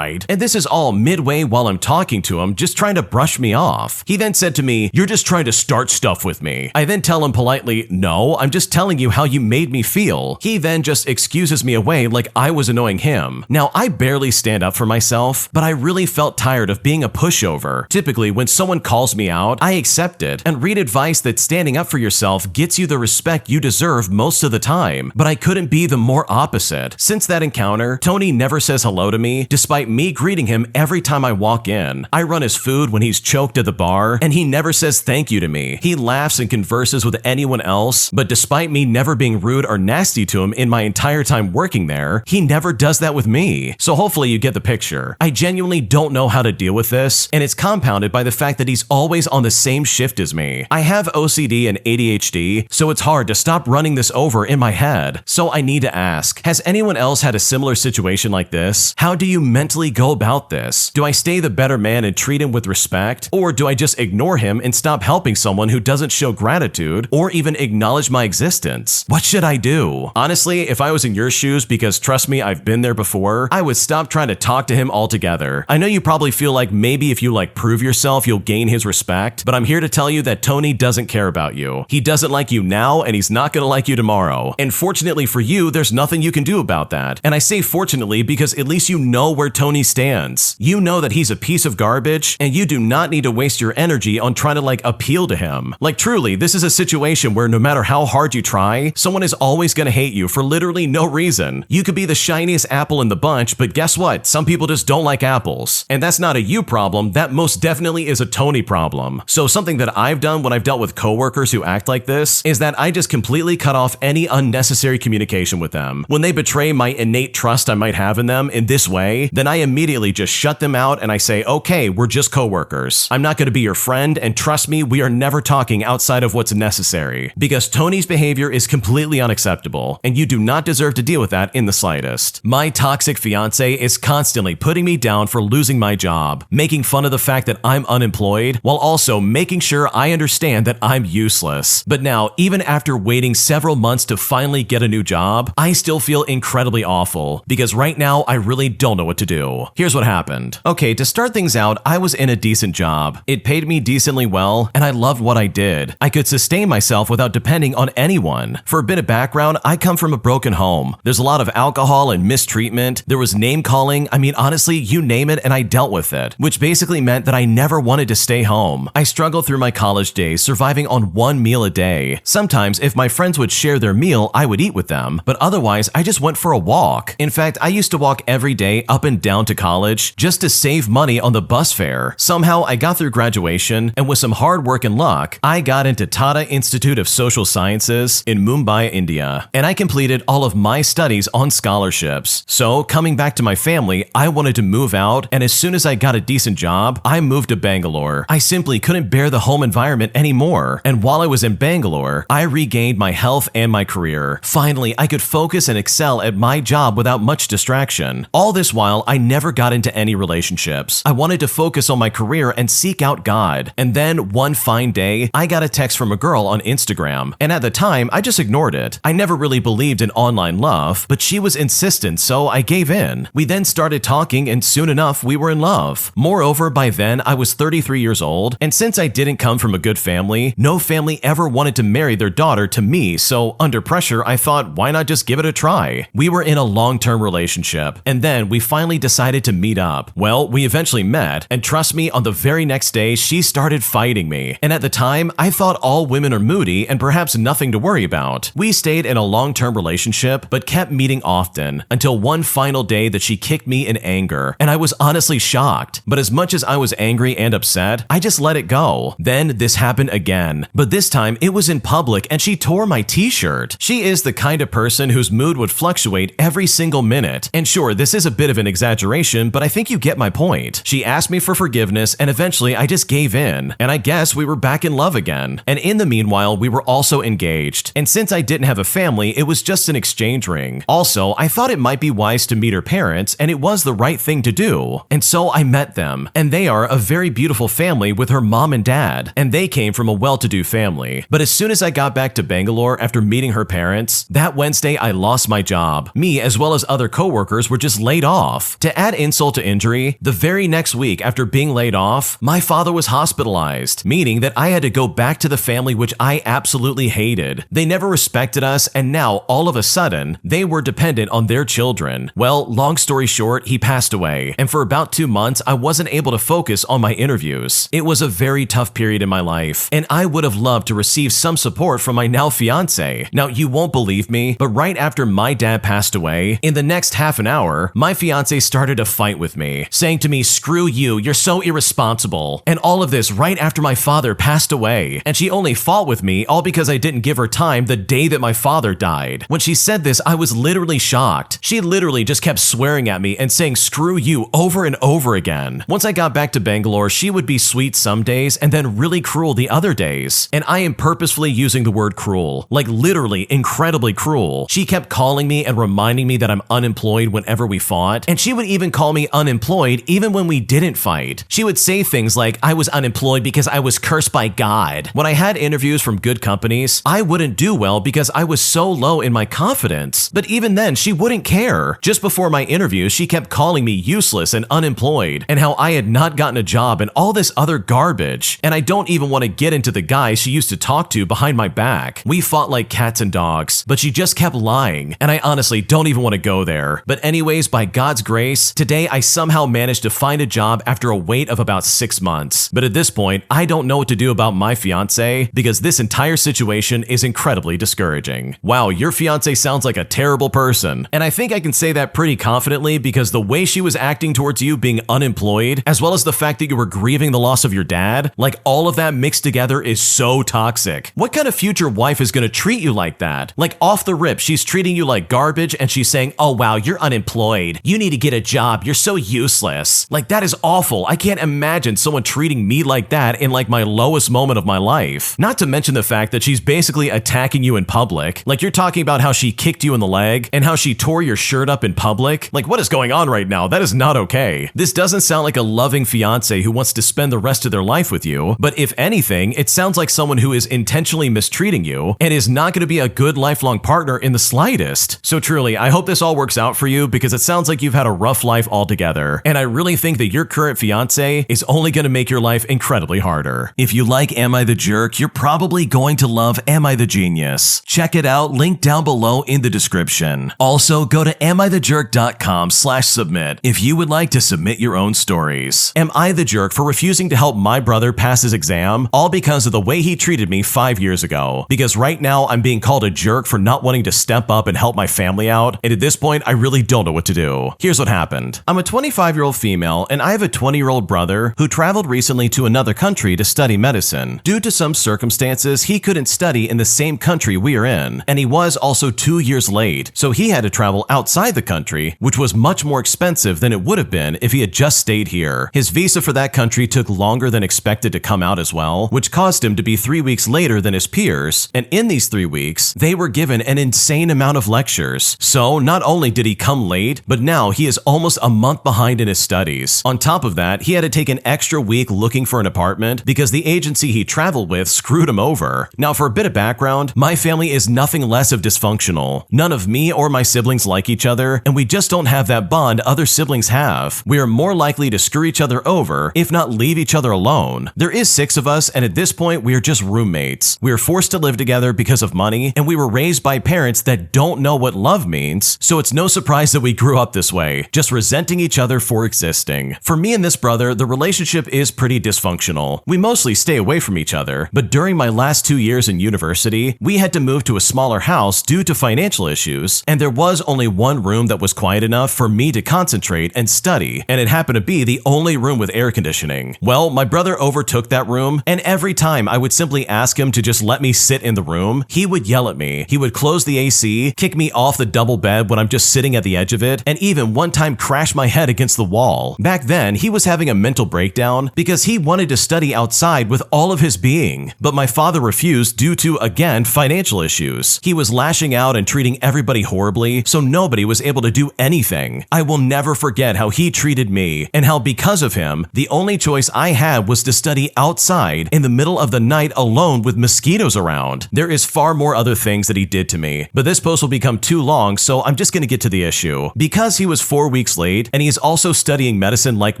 A: And this is all midway while I'm talking to him, just trying to brush me off. He then said to me, you're just trying to start stuff with me. I then tell him politely, no, I'm just telling you how you made me feel. He then just excuses me away like I was annoying him. Now, I barely stand up for myself, but I really felt tired of being a pushover. Typically, when someone calls me out, I accept it and read advice that standing up for yourself gets you the respect you deserve most of the time, but I couldn't be the more opposite. Since that encounter, Tony never says hello to me, despite me greeting him every time I walk in. I run his food when he's choked at the bar, and he never says thank you to me. He laughs and converses with anyone else, but despite me never being rude or nasty to him in my entire time working there, he never does that with me. So hopefully you get the picture. I genuinely don't know how to deal with this, and it's compounded by the fact that he's always on the same shift as me. I have OCD and ADHD, so it's hard to stop running this over in my head. So I need to ask, has anyone else had a similar situation like this? How do you mentally go about this? Do I stay the better man and treat him with respect? Or do I just ignore him and stop helping someone who doesn't show gratitude or even acknowledge my existence? What should I do? Honestly, if I was in your shoes, because trust me, I've been there before, I would stop trying to talk to him altogether. I know you probably feel like maybe if you prove yourself, you'll gain his respect, but I'm here to tell you that Tony doesn't care about you. He doesn't like you now, and he's not gonna like you tomorrow. And fortunately for you, there's nothing you can do about that. And I say fortunately because at least you know where Tony stands. You know that he's a piece of garbage, and you do not need to waste your energy on trying to appeal to him. Truly, this is a situation where no matter how hard you try, someone is always gonna hate you for literally no reason. You could be the shiniest apple in the bunch, but guess what? Some people just don't like apples. And that's not a you problem, that most definitely is a Tony problem. So something that I've done when I've dealt with coworkers who act like this is that I just completely cut off any unnecessary communication with them. When they betray my innate trust I might have in them in this way, then I immediately just shut them out and I say, okay, we're just coworkers. I'm not gonna be your friend, and trust me, we are never talking outside of what's necessary. Because Tony's behavior is completely unacceptable, and you do not deserve to deal with that in the slightest. My toxic fiance is constantly putting me down for losing my job, making fun of the fact that I'm unemployed, while also making sure I understand that I'm useless. But now, even after waiting several months to finally get a new job, I still feel incredibly awful, because right now I really don't know what to do. Here's what happened. Okay, to start things out, I was in a decent job. It paid me decently well, and I loved what I did. I could sustain myself without depending on anyone. For a bit of background, I come from a broken home. There's a lot of alcohol and mistreatment. There was name calling. I mean, honestly, you name it, and I dealt with it, which basically meant that I never wanted to stay home. I struggled through my college days, surviving on one meal a day. family. Sometimes if my friends would share their meal, I would eat with them, but otherwise I just went for a walk. In fact, I used to walk every day up and down to college just to save money on the bus fare. Somehow I got through graduation, and with some hard work and luck, I got into Tata Institute of Social Sciences in Mumbai, India, and I completed all of my studies on scholarships. So coming back to my family, I wanted to move out, and as soon as I got a decent job, I moved to Bangalore. I simply couldn't bear the home environment anymore, and while I was in Bangalore, I regained my health and my career. Finally, I could focus and excel at my job without much distraction. All this while, I never got into any relationships. I wanted to focus on my career and seek out God. And then one fine day, I got a text from a girl on Instagram, and at the time, I just ignored it. I never really believed in online love, but she was insistent, so I gave in. We then started talking, and soon enough, we were in love. Moreover, by then, I was 33 years old, and since I didn't come from a good family, no family ever wanted to marry their daughter to me, so under pressure, I thought, why not just give it a try? We were in a long-term relationship, and then we finally decided to meet up. Well, we eventually met, and trust me, on the very next day, she started fighting me. And at the time, I thought all women are moody and perhaps nothing to worry about. We stayed in a long-term relationship, but kept meeting often, until one final day that she kicked me in anger, and I was honestly shocked. But as much as I was angry and upset, I just let it go. Then this happened again, but this time it was in public and she tore my t-shirt. She is the kind of person whose mood would fluctuate every single minute. And sure, this is a bit of an exaggeration, but I think you get my point. She asked me for forgiveness, and eventually I just gave in, and I guess we were back in love again. And in the meanwhile, we were also engaged. And since I didn't have a family, it was just an exchange ring. Also, I thought it might be wise to meet her parents, and it was the right thing to do. And so I met them, and they are a very beautiful family with her mom and dad, and they came from a well-to-do family. But as soon as I got back to Bangalore after meeting her parents, that Wednesday I lost my job. Me, as well as other coworkers, were just laid off. To add insult to injury, the very next week after being laid off, my father was hospitalized, meaning that I had to go back to the family which I absolutely hated. They never respected us, and now, all of a sudden, they were dependent on their children. Well, long story short, he passed away, and for about 2 months, I wasn't able to focus on my interviews. It was a very tough period in my life, and I would have loved to receive some support from my now fiancé. Now, you won't believe me, but right after my dad passed away, in the next half an hour, my fiancé started a fight with me, saying to me, "Screw you, you're so irresponsible." And all of this right after my father passed away, and she only fought with me all because I didn't give her time the day that my father died. When she said this, I was literally shocked. She literally just kept swearing at me and saying "screw you" over and over again. Once I got back to Bangalore, she would be sweet some days and then really cruel the other days. And I am purposefully using the word cruel, like literally incredibly cruel. She kept calling me and reminding me that I'm unemployed whenever we fought, and she would even call me unemployed even when we didn't fight. She would say things like I was unemployed because I was cursed by God. When I had interviews from good companies, I wouldn't do well because I was so low in my confidence. But even then, she wouldn't care. Just before my interviews, she kept calling me useless and unemployed, and how I had not gotten a job and all this other garbage. And I don't even want to get into the guys she used to talk to behind my back. We fought like cats and dogs, but she just kept lying, and I honestly don't even want to go there. But anyways, by God's grace, today I somehow managed to find a job after a wait of about 6 months. But at this point, I don't know what to do about my fiancé because this entire situation is incredibly discouraging. Wow, your fiancé sounds like a terrible person. And I think I can say that pretty confidently because the way she was acting towards you being unemployed, as well as the fact that you were grieving the loss of your dad, like all of that mixed together is so toxic. What kind of future wife is gonna treat you like that? Like off the rip, she's treating you like garbage and she's saying, "Oh wow, you're unemployed. You need to get a job. You're so useless." Like that is awful. I can't imagine someone treating me like that in like my lowest moment of my life. Not to mention the fact that she's basically attacking you in public. Like you're talking about how she kicked you in the leg and how she tore your shirt up in public. Like what is going on right now? That is not okay. This doesn't sound like a loving fiance who wants to spend the rest of their life with you, but if anything, it sounds like someone who is intentionally mistreating you and is not going to be a good lifelong partner in the slightest. So truly, I hope this all works out for you because it sounds like you've had a rough life altogether, and I really think that your current fiance is only going to make your life incredibly harder. If you like Am I the Jerk, you're probably going to love Am I the Genius. Check it out, link down below in the description. Also, go to AmITheJerk.com/submit if you would like to submit your own stories. Am I the jerk for refusing to help my brother pass his exam, all because of the way he treated me 5 5 years ago, because right now I'm being called a jerk for not wanting to step up and help my family out, and at this point I really don't know what to do. Here's what happened. I'm a 25-year-old female, and I have a 20-year-old brother who traveled recently to another country to study medicine. Due to some circumstances, he couldn't study in the same country we are in, and he was also 2 years late, so he had to travel outside the country, which was much more expensive than it would have been if he had just stayed here. His visa for that country took longer than expected to come out as well, which caused him to be 3 weeks later than his peers, and in these 3 weeks, they were given an insane amount of lectures. So not only did he come late, but now he is almost a month behind in his studies. On top of that, he had to take an extra week looking for an apartment because the agency he traveled with screwed him over. Now, for a bit of background, my family is nothing less of dysfunctional. None of me or my siblings like each other, and we just don't have that bond other siblings have. We are more likely to screw each other over, if not leave each other alone. There is 6 of us, and at this point, we are just roommates. We are forced to live together because of money, and we were raised by parents that don't know what love means, so it's no surprise that we grew up this way, just resenting each other for existing. For me and this brother, the relationship is pretty dysfunctional. We mostly stay away from each other, but during my last 2 years in university, we had to move to a smaller house due to financial issues, and there was only one room that was quiet enough for me to concentrate and study, and it happened to be the only room with air conditioning. Well, my brother overtook that room, and every time I would simply ask him to just let me sit in the room, he would yell at me. He would close the AC, kick me off the double bed when I'm just sitting at the edge of it, and even one time crash my head against the wall. Back then, he was having a mental breakdown because he wanted to study outside with all of his being, but my father refused due to, again, financial issues. He was lashing out and treating everybody horribly, so nobody was able to do anything. I will never forget how he treated me, and how because of him, the only choice I had was to study outside in the middle of the night alone with mosquitoes around. There is far more other things that he did to me, but this post will become too long, so I'm just gonna get to the issue. Because he was 4 weeks late, and he's also studying medicine like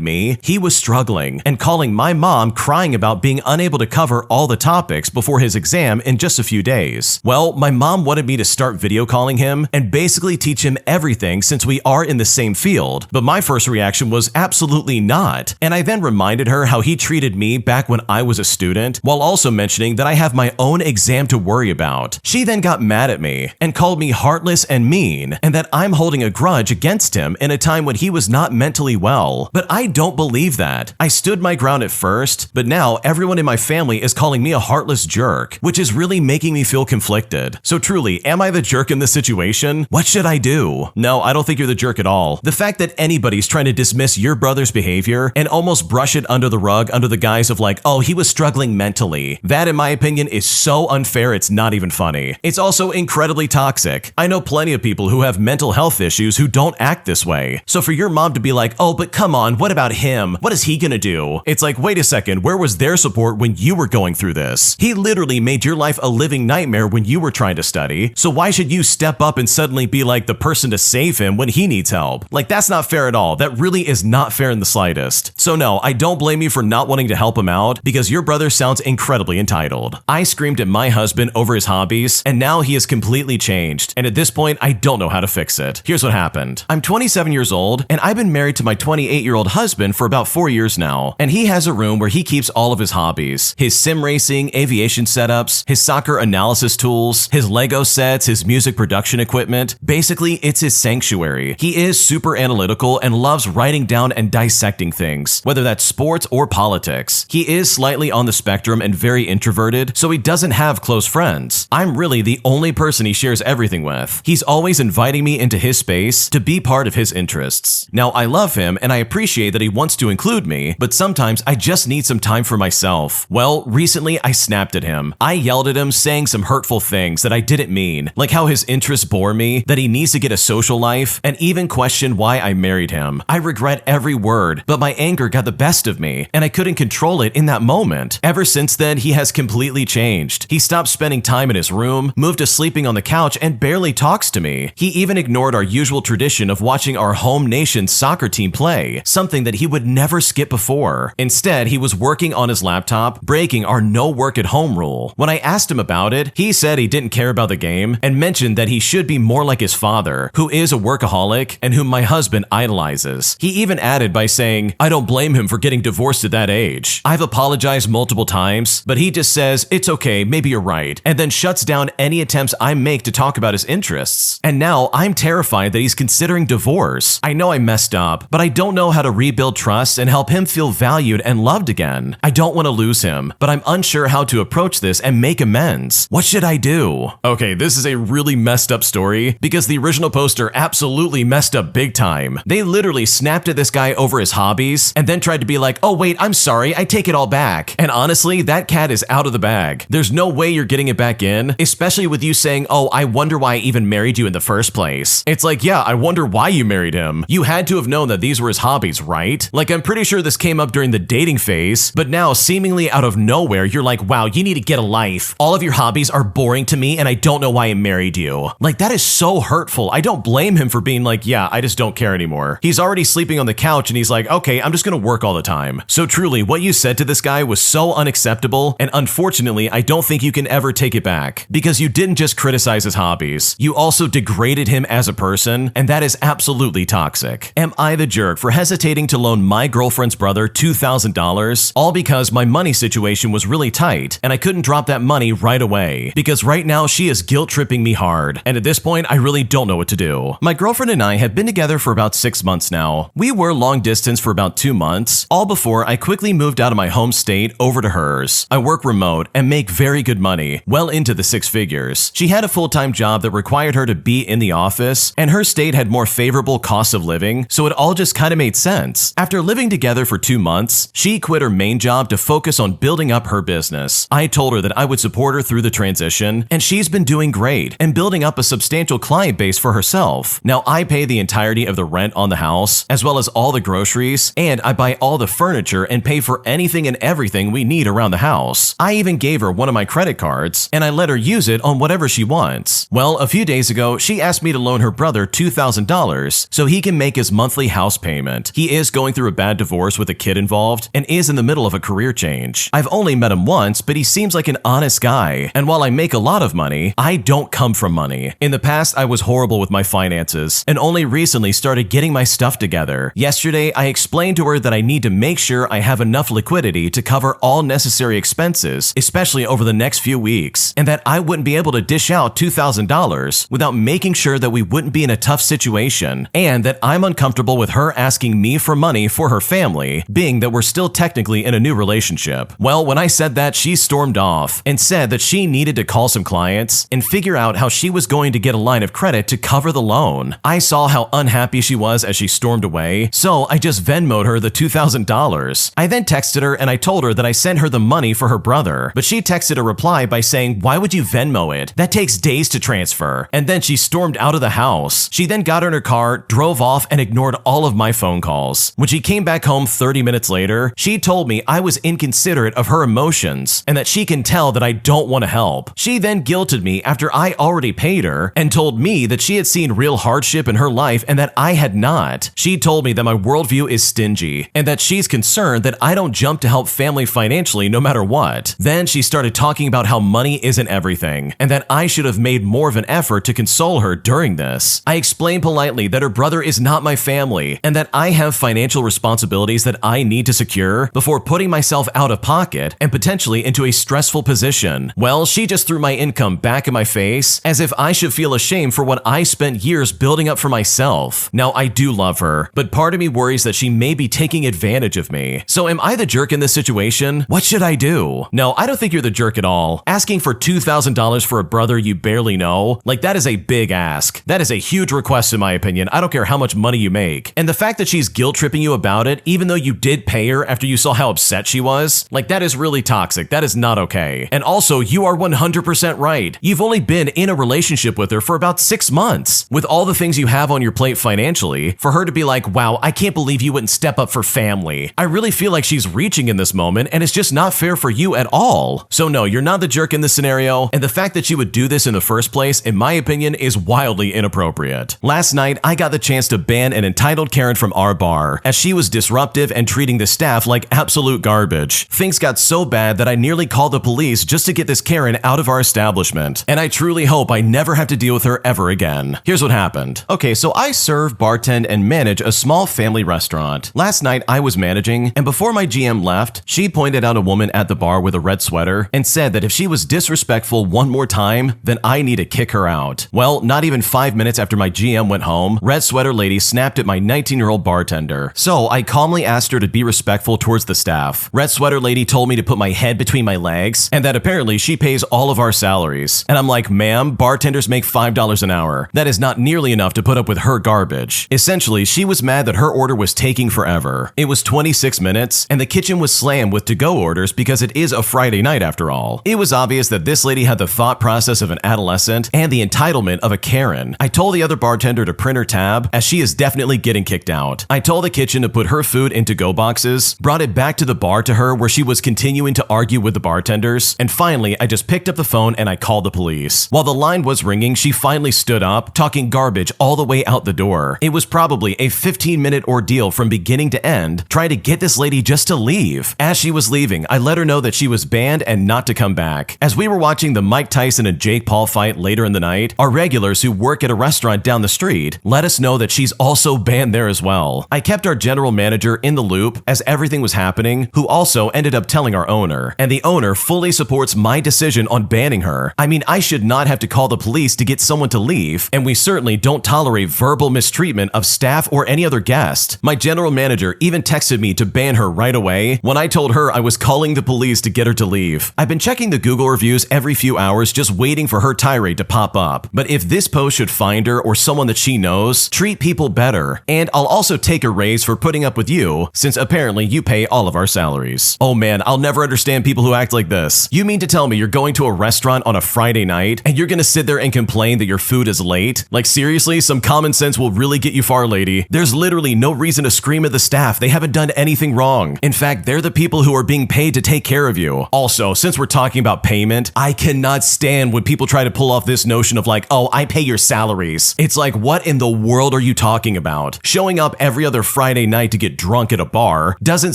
A: me, he was struggling and calling my mom crying about being unable to cover all the topics before his exam in just a few days. Well, my mom wanted me to start video calling him and basically teach him everything since we are in the same field, but my first reaction was absolutely not, and I then reminded her how he treated me back when I was a student, while also mentioning that I have my own exam to worry about. She then got mad at me and called me heartless and mean, and that I'm holding a grudge against him in a time when he was not mentally well. But I don't believe that. I stood my ground at first, but now everyone in my family is calling me a heartless jerk, which is really making me feel conflicted. So truly, am I the jerk in this situation? What should I do? No, I don't think you're the jerk at all. The fact that anybody's trying to dismiss your brother's behavior and almost brush it under the rug under the guise of like, oh, he was struggling mentally. That, in my opinion, is so unfair it's not even funny. It's also incredibly toxic. I know plenty of people who have mental health issues who don't act this way. So for your mom to be like, oh, but come on, what about him? What is he gonna do? It's like, wait a second, where was their support when you were going through this? He literally made your life a living nightmare when you were trying to study, so why should you step up and suddenly be like the person to save him when he needs help? Like, that's not fair at all. That really is not fair in the slightest. So no, I don't blame you for not wanting to help him out because your brother sounds incredibly entitled. I screamed at my husband over his hobbies, and now he has completely changed, and at this point, I don't know how to fix it. Here's what happened. I'm 27 years old, and I've been married to my 28-year-old husband for about 4 years now, and he has a room where he keeps all of his hobbies. His sim racing, aviation setups, his soccer analysis tools, his Lego sets, his music production equipment. Basically, it's his sanctuary. He is super analytical and loves writing down and dissecting things, whether that's sports or politics. He is slightly on the spectrum and very introverted, so he doesn't have close friends. I'm really the only person he shares everything with. He's always inviting me into his space to be part of his interests. Now, I love him and I appreciate that he wants to include me, but sometimes I just need some time for myself. Well, recently I snapped at him. I yelled at him saying some hurtful things that I didn't mean, like how his interests bore me, that he needs to get a social life, and even questioned why I married him. I regret every word, but my anger got the best of me, and I couldn't control it in that moment. Ever since then, he has completely changed. He stopped spending time in his his room, moved to sleeping on the couch, and barely talks to me. He even ignored our usual tradition of watching our home nation's soccer team play, something that he would never skip before. Instead, he was working on his laptop, breaking our no work at home rule. When I asked him about it, he said he didn't care about the game and mentioned that he should be more like his father, who is a workaholic and whom my husband idolizes. He even added by saying, "I don't blame him for getting divorced at that age. I've apologized multiple times, but he just says, it's okay, maybe you're right, and then shuts down any attempts I make to talk about his interests. And now I'm terrified that he's considering divorce. I know I messed up, but I don't know how to rebuild trust and help him feel valued and loved again. I don't want to lose him, but I'm unsure how to approach this and make amends. What should I do?" Okay, this is a really messed up story because the original poster absolutely messed up big time. They literally snapped at this guy over his hobbies and then tried to be like, "Oh wait, I'm sorry, I take it all back." And honestly, that cat is out of the bag. There's no way you're getting it back in, especially with you saying, "Oh, I wonder why I even married you in the first place." It's like, yeah, I wonder why you married him. You had to have known that these were his hobbies, right? Like, I'm pretty sure this came up during the dating phase, but now seemingly out of nowhere, you're like, "Wow, you need to get a life. All of your hobbies are boring to me and I don't know why I married you." Like, that is so hurtful. I don't blame him for being like, "Yeah, I just don't care anymore." He's already sleeping on the couch and he's like, "Okay, I'm just gonna work all the time." So truly, what you said to this guy was so unacceptable, and unfortunately, I don't think you can ever take it back, because you didn't just criticize his hobbies, you also degraded him as a person, and that is absolutely toxic. Am I the jerk for hesitating to loan my girlfriend's brother $2,000, all because my money situation was really tight, and I couldn't drop that money right away, because right now she is guilt-tripping me hard, and at this point, I really don't know what to do. My girlfriend and I have been together for about 6 months now. We were long distance for about 2 months, all before I quickly moved out of my home state over to hers. I work remote and make very good money, well into the 6 figures. She had a full-time job that required her to be in the office, and her state had more favorable costs of living, so it all just kind of made sense. After living together for 2 months, she quit her main job to focus on building up her business. I told her that I would support her through the transition, and she's been doing great and building up a substantial client base for herself. Now I pay the entirety of the rent on the house, as well as all the groceries, and I buy all the furniture and pay for anything and everything we need around the house. I even gave her one of my credit cards, and I let her use it on whatever she wants. Well, a few days ago, she asked me to loan her brother $2,000 so he can make his monthly house payment. He is going through a bad divorce with a kid involved and is in the middle of a career change. I've only met him once, but he seems like an honest guy, and while I make a lot of money, I don't come from money. In the past, I was horrible with my finances and only recently started getting my stuff together. Yesterday, I explained to her that I need to make sure I have enough liquidity to cover all necessary expenses, especially over the next few weeks, and that I wouldn't be able to dish out $2,000 without making sure that we wouldn't be in a tough situation, and that I'm uncomfortable with her asking me for money for her family, being that we're still technically in a new relationship. Well, when I said that, she stormed off and said that she needed to call some clients and figure out how she was going to get a line of credit to cover the loan. I saw how unhappy she was as she stormed away, so I just Venmo'd her the $2,000. I then texted her and I told her that I sent her the money for her brother, but she texted a reply by saying, "Why would you Venmo it? That takes days to transfer." And then she stormed out of the house. She then got in her car, drove off, and ignored all of my phone calls. When she came back home 30 minutes later, she told me I was inconsiderate of her emotions and that she can tell that I don't want to help. She then guilted me after I already paid her and told me that she had seen real hardship in her life and that I had not. She told me that my worldview is stingy and that she's concerned that I don't jump to help family financially no matter what. Then she started talking about how money isn't everything and that I should have made more of an effort to console her during this. I explained politely that her brother is not my family and that I have financial responsibilities that I need to secure before putting myself out of pocket and potentially into a stressful position. Well, she just threw my income back in my face as if I should feel ashamed for what I spent years building up for myself. Now, I do love her, but part of me worries that she may be taking advantage of me. So am I the jerk in this situation? What should I do? No, I don't think you're the jerk at all. Asking for $2,000 for a brother you barely know, like that is a big ask. That is a huge request in my opinion. I don't care how much money you make. And the fact that she's guilt-tripping you about it, even though you did pay her after you saw how upset she was, like that is really toxic. That is not okay. And also, you are 100% right. You've only been in a relationship with her for about 6 months. With all the things you have on your plate financially, for her to be like, "Wow, I can't believe you wouldn't step up for family." I really feel like she's reaching in this moment and it's just not fair for you at all. So no, you're not the jerk in this scenario. scenario, and the fact that she would do this in the first place, in my opinion, is wildly inappropriate. Last night, I got the chance to ban an entitled Karen from our bar, as she was disruptive and treating the staff like absolute garbage. Things got so bad that I nearly called the police just to get this Karen out of our establishment, and I truly hope I never have to deal with her ever again. Here's what happened. Okay, so I serve, bartend, and manage a small family restaurant. Last night, I was managing, and before my GM left, she pointed out a woman at the bar with a red sweater and said that if she was disrespectful one more time, then I need to kick her out. Well, not even 5 minutes after my GM went home, red sweater lady snapped at my 19-year-old bartender. So I calmly asked her to be respectful towards the staff. Red sweater lady told me to put my head between my legs and that apparently she pays all of our salaries. And I'm like, ma'am, bartenders make $5 an hour. That is not nearly enough to put up with her garbage. Essentially, she was mad that her order was taking forever. It was 26 minutes and the kitchen was slammed with to-go orders because it is a Friday night after all. It was obvious that this lady had the thought process of an adolescent and the entitlement of a Karen. I told the other bartender to print her tab, as she is definitely getting kicked out. I told the kitchen to put her food in to-go boxes, brought it back to the bar to her where she was continuing to argue with the bartenders, and finally I just picked up the phone and I called the police. While the line was ringing, she finally stood up, talking garbage all the way out the door. It was probably a 15-minute ordeal from beginning to end, trying to get this lady just to leave. As she was leaving, I let her know that she was banned and not to come back. As we were watching the Mike Tyson and Jake Paul fight later in the night, our regulars who work at a restaurant down the street let us know that she's also banned there as well. I kept our general manager in the loop as everything was happening, who also ended up telling our owner, and the owner fully supports my decision on banning her. I mean, I should not have to call the police to get someone to leave, and we certainly don't tolerate verbal mistreatment of staff or any other guest. My general manager even texted me to ban her right away when I told her I was calling the police to get her to leave. I've been checking the Google reviews every few hours just waiting for her tirade to pop up. But if this post should find her or someone that she knows, treat people better. And I'll also take a raise for putting up with you, since apparently you pay all of our salaries. Oh man, I'll never understand people who act like this. You mean to tell me you're going to a restaurant on a Friday night and you're gonna sit there and complain that your food is late? Like seriously, some common sense will really get you far, lady. There's literally no reason to scream at the staff. They haven't done anything wrong. In fact, they're the people who are being paid to take care of you. Also, since we're talking about payment, I cannot stand when people try to pull off this notion of like, oh, I pay your salaries. It's like, what in the world are you talking about? Showing up every other Friday night to get drunk at a bar doesn't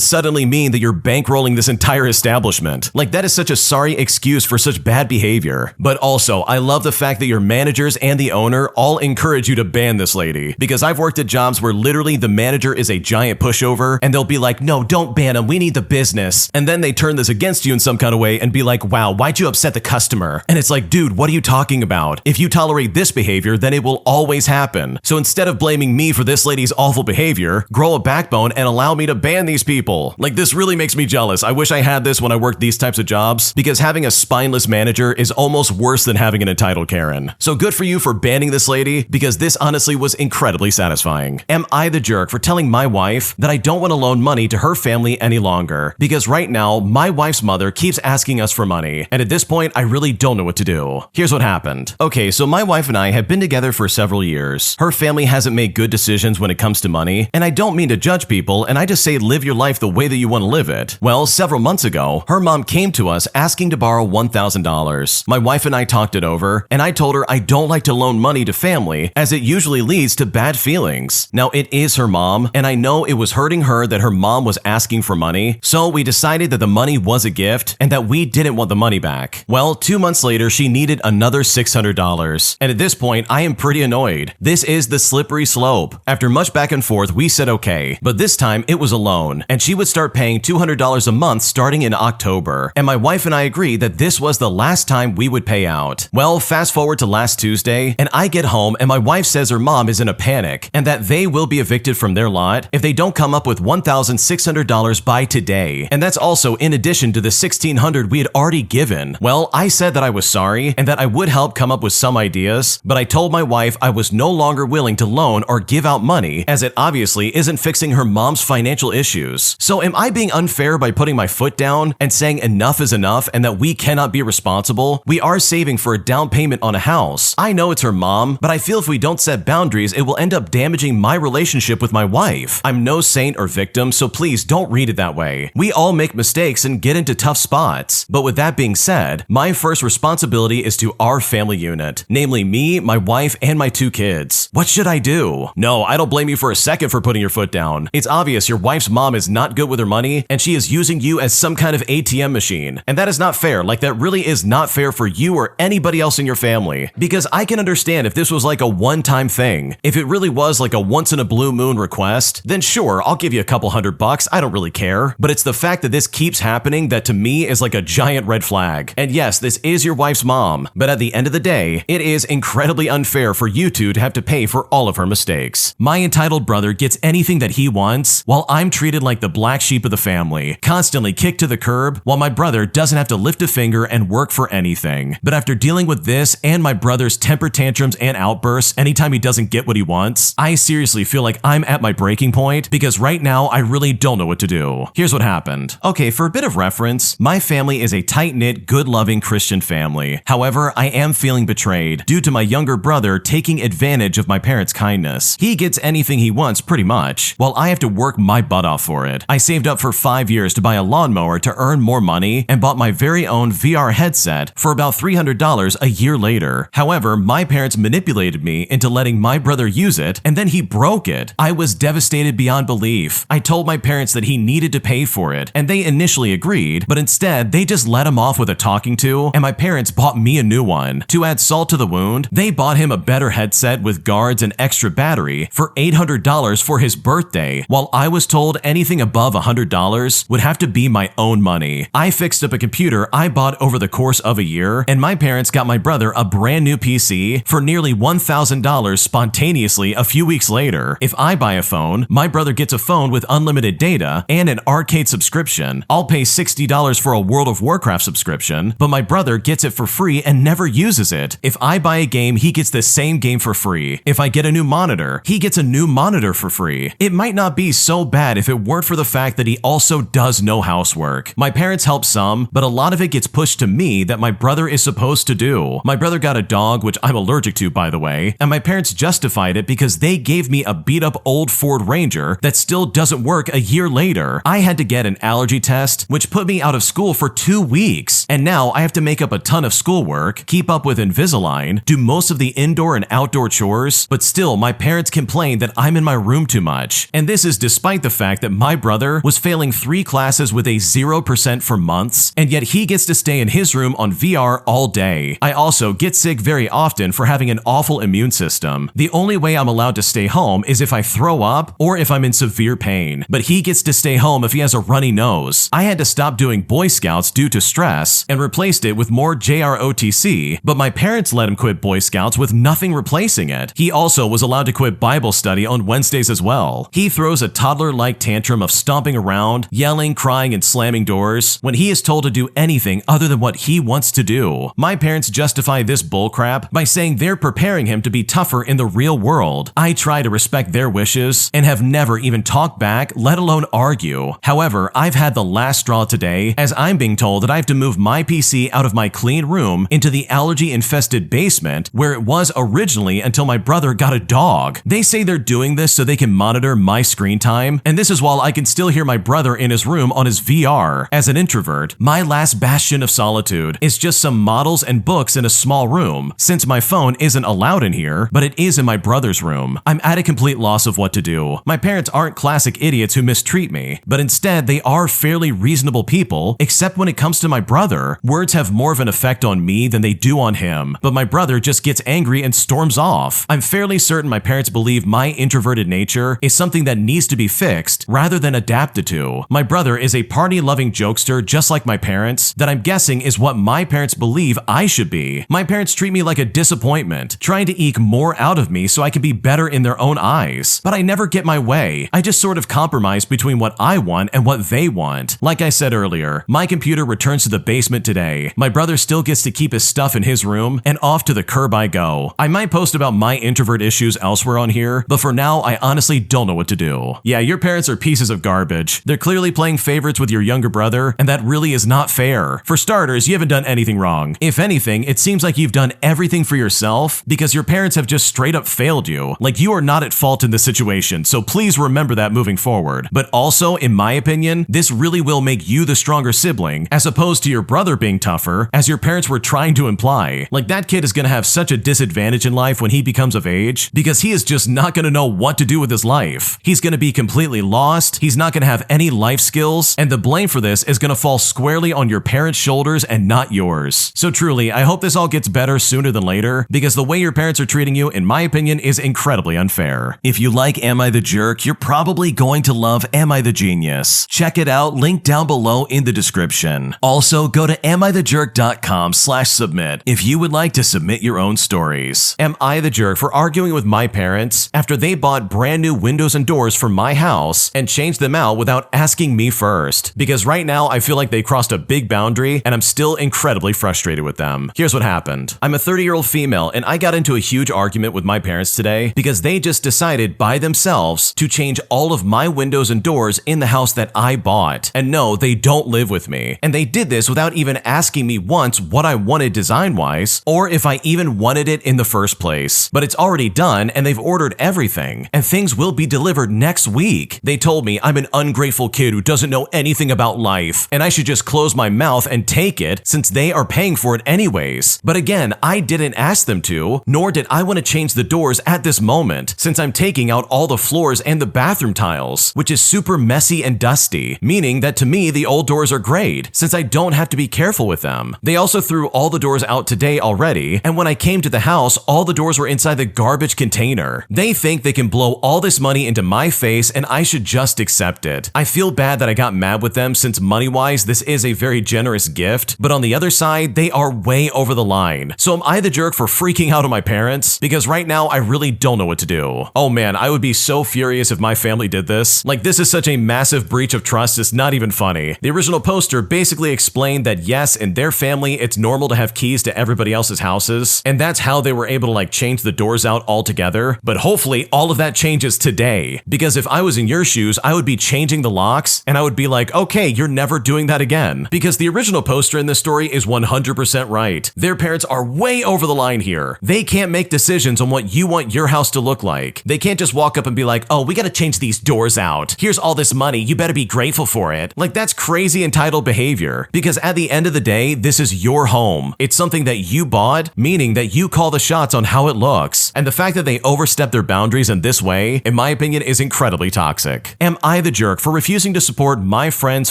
A: suddenly mean that you're bankrolling this entire establishment. Like, that is such a sorry excuse for such bad behavior. But also, I love the fact that your managers and the owner all encourage you to ban this lady, because I've worked at jobs where literally the manager is a giant pushover and they'll be like, no, don't ban him, we need the business. And then they turn this against you in some kind of way and be like, wow, why'd you upset the customer? And it's like, dude, what are you talking about? If you tolerate this behavior, then it will always happen. So instead of blaming me for this lady's awful behavior, grow a backbone and allow me to ban these people. Like, this really makes me jealous. I wish I had this when I worked these types of jobs, because having a spineless manager is almost worse than having an entitled Karen. So good for you for banning this lady, because this honestly was incredibly satisfying. Am I the jerk for telling my wife that I don't want to loan money to her family any longer? Because right now, my wife's mother keeps asking us for money, and at this point, I really don't know what to do. Here's what happened. Okay, so my wife and I have been together for several years. Her family hasn't made good decisions when it comes to money, and I don't mean to judge people, and I just say live your life the way that you want to live it. Well, several months ago, her mom came to us asking to borrow $1,000. My wife and I talked it over, and I told her I don't like to loan money to family, as it usually leads to bad feelings. Now, it is her mom, and I know it was hurting her that her mom was asking for money, so we decided that the money was a gift and that we didn't want the money back. Well, 2 months later, she needed another $600, and at this point, I am pretty annoyed. This is the slippery slope. After much back and forth, we said okay, but this time it was a loan, and she would start paying $200 a month starting in October, and my wife and I agreed that this was the last time we would pay out. Well, fast forward to last Tuesday, and I get home and my wife says her mom is in a panic and that they will be evicted from their lot if they don't come up with $1,600 by today, and that's also in addition to the $1,600 we had already given. Well, I said that I was sorry and that I would help come up with some ideas, but I told my wife I was no longer willing to loan or give out money, as it obviously isn't fixing her mom's financial issues. So am I being unfair by putting my foot down and saying enough is enough and that we cannot be responsible? We are saving for a down payment on a house. I know it's her mom, but I feel if we don't set boundaries, it will end up damaging my relationship with my wife. I'm no saint or victim, so please don't read it that way. We all make mistakes and get into tough spots. But with that being said, my my first responsibility is to our family unit, namely me, my wife, and my 2 kids. What should I do? No, I don't blame you for a second for putting your foot down. It's obvious your wife's mom is not good with her money, and she is using you as some kind of ATM machine. And that is not fair. Like, that really is not fair for you or anybody else in your family. Because I can understand if this was like a one-time thing. If it really was like a once-in-a-blue-moon request, then sure, I'll give you a couple $100. I don't really care. But it's the fact that this keeps happening that to me is like a giant red flag. And yes, this is your wife's mom, but at the end of the day, it is incredibly unfair for you two to have to pay for all of her mistakes. My entitled brother gets anything that he wants, while I'm treated like the black sheep of the family, constantly kicked to the curb, while my brother doesn't have to lift a finger and work for anything. But after dealing with this and my brother's temper tantrums and outbursts anytime he doesn't get what he wants, I seriously feel like I'm at my breaking point because right now I really don't know what to do. Here's what happened. Okay, for a bit of reference, my family is a tight-knit, good-loving Christian family. However, I am feeling betrayed due to my younger brother taking advantage of my parents' kindness. He gets anything he wants pretty much, while I have to work my butt off for it. I saved up for 5 years to buy a lawnmower to earn more money and bought my very own VR headset for about $300 a year later. However, my parents manipulated me into letting my brother use it, and then he broke it. I was devastated beyond belief. I told my parents that he needed to pay for it, and they initially agreed, but instead they just let him off with a talking to, and my parents bought me a new one. To add salt to the wound, they bought him a better headset with guards and extra battery for $800 for his birthday, while I was told anything above $100 would have to be my own money. I fixed up a computer I bought over the course of a year, and my parents got my brother a brand new PC for nearly $1,000 spontaneously a few weeks later. If I buy a phone, my brother gets a phone with unlimited data and an arcade subscription. I'll pay $60 for a World of Warcraft subscription, but my brother gets it for free and never uses it. If I buy a game, he gets the same game for free. If I get a new monitor, he gets a new monitor for free. It might not be so bad if it weren't for the fact that he also does no housework. My parents help some, but a lot of it gets pushed to me that my brother is supposed to do. My brother got a dog, which I'm allergic to, by the way, and my parents justified it because they gave me a beat-up old Ford Ranger that still doesn't work a year later. I had to get an allergy test, which put me out of school for 2 weeks, and now I have to make up a ton of schoolwork, keep up with Invisalign, do most of the indoor and outdoor chores, but still my parents complain that I'm in my room too much. And this is despite the fact that my brother was failing 3 classes with a 0% for months, and yet he gets to stay in his room on VR all day. I also get sick very often for having an awful immune system. The only way I'm allowed to stay home is if I throw up or if I'm in severe pain, but he gets to stay home if he has a runny nose. I had to stop doing Boy Scouts due to stress and replaced it with more JROTC, but my parents let him quit Boy Scouts with nothing replacing it. He also was allowed to quit Bible study on Wednesdays as well. He throws a toddler-like tantrum of stomping around, yelling, crying, and slamming doors when he is told to do anything other than what he wants to do. My parents justify this bullcrap by saying they're preparing him to be tougher in the real world. I try to respect their wishes and have never even talked back, let alone argue. However, I've had the last straw today as I'm being told that I have to move my PC out of my clean room into the allergy-infested basement where it was originally until my brother got a dog. They say they're doing this so they can monitor my screen time, and this is while I can still hear my brother in his room on his VR. As an introvert, my last bastion of solitude is just some models and books in a small room, since my phone isn't allowed in here, but it is in my brother's room. I'm at a complete loss of what to do. My parents aren't classic idiots who mistreat me, but instead they are fairly reasonable people, except when it comes to my brother. Words have more of an effect on me than they do on him, but my brother just gets angry and storms off. I'm fairly certain my parents believe my introverted nature is something that needs to be fixed rather than adapted to. My brother is a party-loving jokester just like my parents that I'm guessing is what my parents believe I should be. My parents treat me like a disappointment, trying to eke more out of me so I can be better in their own eyes. But I never get my way. I just sort of compromise between what I want and what they want. Like I said earlier, my computer returns to the basement today. My brother still gets to keep his stuff in his room, and off to the curb I go. I might post about my introvert issues elsewhere on here, but for now, I honestly don't know what to do. Yeah, your parents are pieces of garbage. They're clearly playing favorites with your younger brother, and that really is not fair. For starters, you haven't done anything wrong. If anything, it seems like you've done everything for yourself because your parents have just straight up failed you. Like, you are not at fault in this situation, so please remember that moving forward. But also, in my opinion, this really will make you the stronger sibling, as opposed to your brother being tough tougher, as your parents were trying to imply. Like, that kid is gonna have such a disadvantage in life when he becomes of age, because he is just not gonna know what to do with his life. He's gonna be completely lost, he's not gonna have any life skills, and the blame for this is gonna fall squarely on your parents' shoulders and not yours. So truly, I hope this all gets better sooner than later, because the way your parents are treating you, in my opinion, is incredibly unfair. If you like Am I the Jerk, you're probably going to love Am I the Genius. Check it out, link down below in the description. Also, go to AmITheJerk.com/submit if you would like to submit your own stories. Am I the jerk for arguing with my parents after they bought brand new windows and doors for my house and changed them out without asking me first? Because right now I feel like they crossed a big boundary and I'm still incredibly frustrated with them. Here's what happened. I'm a 30-year-old female and I got into a huge argument with my parents today because they just decided by themselves to change all of my windows and doors in the house that I bought. And no, they don't live with me. And they did this without even asking me once what I wanted design-wise or if I even wanted it in the first place. But it's already done and they've ordered everything and things will be delivered next week. They told me I'm an ungrateful kid who doesn't know anything about life and I should just close my mouth and take it since they are paying for it anyways. But again, I didn't ask them to, nor did I want to change the doors at this moment since I'm taking out all the floors and the bathroom tiles, which is super messy and dusty, meaning that to me the old doors are great since I don't have to be careful with them. They also threw all the doors out today already, and when I came to the house, all the doors were inside the garbage container. They think they can blow all this money into my face and I should just accept it. I feel bad that I got mad with them since money-wise this is a very generous gift, but on the other side, they are way over the line. So am I the jerk for freaking out on my parents? Because right now, I really don't know what to do. Oh man, I would be so furious if my family did this. Like, this is such a massive breach of trust, it's not even funny. The original poster basically explained that yes, in their family, it's normal to have keys to everybody else's houses, and that's how they were able to like change the doors out altogether. But hopefully, all of that changes today. Because if I was in your shoes, I would be changing the locks, and I would be like, okay, you're never doing that again. Because the original poster in this story is 100% right. Their parents are way over the line here. They can't make decisions on what you want your house to look like. They can't just walk up and be like, oh, we gotta change these doors out. Here's all this money, you better be grateful for it. Like, that's crazy entitled behavior. Because at the end of the day, this is your home. It's something that you bought, meaning that you call the shots on how it looks. And the fact that they overstep their boundaries in this way, in my opinion, is incredibly toxic. Am I the jerk for refusing to support my friend's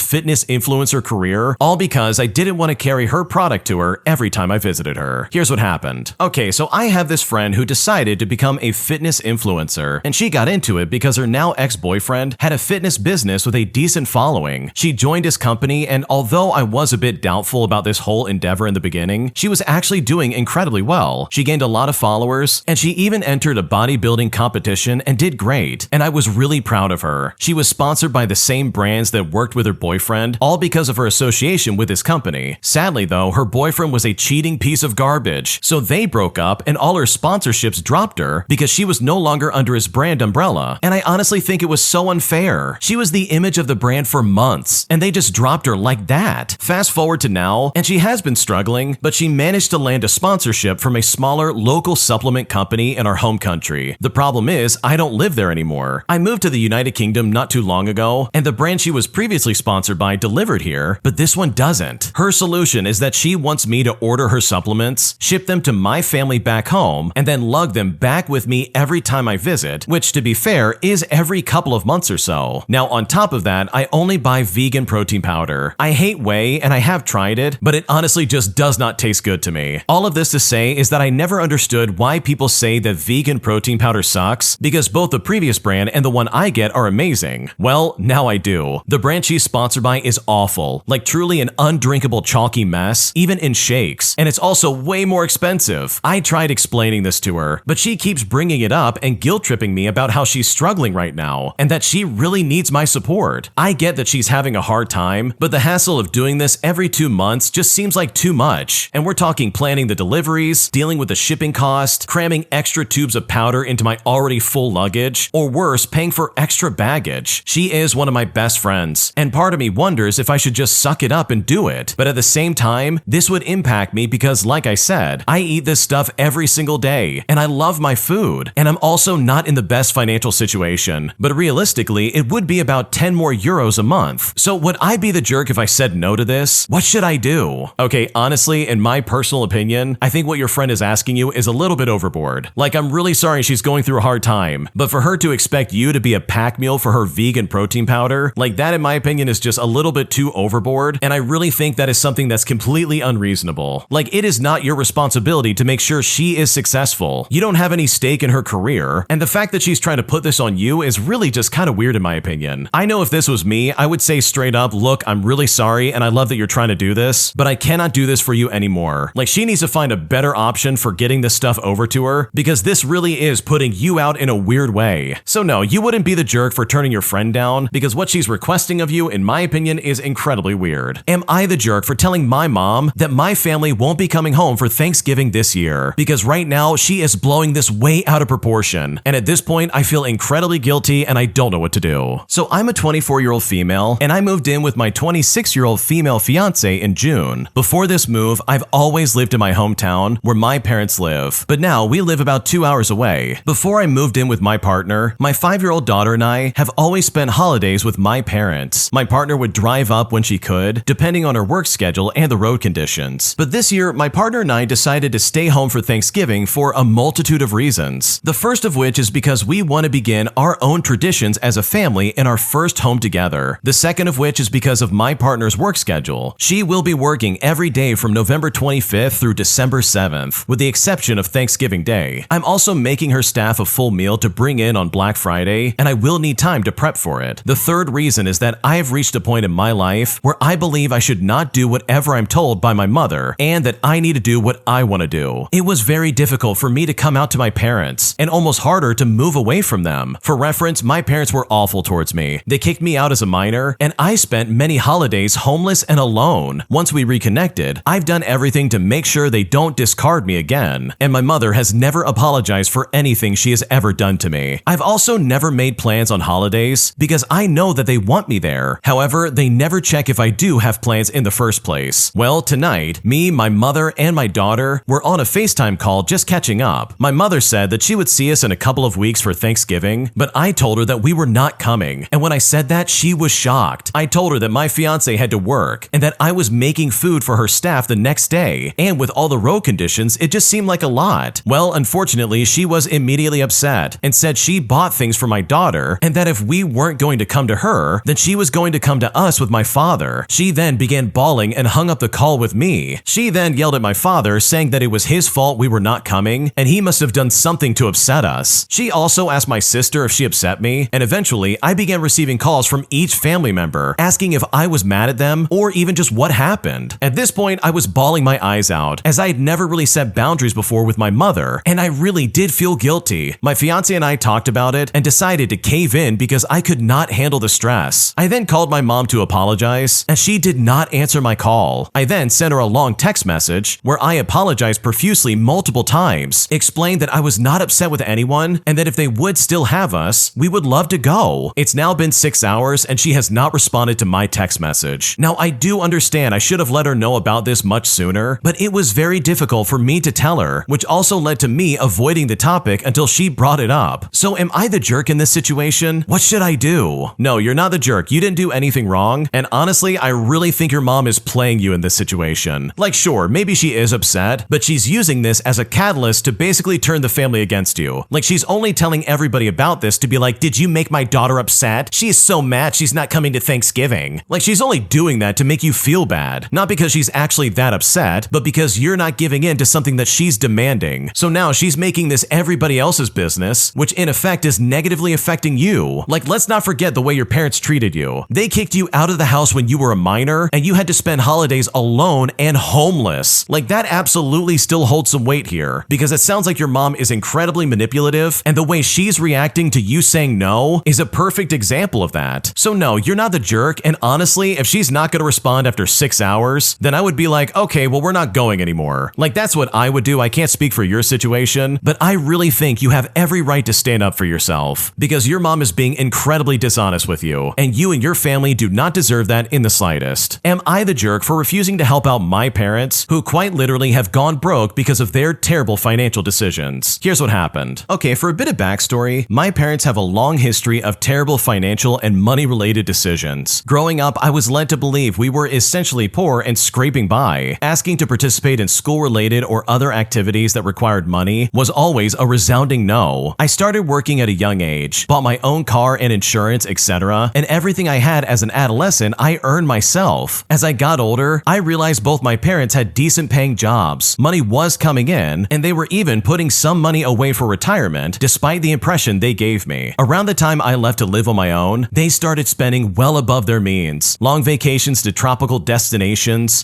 A: fitness influencer career, all because I didn't want to carry her product to her every time I visited her? Here's what happened. Okay, so I have this friend who decided to become a fitness influencer, and she got into it because her now ex-boyfriend had a fitness business with a decent following. She joined his company, and although I was a bit doubtful about this whole endeavor in the beginning, she was actually doing incredibly well. She gained a lot of followers, and she even entered a bodybuilding competition and did great, and I was really proud of her. She was sponsored by the same brands that worked with her boyfriend, all because of her association with his company. Sadly though, her boyfriend was a cheating piece of garbage, so they broke up and all her sponsorships dropped her because she was no longer under his brand umbrella, and I honestly think it was so unfair. She was the image of the brand for months, and they just dropped her like that. Fast forward to now, and she has been struggling, but she managed to land a sponsorship from a smaller local supplement company in our home country. The problem is, I don't live there anymore. I moved to the United Kingdom not too long ago, and the brand she was previously sponsored by delivered here, but this one doesn't. Her solution is that she wants me to order her supplements, ship them to my family back home, and then lug them back with me every time I visit, which to be fair is every couple of months or so. Now on top of that, I only buy vegan protein powder. I hate whey and I have tried it, but it honestly just does not taste good to me. All of this to say is that I never understood why people say that vegan protein powder sucks, because both the previous brand and the one I get are amazing. Well, now I do. The brand she's sponsored by is awful, like truly an undrinkable chalky mess, even in shakes, and it's also way more expensive. I tried explaining this to her, but she keeps bringing it up and guilt-tripping me about how she's struggling right now, and that she really needs my support. I get that she's having a hard time, but the hassle of doing this every 2 months just seems like too much, and we're talking planning the deliveries, dealing with the shipping cost, cramming extra tubes of powder into my already full luggage, or worse, paying for extra baggage. She is one of my best friends, and part of me wonders if I should just suck it up and do it, but at the same time, this would impact me because, like I said, I eat this stuff every single day, and I love my food, and I'm also not in the best financial situation, but realistically, it would be about 10 more euros a month. So would I be the jerk if I said no to this? What should I do? do? Okay, honestly, in my personal opinion, I think what your friend is asking you is a little bit overboard. Like, I'm really sorry she's going through a hard time, but for her to expect you to be a pack meal for her vegan protein powder, like that in my opinion is just a little bit too overboard, and I really think that is something that's completely unreasonable. Like, it is not your responsibility to make sure she is successful. You don't have any stake in her career, and the fact that she's trying to put this on you is really just kind of weird in my opinion. I know if this was me, I would say straight up, look, I'm really sorry and I love that you're trying to do this, but I cannot do this for you anymore. Like, she needs to find a better option for getting this stuff over to her, because this really is putting you out in a weird way. So no, you wouldn't be the jerk for turning your friend down, because what she's requesting of you, in my opinion, is incredibly weird. Am I the jerk for telling my mom that my family won't be coming home for Thanksgiving this year? Because right now, she is blowing this way out of proportion, and at this point, I feel incredibly guilty and I don't know what to do. So I'm a 24-year-old female, and I moved in with my 26-year-old female fiance in June. Before this move, I've always lived in my hometown where my parents live, but now we live about 2 hours away. Before I moved in with my partner, my 5-year-old daughter and I have always spent holidays with my parents. My partner would drive up when she could, depending on her work schedule and the road conditions. But this year, my partner and I decided to stay home for Thanksgiving for a multitude of reasons. The first of which is because we want to begin our own traditions as a family in our first home together. The second of which is because of my partner's work schedule. She will be working every day from November 25th through December 7th, with the exception of Thanksgiving Day. I'm also making her staff a full meal to bring in on Black Friday, and I will need time to prep for it. The third reason is that I've reached a point in my life where I believe I should not do whatever I'm told by my mother, and that I need to do what I want to do. It was very difficult for me to come out to my parents, and almost harder to move away from them. For reference, my parents were awful towards me. They kicked me out as a minor, and I spent many holidays homeless and alone. Once we reconnected, I've done everything to make sure they don't discard me again, and my mother has never apologized for anything she has ever done to me. I've also never made plans on holidays because I know that they want me there. However, they never check if I do have plans in the first place. Well, tonight, me, my mother, and my daughter were on a FaceTime call just catching up. My mother said that she would see us in a couple of weeks for Thanksgiving, but I told her that we were not coming, and when I said that, she was shocked. I told her that my fiance had to work, and that I was making food for her staff the next day, and with all the road conditions, it just seemed like a lot. Well, unfortunately, she was immediately upset, and said she bought things for my daughter, and that if we weren't going to come to her, then she was going to come to us with my father. She then began bawling and hung up the call with me. She then yelled at my father, saying that it was his fault we were not coming, and he must have done something to upset us. She also asked my sister if she upset me, and eventually I began receiving calls from each family member asking if I was mad at them or even just what happened. At this point, I was bawling my eyes out, as I had never really set boundaries before with my mother, and I really did feel guilty. My fiance and I talked about it and decided to cave in because I could not handle the stress. I then called my mom to apologize, and she did not answer my call. I then sent her a long text message where I apologized profusely multiple times, explained that I was not upset with anyone, and that if they would still have us, we would love to go. It's now been 6 hours, and she has not responded to my text message. Now, I do understand I should have let her know about this much sooner, but it was very difficult for me to tell her, which also led to me avoiding the topic until she brought it up. So am I the jerk in this situation? What should I do? No, you're not the jerk. You didn't do anything wrong, and honestly, I really think your mom is playing you in this situation. Like, sure, maybe she is upset, but she's using this as a catalyst to basically turn the family against you. Like, she's only telling everybody about this to be like, did you make my daughter upset? She is so mad she's not coming to Thanksgiving. Like, she's only doing that to make you feel bad. Not because she's actually that upset, but because you're not giving in to something that she's demanding. So now she's making this everybody else's business, which in effect is negatively affecting you. Like, let's not forget the way your parents treated you. They kicked you out of the house when you were a minor, and you had to spend holidays alone and homeless. Like, that absolutely still holds some weight here, because it sounds like your mom is incredibly manipulative, and the way she's reacting to you saying no is a perfect example of that. So no, you're not the jerk, and honestly, if she's not gonna respond after 6 hours, then I would be like, okay, well, we're not going anymore. Like, that's what I would do. I can't speak for your situation, but I really think you have every right to stand up for yourself, because your mom is being incredibly dishonest with you, and you and your family do not deserve that in the slightest. Am I the jerk for refusing to help out my parents, who quite literally have gone broke because of their terrible financial decisions? Here's what happened. Okay, for a bit of backstory, my parents have a long history of terrible financial and money-related decisions. Growing up, I was led to believe we were essentially poor poor and scraping by. Asking to participate in school-related or other activities that required money was always a resounding no. I started working at a young age, bought my own car and insurance, etc., and everything I had as an adolescent I earned myself. As I got older, I realized both my parents had decent paying jobs, money was coming in, and they were even putting some money away for retirement despite the impression they gave me. Around the time I left to live on my own, they started spending well above their means. Long vacations to tropical destinations,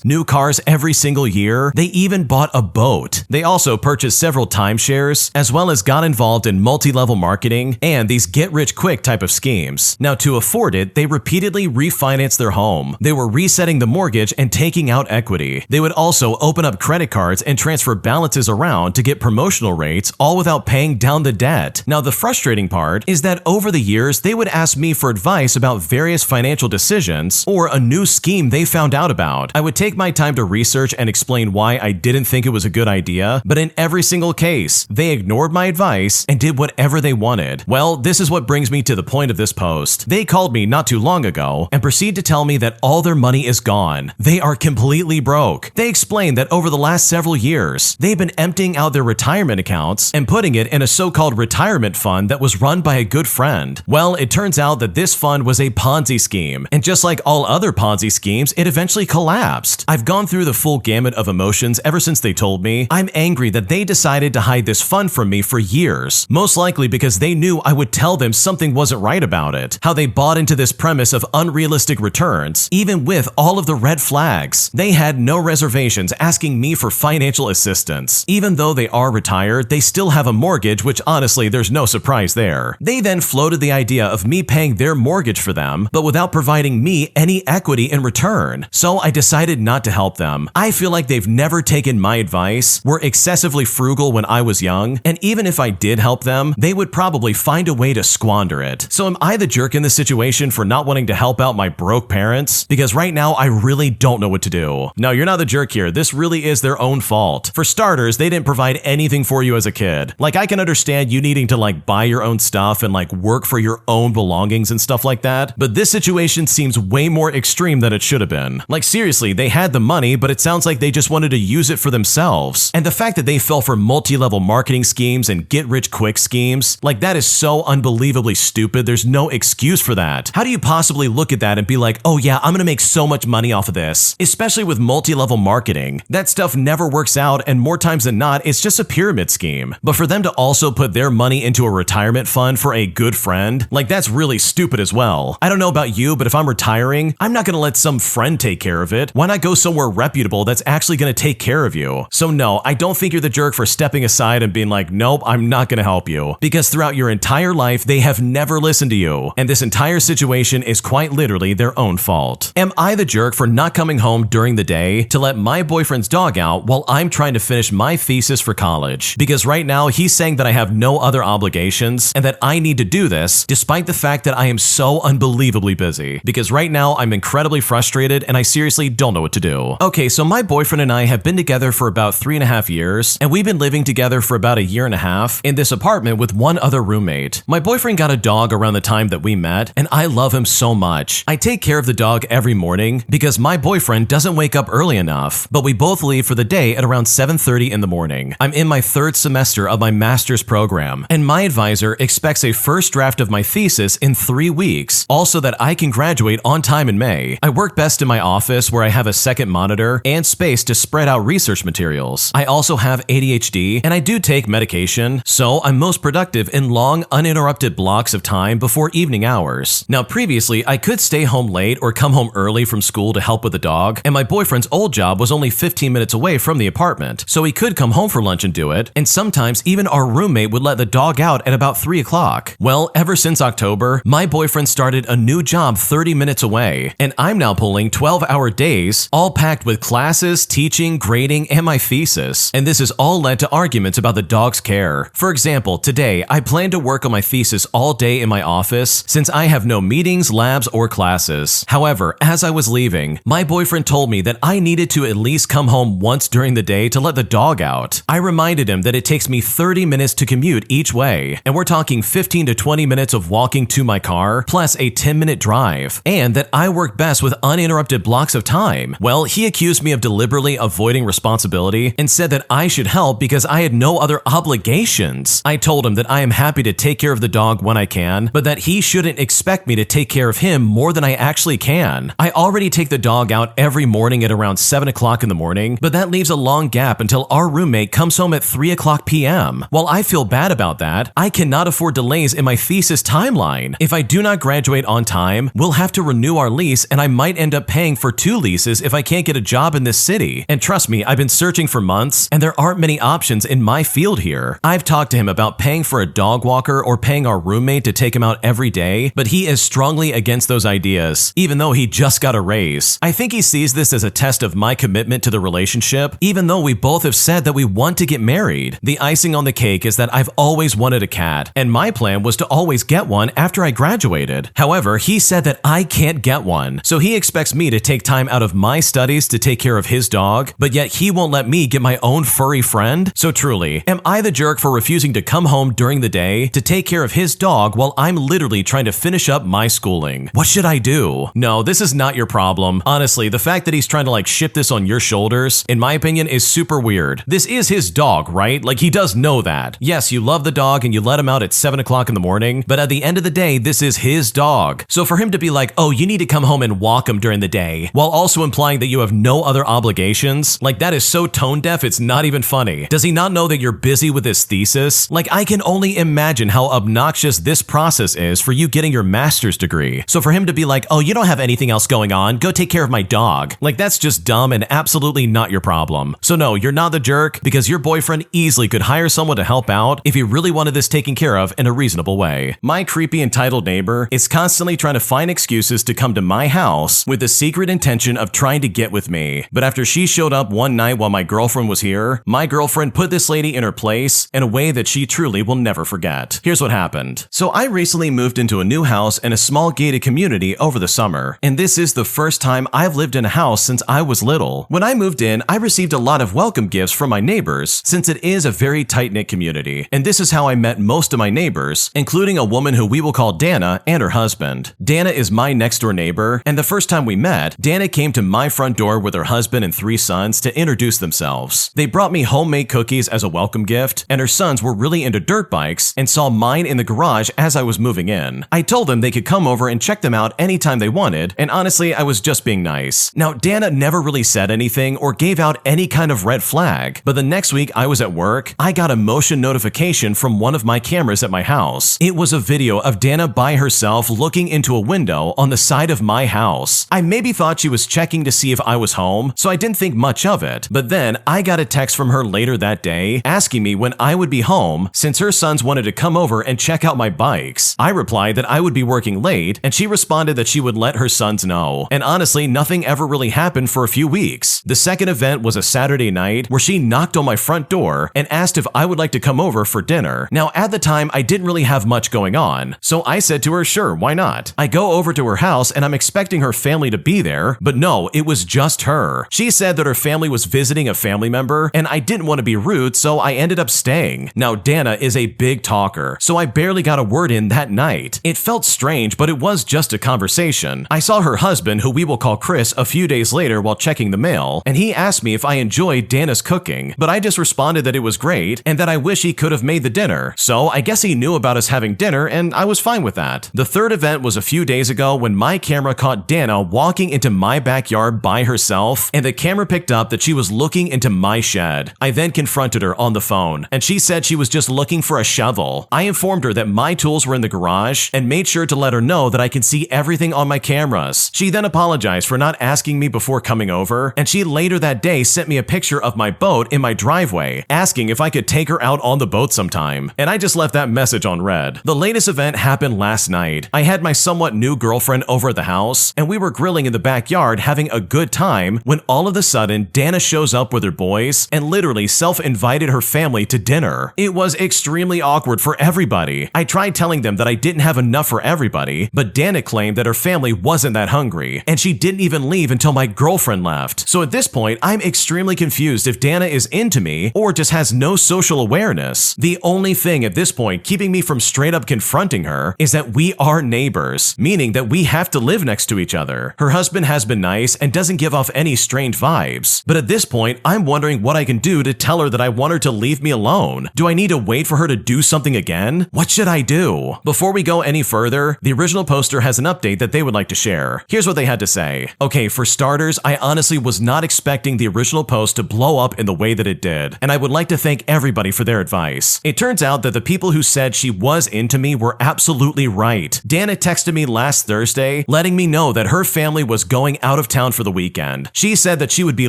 A: new cars every single year, they even bought a boat. They also purchased several timeshares, as well as got involved in multi-level marketing and these get-rich-quick type of schemes. Now, to afford it, they repeatedly refinanced their home. They were resetting the mortgage and taking out equity. They would also open up credit cards and transfer balances around to get promotional rates, all without paying down the debt. Now, the frustrating part is that over the years, they would ask me for advice about various financial decisions or a new scheme they found out about. I would take my time to research and explain why I didn't think it was a good idea, but in every single case, they ignored my advice and did whatever they wanted. Well, this is what brings me to the point of this post. They called me not too long ago and proceed to tell me that all their money is gone. They are completely broke. They explained that over the last several years, they've been emptying out their retirement accounts and putting it in a so-called retirement fund that was run by a good friend. Well, it turns out that this fund was a Ponzi scheme, and just like all other Ponzi schemes, it eventually collapsed. I've gone through the full gamut of emotions ever since they told me. I'm angry that they decided to hide this fund from me for years, most likely because they knew I would tell them something wasn't right about it, how they bought into this premise of unrealistic returns, even with all of the red flags. They had no reservations asking me for financial assistance. Even though they are retired, they still have a mortgage, which honestly, there's no surprise there. They then floated the idea of me paying their mortgage for them, but without providing me any equity in return. So I decided not to help them. I feel like they've never taken my advice, were excessively frugal when I was young, and even if I did help them, they would probably find a way to squander it. So am I the jerk in this situation for not wanting to help out my broke parents? Because right now, I really don't know what to do. No, you're not the jerk here. This really is their own fault. For starters, they didn't provide anything for you as a kid. Like, I can understand you needing to buy your own stuff and work for your own belongings and stuff like that, but this situation seems way more extreme than it should have been. Seriously, they had the money, but it sounds like they just wanted to use it for themselves. And the fact that they fell for multi-level marketing schemes and get-rich-quick schemes, that is so unbelievably stupid. There's no excuse for that. How do you possibly look at that and be like, oh yeah, I'm gonna make so much money off of this? Especially with multi-level marketing. That stuff never works out, and more times than not, it's just a pyramid scheme. But for them to also put their money into a retirement fund for a good friend, that's really stupid as well. I don't know about you, but if I'm retiring, I'm not gonna let some friend take care of it. Why not go somewhere reputable that's actually gonna take care of you? So no, I don't think you're the jerk for stepping aside and being like, nope, I'm not gonna help you. Because throughout your entire life, they have never listened to you. And this entire situation is quite literally their own fault. Am I the jerk for not coming home during the day to let my boyfriend's dog out while I'm trying to finish my thesis for college? Because right now, he's saying that I have no other obligations and that I need to do this despite the fact that I am so unbelievably busy. Because right now, I'm incredibly frustrated and I seriously don't know what to do. Okay, so my boyfriend and I have been together for about 3.5 years, and we've been living together for about 1.5 years in this apartment with one other roommate. My boyfriend got a dog around the time that we met, and I love him so much. I take care of the dog every morning because my boyfriend doesn't wake up early enough, but we both leave for the day at around 7:30 in the morning. I'm in my 3rd semester of my master's program, and my advisor expects a first draft of my thesis in 3 weeks, also that I can graduate on time in May. I work best in my office where I have a second monitor and space to spread out research materials. I also have ADHD, and I do take medication, so I'm most productive in long, uninterrupted blocks of time before evening hours. Now, previously, I could stay home late or come home early from school to help with the dog, and my boyfriend's old job was only 15 minutes away from the apartment, so he could come home for lunch and do it, and sometimes even our roommate would let the dog out at about 3 o'clock. Well, ever since October, my boyfriend started a new job 30 minutes away, and I'm now pulling 12-hour days, all packed with classes, teaching, grading, and my thesis. And this has all led to arguments about the dog's care. For example, today, I plan to work on my thesis all day in my office since I have no meetings, labs, or classes. However, as I was leaving, my boyfriend told me that I needed to at least come home once during the day to let the dog out. I reminded him that it takes me 30 minutes to commute each way, and we're talking 15 to 20 minutes of walking to my car, plus a 10-minute drive, and that I work best with uninterrupted blocks of of time. Well, he accused me of deliberately avoiding responsibility and said that I should help because I had no other obligations. I told him that I am happy to take care of the dog when I can, but that he shouldn't expect me to take care of him more than I actually can. I already take the dog out every morning at around 7 o'clock in the morning, but that leaves a long gap until our roommate comes home at 3 o'clock p.m. While I feel bad about that, I cannot afford delays in my thesis timeline. If I do not graduate on time, we'll have to renew our lease and I might end up paying for 2 leases if I can't get a job in this city. And trust me, I've been searching for months and there aren't many options in my field here. I've talked to him about paying for a dog walker or paying our roommate to take him out every day, but he is strongly against those ideas, even though he just got a raise. I think he sees this as a test of my commitment to the relationship, even though we both have said that we want to get married. The icing on the cake is that I've always wanted a cat, and my plan was to always get one after I graduated. However, he said that I can't get one, so he expects me to take time out of my studies to take care of his dog, but yet he won't let me get my own furry friend? So truly, am I the jerk for refusing to come home during the day to take care of his dog while I'm literally trying to finish up my schooling? What should I do? No, this is not your problem. Honestly, the fact that he's trying to ship this on your shoulders, in my opinion, is super weird. This is his dog, right? He does know that. Yes, you love the dog and you let him out at 7 o'clock in the morning, but at the end of the day, this is his dog. So for him to be like, oh, you need to come home and walk him during the day, while also implying that you have no other obligations, that is so tone deaf, it's not even funny. Does he not know that you're busy with his thesis? I can only imagine how obnoxious this process is for you getting your master's degree. So for him to be like, oh, you don't have anything else going on, go take care of my dog. That's just dumb and absolutely not your problem. So no, you're not the jerk, because your boyfriend easily could hire someone to help out if he really wanted this taken care of in a reasonable way. My creepy entitled neighbor is constantly trying to find excuses to come to my house with the secret intention of trying to get with me. But after she showed up one night while my girlfriend was here, my girlfriend put this lady in her place in a way that she truly will never forget. Here's what happened. So I recently moved into a new house in a small gated community over the summer, and this is the first time I've lived in a house since I was little. When I moved in, I received a lot of welcome gifts from my neighbors since it is a very tight-knit community, and this is how I met most of my neighbors, including a woman who we will call Dana and her husband. Dana is my next-door neighbor, and the first time we met, Dana came to my front door with her husband and 3 sons to introduce themselves. They brought me homemade cookies as a welcome gift, and her sons were really into dirt bikes and saw mine in the garage as I was moving in. I told them they could come over and check them out anytime they wanted, and honestly, I was just being nice. Now, Dana never really said anything or gave out any kind of red flag, but the next week I was at work, I got a motion notification from one of my cameras at my house. It was a video of Dana by herself looking into a window on the side of my house. I maybe thought she was checking to see if I was home, so I didn't think much of it, but then I got a text from her later that day asking me when I would be home since her sons wanted to come over and check out my bikes. I replied that I would be working late, and she responded that she would let her sons know. And honestly, nothing ever really happened for a few weeks. The second event was a Saturday night where she knocked on my front door and asked if I would like to come over for dinner. Now, at the time, I didn't really have much going on, so I said to her, sure, why not? I go over to her house and I'm expecting her family to be there, but no, it was just her. She said that her family was visiting a family member, and I didn't want to be rude, so I ended up staying. Now, Dana is a big talker, so I barely got a word in that night. It felt strange, but it was just a conversation. I saw her husband, who we will call Chris, a few days later while checking the mail, and he asked me if I enjoyed Dana's cooking, but I just responded that it was great and that I wish he could have made the dinner. So I guess he knew about us having dinner, and I was fine with that. The third event was a few days ago when my camera caught Dana walking into my backyard by herself, and the camera picked up that she was looking into my shed. I then confronted her on the phone, and she said she was just looking for a shovel. I informed her that my tools were in the garage and made sure to let her know that I can see everything on my cameras. She then apologized for not asking me before coming over, and she later that day sent me a picture of my boat in my driveway, asking if I could take her out on the boat sometime, and I just left that message on read. The latest event happened last night. I had my somewhat new girlfriend over at the house, and we were grilling in the backyard having a good time when all of a sudden Dana shows up with her boys and literally self-invited her family to dinner. It was extremely awkward for everybody. I tried telling them that I didn't have enough for everybody, but Dana claimed that her family wasn't that hungry, and she didn't even leave until my girlfriend left. So at this point, I'm extremely confused if Dana is into me or just has no social awareness. The only thing at this point keeping me from straight up confronting her is that we are neighbors, meaning that we have to live next to each other. Her husband has been nice and doesn't give off any strained vibes. But at this point, I'm wondering what I can do to tell her that I want her to leave me alone. Do I need to wait for her to do something again? What should I do? Before we go any further, the original poster has an update that they would like to share. Here's what they had to say. Okay, for starters, I honestly was not expecting the original post to blow up in the way that it did, and I would like to thank everybody for their advice. It turns out that the people who said she was into me were absolutely right. Dana texted me last Thursday, letting me know that her family was going out of town for the weekend. She said that she would be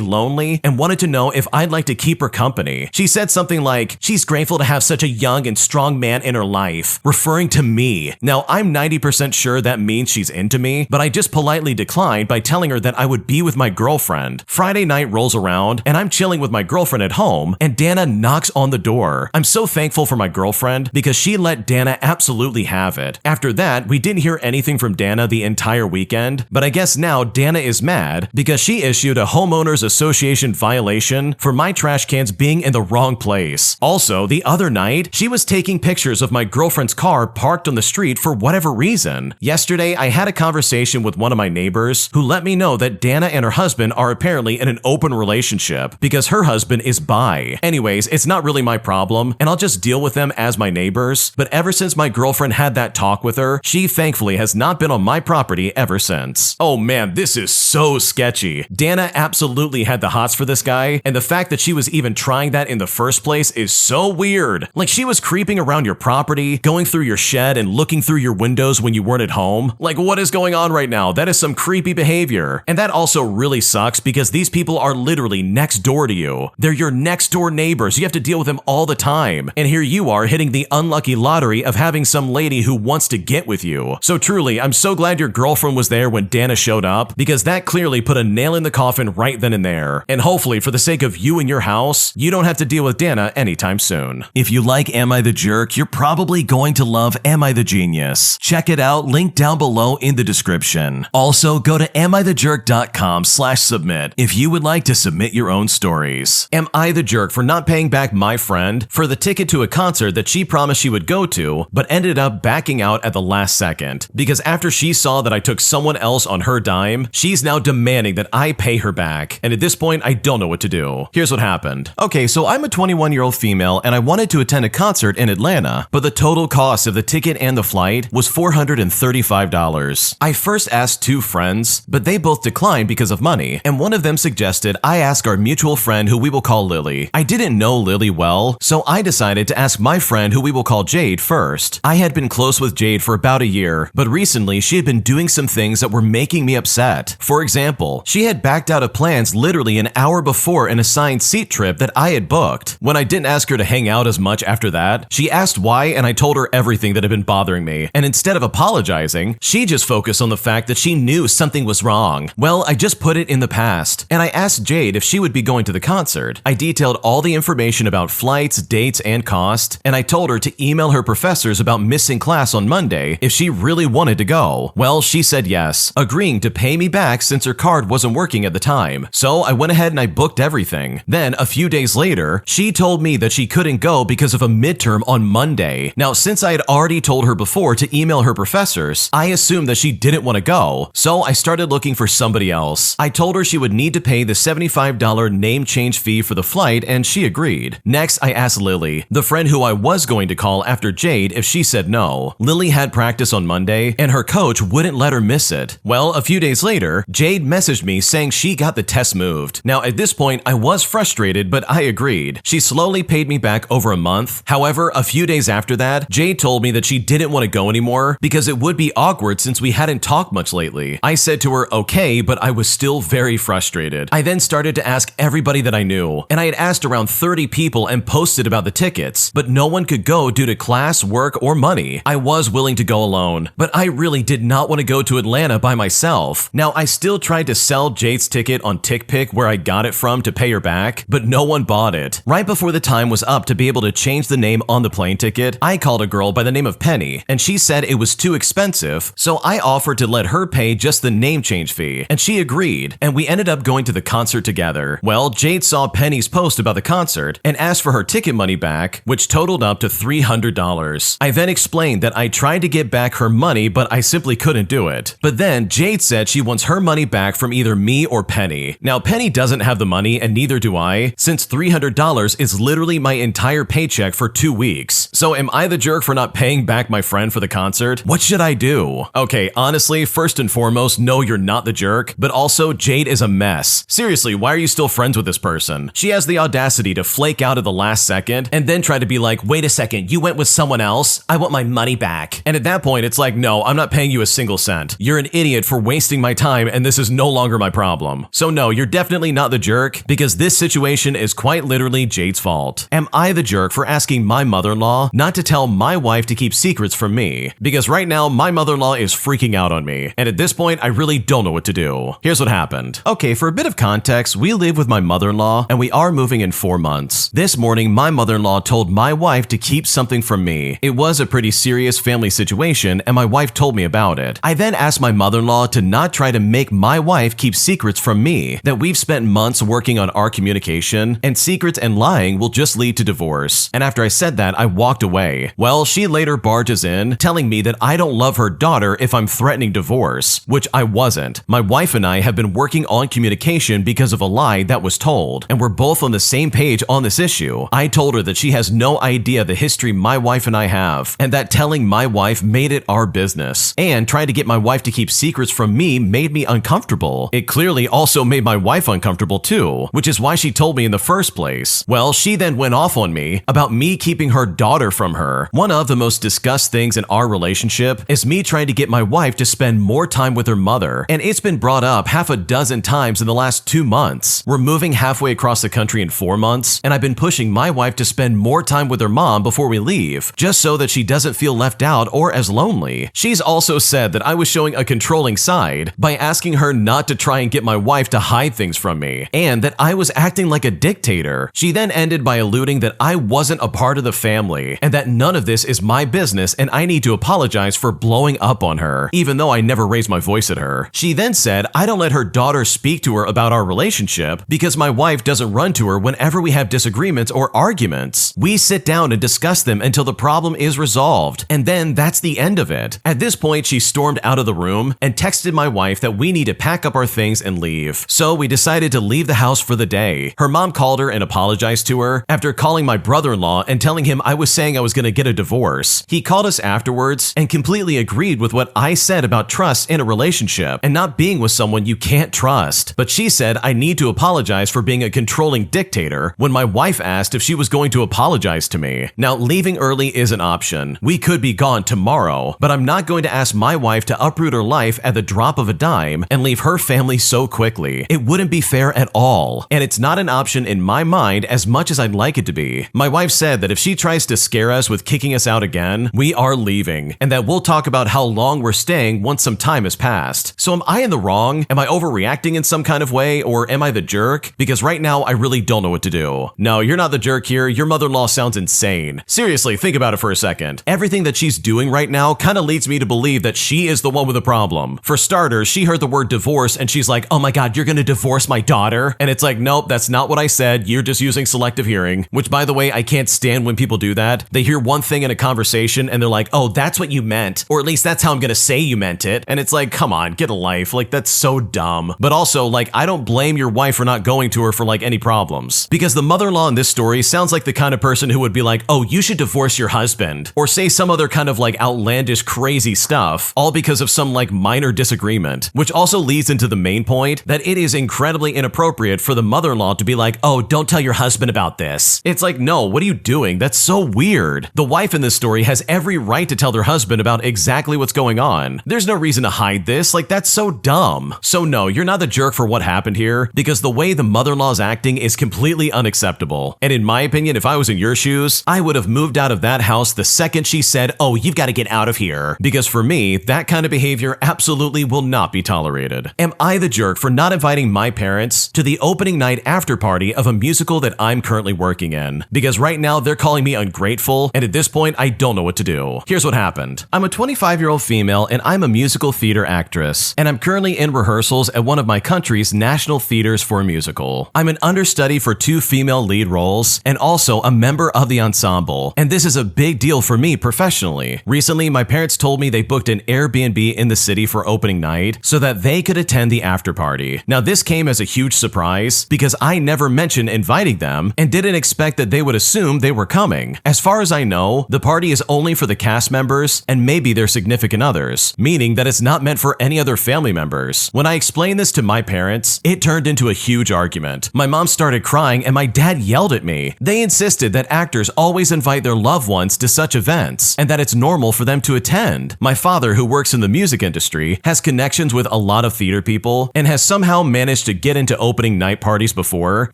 A: lonely and wanted to know if I'd like to keep her company. She said something like, she's grateful to have such a young and strong man in her life, referring to me. Now, I'm 90% sure that means she's into me, but I just politely declined by telling her that I would be with my girlfriend. Friday night rolls around, and I'm chilling with my girlfriend at home, and Dana knocks on the door. I'm so thankful for my girlfriend because she let Dana absolutely have it. After that, we didn't hear anything from Dana the entire weekend, but I guess now Dana is mad because she issued a homeowners association violation for my trash cans being in the wrong place. Also, the other night, she was taking pictures of my girlfriend's car parked on the street for whatever reason. Yesterday, I had a conversation with one of my neighbors who let me know that Dana and her husband are apparently in an open relationship because her husband is bi. Anyways, it's not really my problem, and I'll just deal with them as my neighbors, but ever since my girlfriend had that talk with her, she thankfully has not been on my property ever since. Oh man, this is so sketchy. Dana absolutely had the hots for this guy, and the fact that she was even trying that in the first place is so weird. Like, she was creeping around your property, going through your shed, and looking through your windows when you weren't at home. Like, what is going on right now? That is some creepy behavior. And that also really sucks because these people are literally next door to you. They're your next door neighbors. You have to deal with them all the time. And here you are hitting the unlucky lottery of having some lady who wants to get with you. So truly, I'm so glad your girlfriend was there when Dana showed up because that clearly put a nail in the coffin right then and there. And hopefully, for the sake of you and your house, you don't have to deal with Dana anytime soon. If you like Am I the Jerk, you're probably going to love Am I the Genius. Check it out, link down below in the description. Also, go to amithejerk.com/submit if you would like to submit your own stories. Am I the jerk for not paying back my friend for the ticket to a concert that she promised she would go to, but ended up backing out at the last second? Because after she saw that I took someone else on her dime, she's now demanding that I pay her back. And at this point, I don't know what to do. Here's what happened. Okay, so I'm a 21-year-old female and I wanted to attend a concert in Atlanta, but the total cost of the ticket and the flight was $435. I first asked two friends, but they both declined because of money, and one of them suggested I ask our mutual friend who we will call Lily. I didn't know Lily well, so I decided to ask my friend who we will call Jade first. I had been close with Jade for about a year, but recently she had been doing some things that were making me upset. For example, she had backed out of plans literally an hour before an assigned seat trip that I had booked. When I didn't ask her to hang out as much after that, she asked why, and I told her everything that had been bothering me, and instead of apologizing, she just focused on the fact that she knew something was wrong. Well, I just put it in the past, and I asked Jade if she would be going to the concert. I detailed all the information about flights, dates, and cost, and I told her to email her professors about missing class on Monday if she really wanted to go. Well, she said yes, agreeing to pay me back since her card wasn't working at the time. So I went ahead and I booked everything. Then, a few days later, she told me that she couldn't go because of a midterm on Monday. Now, since I had already told her before to email her professors, I assumed that she didn't want to go, so I started looking for somebody else. I told her she would need to pay the $75 name change fee for the flight, and she agreed. Next, I asked Lily, the friend who I was going to call after Jade, if she said no. Lily had practice on Monday, and her coach wouldn't let her miss it. Well, a few days later, Jade messaged me saying she got the test moved. Now, at this point, I was frustrated, but I agreed. She slowly paid me back over a month. However, a few days after that, Jade told me that she didn't want to go anymore because it would be awkward since we hadn't talked much lately. I said to her, okay, but I was still very frustrated. I then started to ask everybody that I knew, and I had asked around 30 people and posted about the tickets, but no one could go due to class, work, or money. I was willing to go alone, but I really did not want to go to Atlanta by myself. Now, I still tried to sell Jade's ticket on TickPick where I got it from to pay her back, but no one bought it. Right before the time was up to be able to change the name on the plane ticket, I called a girl by the name of Penny, and she said it was too expensive, so I offered to let her pay just the name change fee, and she agreed, and we ended up going to the concert together. Well, Jade saw Penny's post about the concert and asked for her ticket money back, which totaled up to $300. I then explained that I tried to get back her money, but I simply couldn't do it. But then Jade said she wants her money back from either me or Penny. Now, Penny doesn't have the money and neither do I, since $300 is literally my entire paycheck for 2 weeks. So am I the jerk for not paying back my friend for the concert? What should I do? Okay, honestly, first and foremost, no, you're not the jerk, but also Jade is a mess. Seriously, why are you still friends with this person? She has the audacity to flake out at the last second and then try to be like, wait a second, you went with someone else? I want my money back. And at that point, it's like, no, I'm not paying you a single cent. You're an idiot for wasting my time and this is no longer my problem. So no, you're definitely not the jerk because this situation is quite literally Jade's fault. Am I the jerk for asking my mother-in-law not to tell my wife to keep secrets from me? Because right now, my mother-in-law is freaking out on me. And at this point, I really don't know what to do. Here's what happened. Okay, for a bit of context, we live with my mother-in-law and we are moving in 4 months. This morning, my mother-in-law told my wife to keep something from me. It was a pretty serious family situation and my wife told me about it. I then asked my mother-in-law to not try to make my wife keep secrets from me, that we've spent months working on our communication and secrets and lying will just lead to divorce. And after I said that, I walked away. Well, she later barges in, telling me that I don't love her daughter if I'm threatening divorce, which I wasn't. My wife and I have been working on communication because of a lie that was told, and we're both on the same page on this issue. I told her that she has no idea the history my wife and I have, and that telling my wife made it our business. And trying to get my wife to keep secrets from me made me uncomfortable. It clearly also made my wife uncomfortable too, which is why she told me in the first place. Well, she then went off on me about me keeping her daughter from her. One of the most discussed things in our relationship is me trying to get my wife to spend more time with her mother, and it's been brought up half a dozen times in the last 2 months. We're moving halfway across the country in 4 months, and I've been pushing my wife to spend more time with her mom before we leave, just so that she doesn't feel left out or as lonely. She's also said that I was showing a controlling side by asking her not to try and get my wife to hide things from me, and that I was acting like a dictator. She then ended by alluding that I wasn't a part of the family, and that none of this is my business and I need to apologize for blowing up on her, even though I never raised my voice at her. She then said I don't let her daughter speak to her about our relationship because my wife doesn't run to her whenever we have disagreements or arguments. We sit down and discuss them until the problem is resolved, and then that's the end of it. At this point, she stormed out of the room and texted my wife that we need to pack up our things and leave. So we decided to leave the house for the day. Her mom called her and apologized to her after calling my brother-in-law and telling him I was saying I was going to get a divorce. He called us afterwards and completely agreed with what I said about trust in a relationship and not being with someone you can't trust. But she said I need to apologize for being a controlling dictator when my wife asked if she was going to apologize to me. Now, leaving early is an option. We could be gone tomorrow, but I'm not going to ask my wife to uproot her life at the drop of a dime and leave her family so quickly. It wouldn't be fair at all, and it's not an option in my mind as much as I'd like it to be. My wife said that if she tries to scare us with kicking us out again, we are leaving, and that we'll talk about how long we're staying once some time has passed. So am I in the wrong? Am I overreacting in some kind of way, or am I the jerk? Because right now, I really don't know what to do. No, you're not the jerk here. Your mother-in-law sounds insane. Seriously, think about it for a second. Everything that she's doing right now kind of leads me to believe that she is the one with the problem. For starters, she heard the word divorce and she's like, oh my God, you're gonna divorce my daughter? And it's like, nope, that's not what I said. You're just using selective hearing, which by the way, I can't stand when people do that. They hear one thing in a conversation and they're like, oh, that's what you meant. Or at least that's how I'm gonna say you meant it. And it's like, come on, get a life. Like, that's so dumb. But also, like, I don't blame your wife for not going to her for like any problems. Because the mother-in-law in this story sounds like the kind of person who would be like, oh, you should divorce your husband. Or say some other kind of like outlandish, crazy stuff, all because of some like minor disagreement. Which also leads into the main point that it is incredibly inappropriate for the mother-in-law to be like, oh, don't tell your husband about this. It's like, no, what are you doing? That's so weird. The wife in this story has every right to tell their husband about exactly what's going on. There's no reason to hide this. Like, that's so dumb. So no, you're not the jerk for what happened here, because the way the mother-in-law is acting is completely unacceptable. And in my opinion, if I was in your shoes, I would have moved out of that house the second she said, oh, you've got to get out of here. Because for me, that kind of behavior absolutely will not be tolerated. Am I the jerk for not inviting my parents to the opening night after party of a musical that I'm currently working in? Because right now they're calling me ungrateful, and at this point, I don't know what to do. Here's what happened. I'm a 25-year-old female, and I'm a musical theater actress, and I'm currently in rehearsals at one of my country's national theaters for a musical. I'm an understudy for 2 female lead roles, and also a member of the ensemble, and this is a big deal for me professionally. Recently, my parents told me they booked an Airbnb in the city for opening night so that they could attend the after party. Now this came as a huge surprise because I never mentioned inviting them and didn't expect that they would assume they were coming. As far as I know, the party is only for the cast members and maybe their significant others, meaning that it's not meant for any other family members. When I explained this to my parents, it turned into a huge argument. My mom started crying and my dad yelled at me. They insisted that actors always invite their loved ones to such events and that it's normal for them to attend. My father, who works in the music industry, has connections with a lot of theater people and has somehow managed to get into opening night parties before,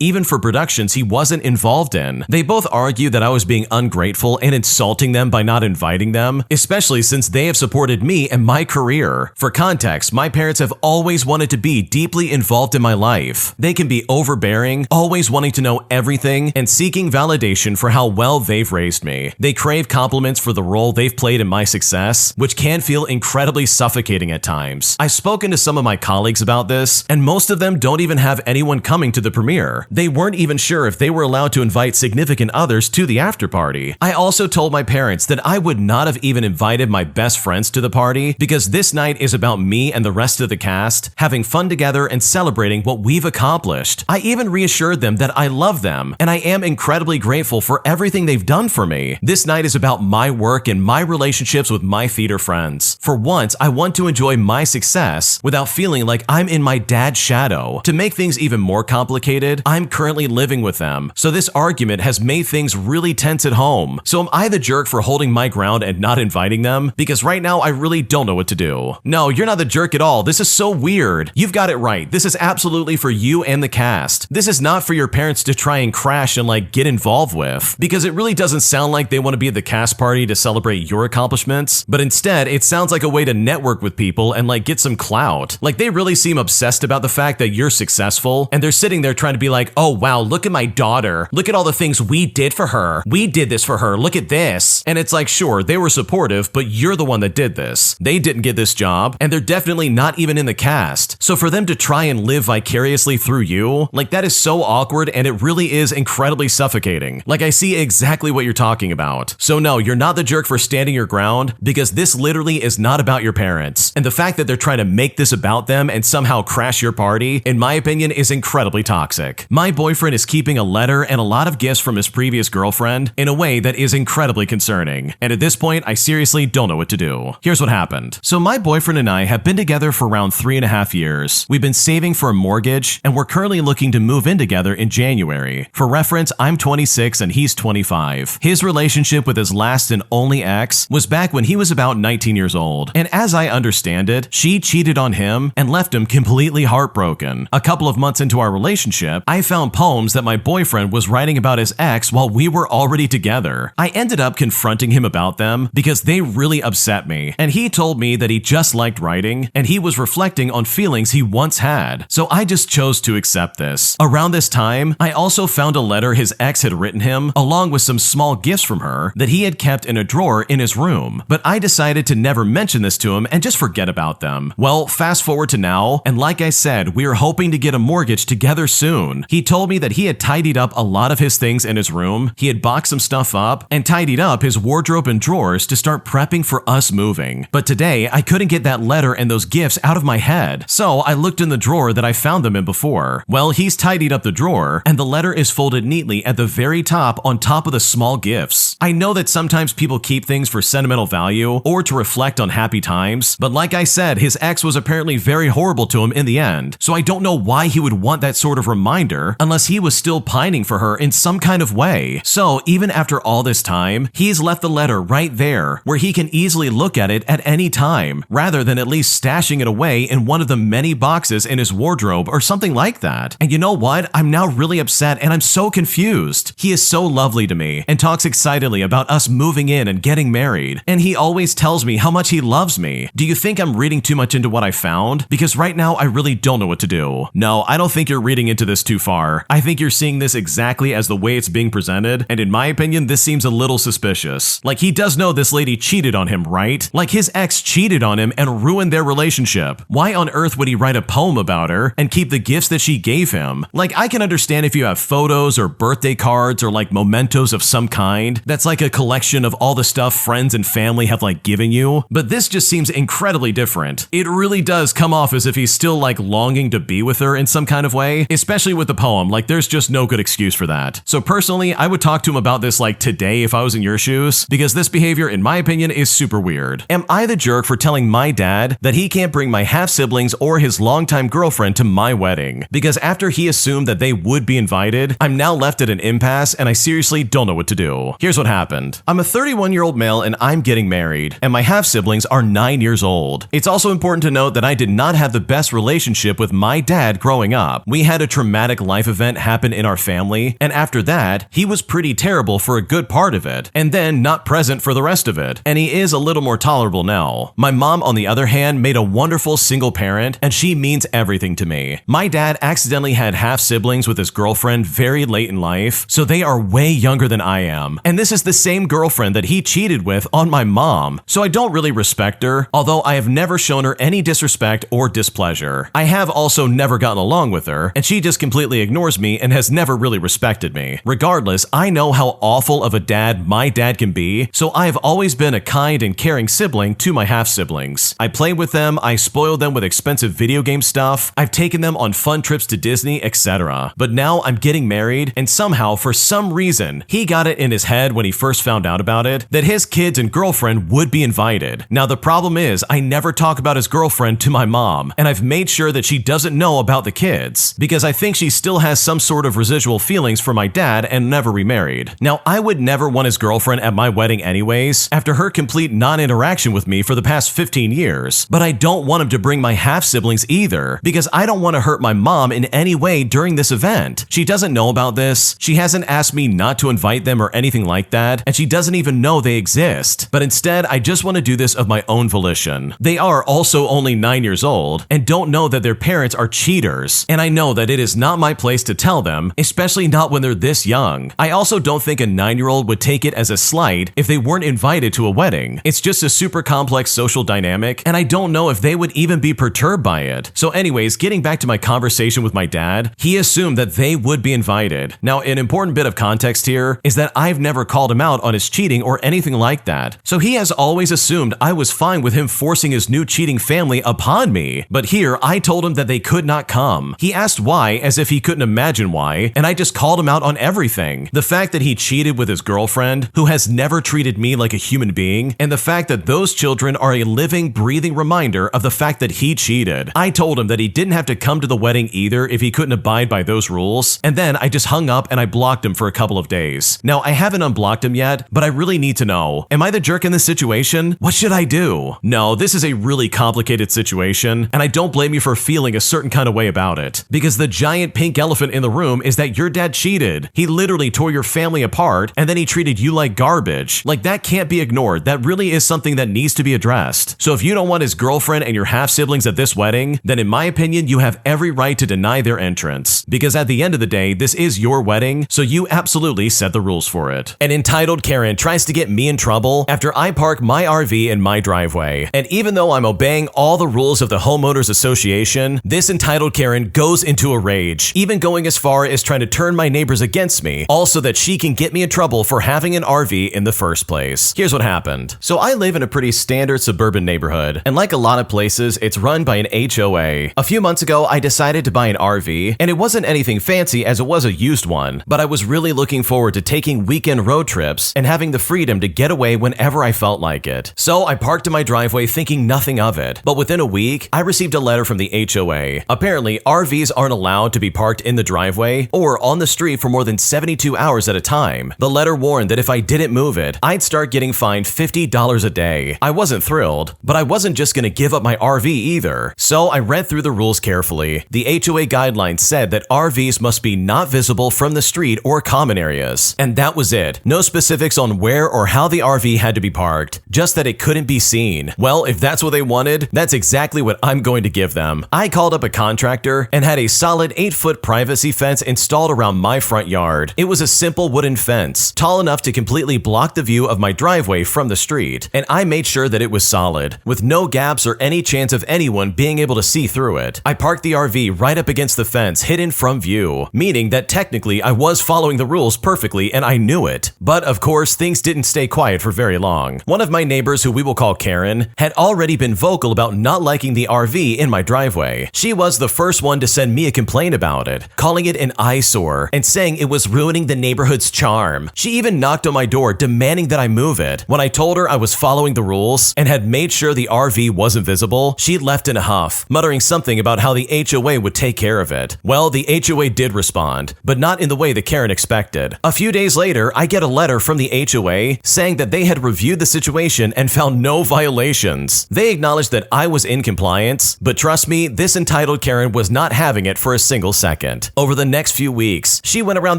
A: even for productions he wasn't involved in. They both argue that I was being ungrateful and insulting them by not inviting them, especially since they have supported me and my career. For context, my parents have always wanted to be deeply involved in my life. They can be overbearing, always wanting to know everything, and seeking validation for how well they've raised me. They crave compliments for the role they've played in my success, which can feel incredibly suffocating at times. I've spoken to some of my colleagues about this, and most of them don't even have anyone coming to the premiere. They weren't even sure if they were allowed to invite significant others to the after party. I also told my parents that I would not have even invited my best friends to the party because this night is about me and the rest of the cast having fun together and celebrating what we've accomplished. I even reassured them that I love them and I am incredibly grateful for everything they've done for me. This night is about my work and my relationships with my theater friends. For once, I want to enjoy my success without feeling like I'm in my dad's shadow. To make things even more complicated, I'm currently living with them, so this argument has made things really tense at home. So am I the jerk for holding my ground and not inviting them? Because right now I really don't know what to do. No, you're not the jerk at all. This is so weird. You've got it right. This is absolutely for you and the cast. This is not for your parents to try and crash and get involved with, because it really doesn't sound like they want to be at the cast party to celebrate your accomplishments, but instead it sounds like a way to network with people and get some clout. They really seem obsessed about the fact that you're successful, and they're sitting there trying to be like, oh wow, look at my daughter. Look at all the things we did for her. We did this for her. Look at this. And it's sure, they were supportive, but you're the one that did this. They didn't get this job, and they're definitely not even in the cast. So for them to try and live vicariously through you, that is so awkward, and it really is incredibly suffocating. I see exactly what you're talking about. So no, you're not the jerk for standing your ground, because this literally is not about your parents. And the fact that they're trying to make this about them and somehow crash your party, in my opinion, is incredibly toxic. My boyfriend is keeping a letter and a lot of gifts from his previous girlfriend in a way that is incredibly concerning. And at this point, I seriously don't know what to do. Here's what happened. So my boyfriend and I have been together for around 3.5 years. We've been saving for a mortgage, and we're currently looking to move in together in January. For reference, I'm 26 and he's 25. His relationship with his last and only ex was back when he was about 19 years old. And as I understand it, she cheated on him and left him completely heartbroken. A couple of months into our relationship, I found poems that my boyfriend was writing about his ex while we were already together. I ended up confronting him about them because they really upset me, and he told me that he just liked writing and he was reflecting on feelings he once had. So I just chose to accept this. Around this time, I also found a letter his ex had written him, along with some small gifts from her that he had kept in a drawer in his room. But I decided to never mention this to him and just forget about them. Well, fast forward to now, and like I said, we are hoping to get a mortgage together soon. He told me that he had tidied up a lot of his things in his room, he had boxed some stuff up, and tidied up his wardrobe and drawers to start prepping for us moving. But today, I couldn't get that letter and those gifts out of my head, so I looked in the drawer that I found them in before. Well, he's tidied up the drawer, and the letter is folded neatly at the very top on top of the small gifts. I know that sometimes people keep things for sentimental value or to reflect on happy times, but like I said, his ex was apparently very horrible to him in the end, so I don't know why he would want that sort of reminder unless he was still pining for her in some kind of way. So even after all this time, he's left the letter right there where he can easily look at it at any time, rather than at least stashing it away in one of the many boxes in his wardrobe or something like that. And you know what? I'm now really upset and I'm so confused. He is so lovely to me and talks excitedly about us moving in and getting married. And he always tells me how much he loves me. Do you think I'm reading too much into what I found? Because right now I really don't know what to do. No, I don't think you're reading into this too far. I think you're seeing this exactly as the way it's being presented, and in my opinion, this seems a little suspicious. He does know this lady cheated on him, right? His ex cheated on him and ruined their relationship. Why on earth would he write a poem about her and keep the gifts that she gave him? I can understand if you have photos or birthday cards or mementos of some kind that's a collection of all the stuff friends and family have given you, but this just seems incredibly different. It really really does come off as if he's still like longing to be with her in some kind of way, especially with the poem. Like there's just no good excuse for that. So personally, I would talk to him about this like today if I was in your shoes, because this behavior, in my opinion, is super weird. Am I the jerk for telling my dad that he can't bring my half-siblings or his longtime girlfriend to my wedding? Because after he assumed that they would be invited, I'm now left at an impasse and I seriously don't know what to do. Here's what happened. I'm a 31-year-old male and I'm getting married, and my half-siblings are 9 years old. It's also important to note that I did not have the best relationship with my dad growing up. We had a traumatic life event happen in our family, and after that, he was pretty terrible for a good part of it, and then not present for the rest of it, and he is a little more tolerable now. My mom, on the other hand, made a wonderful single parent, and she means everything to me. My dad accidentally had half-siblings with his girlfriend very late in life, so they are way younger than I am, and this is the same girlfriend that he cheated with on my mom, so I don't really respect her, although I have never shown her any disrespect or displeasure. I have also never gotten along with her, and she just completely ignores me and has never really respected me. Regardless, I know how awful of a dad my dad can be, so I have always been a kind and caring sibling to my half-siblings. I play with them, I spoil them with expensive video game stuff, I've taken them on fun trips to Disney, etc. But now I'm getting married, and somehow, for some reason, he got it in his head when he first found out about it, that his kids and girlfriend would be invited. Now the problem is, I never talk about his girlfriend to my mom, and I've made sure that she doesn't know about the kids, because I think she still has some sort of residual feelings for my dad and never remarried. Now, I would never want his girlfriend at my wedding anyways, after her complete non-interaction with me for the past 15 years, but I don't want him to bring my half-siblings either, because I don't want to hurt my mom in any way during this event. She doesn't know about this, she hasn't asked me not to invite them or anything like that, and she doesn't even know they exist, but instead I just want to do this of my own volition. They are also only 9 years old, and don't know that their parents are cheaters, and I know that it is not my place to tell them, especially not when they're this young. I also don't think a 9-year-old would take it as a slight if they weren't invited to a wedding. It's just a super complex social dynamic, and I don't know if they would even be perturbed by it. So anyways, getting back to my conversation with my dad, he assumed that they would be invited. Now, an important bit of context here is that I've never called him out on his cheating or anything like that. So he has always assumed I was fine with him forcing his new cheating family upon me. But here, I told him that they could not come. He asked why, as if he couldn't imagine why, and I just called him out on everything. The fact that he cheated with his girlfriend, who has never treated me like a human being, and the fact that those children are a living, breathing reminder of the fact that he cheated. I told him that he didn't have to come to the wedding either if he couldn't abide by those rules, and then I just hung up and I blocked him for a couple of days. Now, I haven't unblocked him yet, but I really need to know, am I the jerk in this situation? What should I do? No, this is a really complicated situation, and I don't blame you for feeling a certain kind of way about it, because the giant pink elephant in the room is that your dad cheated. He literally tore your family apart, and then he treated you like garbage. Like, that can't be ignored. That really is something that needs to be addressed. So if you don't want his girlfriend and your half-siblings at this wedding, then in my opinion, you have every right to deny their entrance, because at the end of the day, this is your wedding, so you absolutely set the rules for it. An entitled Karen tries to get me in trouble after I park my RV in my driveway, and even though I'm obeying all the rules of the homeowners association, this entitled Karen goes into a rage, even going as far as trying to turn my neighbors against me, all so that she can get me in trouble for having an RV in the first place. Here's what happened. So I live in a pretty standard suburban neighborhood, and like a lot of places, it's run by an HOA. A few months ago, I decided to buy an RV, and it wasn't anything fancy as it was a used one, but I was really looking forward to taking weekend road trips and having the freedom to get away whenever I felt like it. So I parked in my driveway thinking nothing of it, but within a week, I received a letter from the HOA. Apparently, RVs aren't allowed to be parked in the driveway or on the street for more than 72 hours at a time. The letter warned that if I didn't move it, I'd start getting fined $50 a day. I wasn't thrilled, but I wasn't just gonna give up my RV either. So I read through the rules carefully. The HOA guidelines said that RVs must be not visible from the street or common areas. And that was it. No specifics on where or how the RV had to be parked, just that it couldn't be seen. Well, if that's what they wanted, that's exactly what I'm going to give them. I called up a contractor and had a solid 8-foot privacy fence installed around my front yard. It was a simple wooden fence, tall enough to completely block the view of my driveway from the street, and I made sure that it was solid, with no gaps or any chance of anyone being able to see through it. I parked the RV right up against the fence, hidden from view, meaning that technically I was following the rules perfectly and I knew it. But of course, things didn't stay quiet for very long. One of my neighbors, who we will call Karen, had already been vocal about about not liking the RV in my driveway. She was the first one to send me a complaint about it, calling it an eyesore and saying it was ruining the neighborhood's charm. She even knocked on my door demanding that I move it. When I told her I was following the rules and had made sure the RV wasn't visible, she left in a huff, muttering something about how the HOA would take care of it. Well, the HOA did respond, but not in the way that Karen expected. A few days later, I get a letter from the HOA saying that they had reviewed the situation and found no violations. They acknowledged that I was in compliance, but trust me, this entitled Karen was not having it for a single second. Over the next few weeks, she went around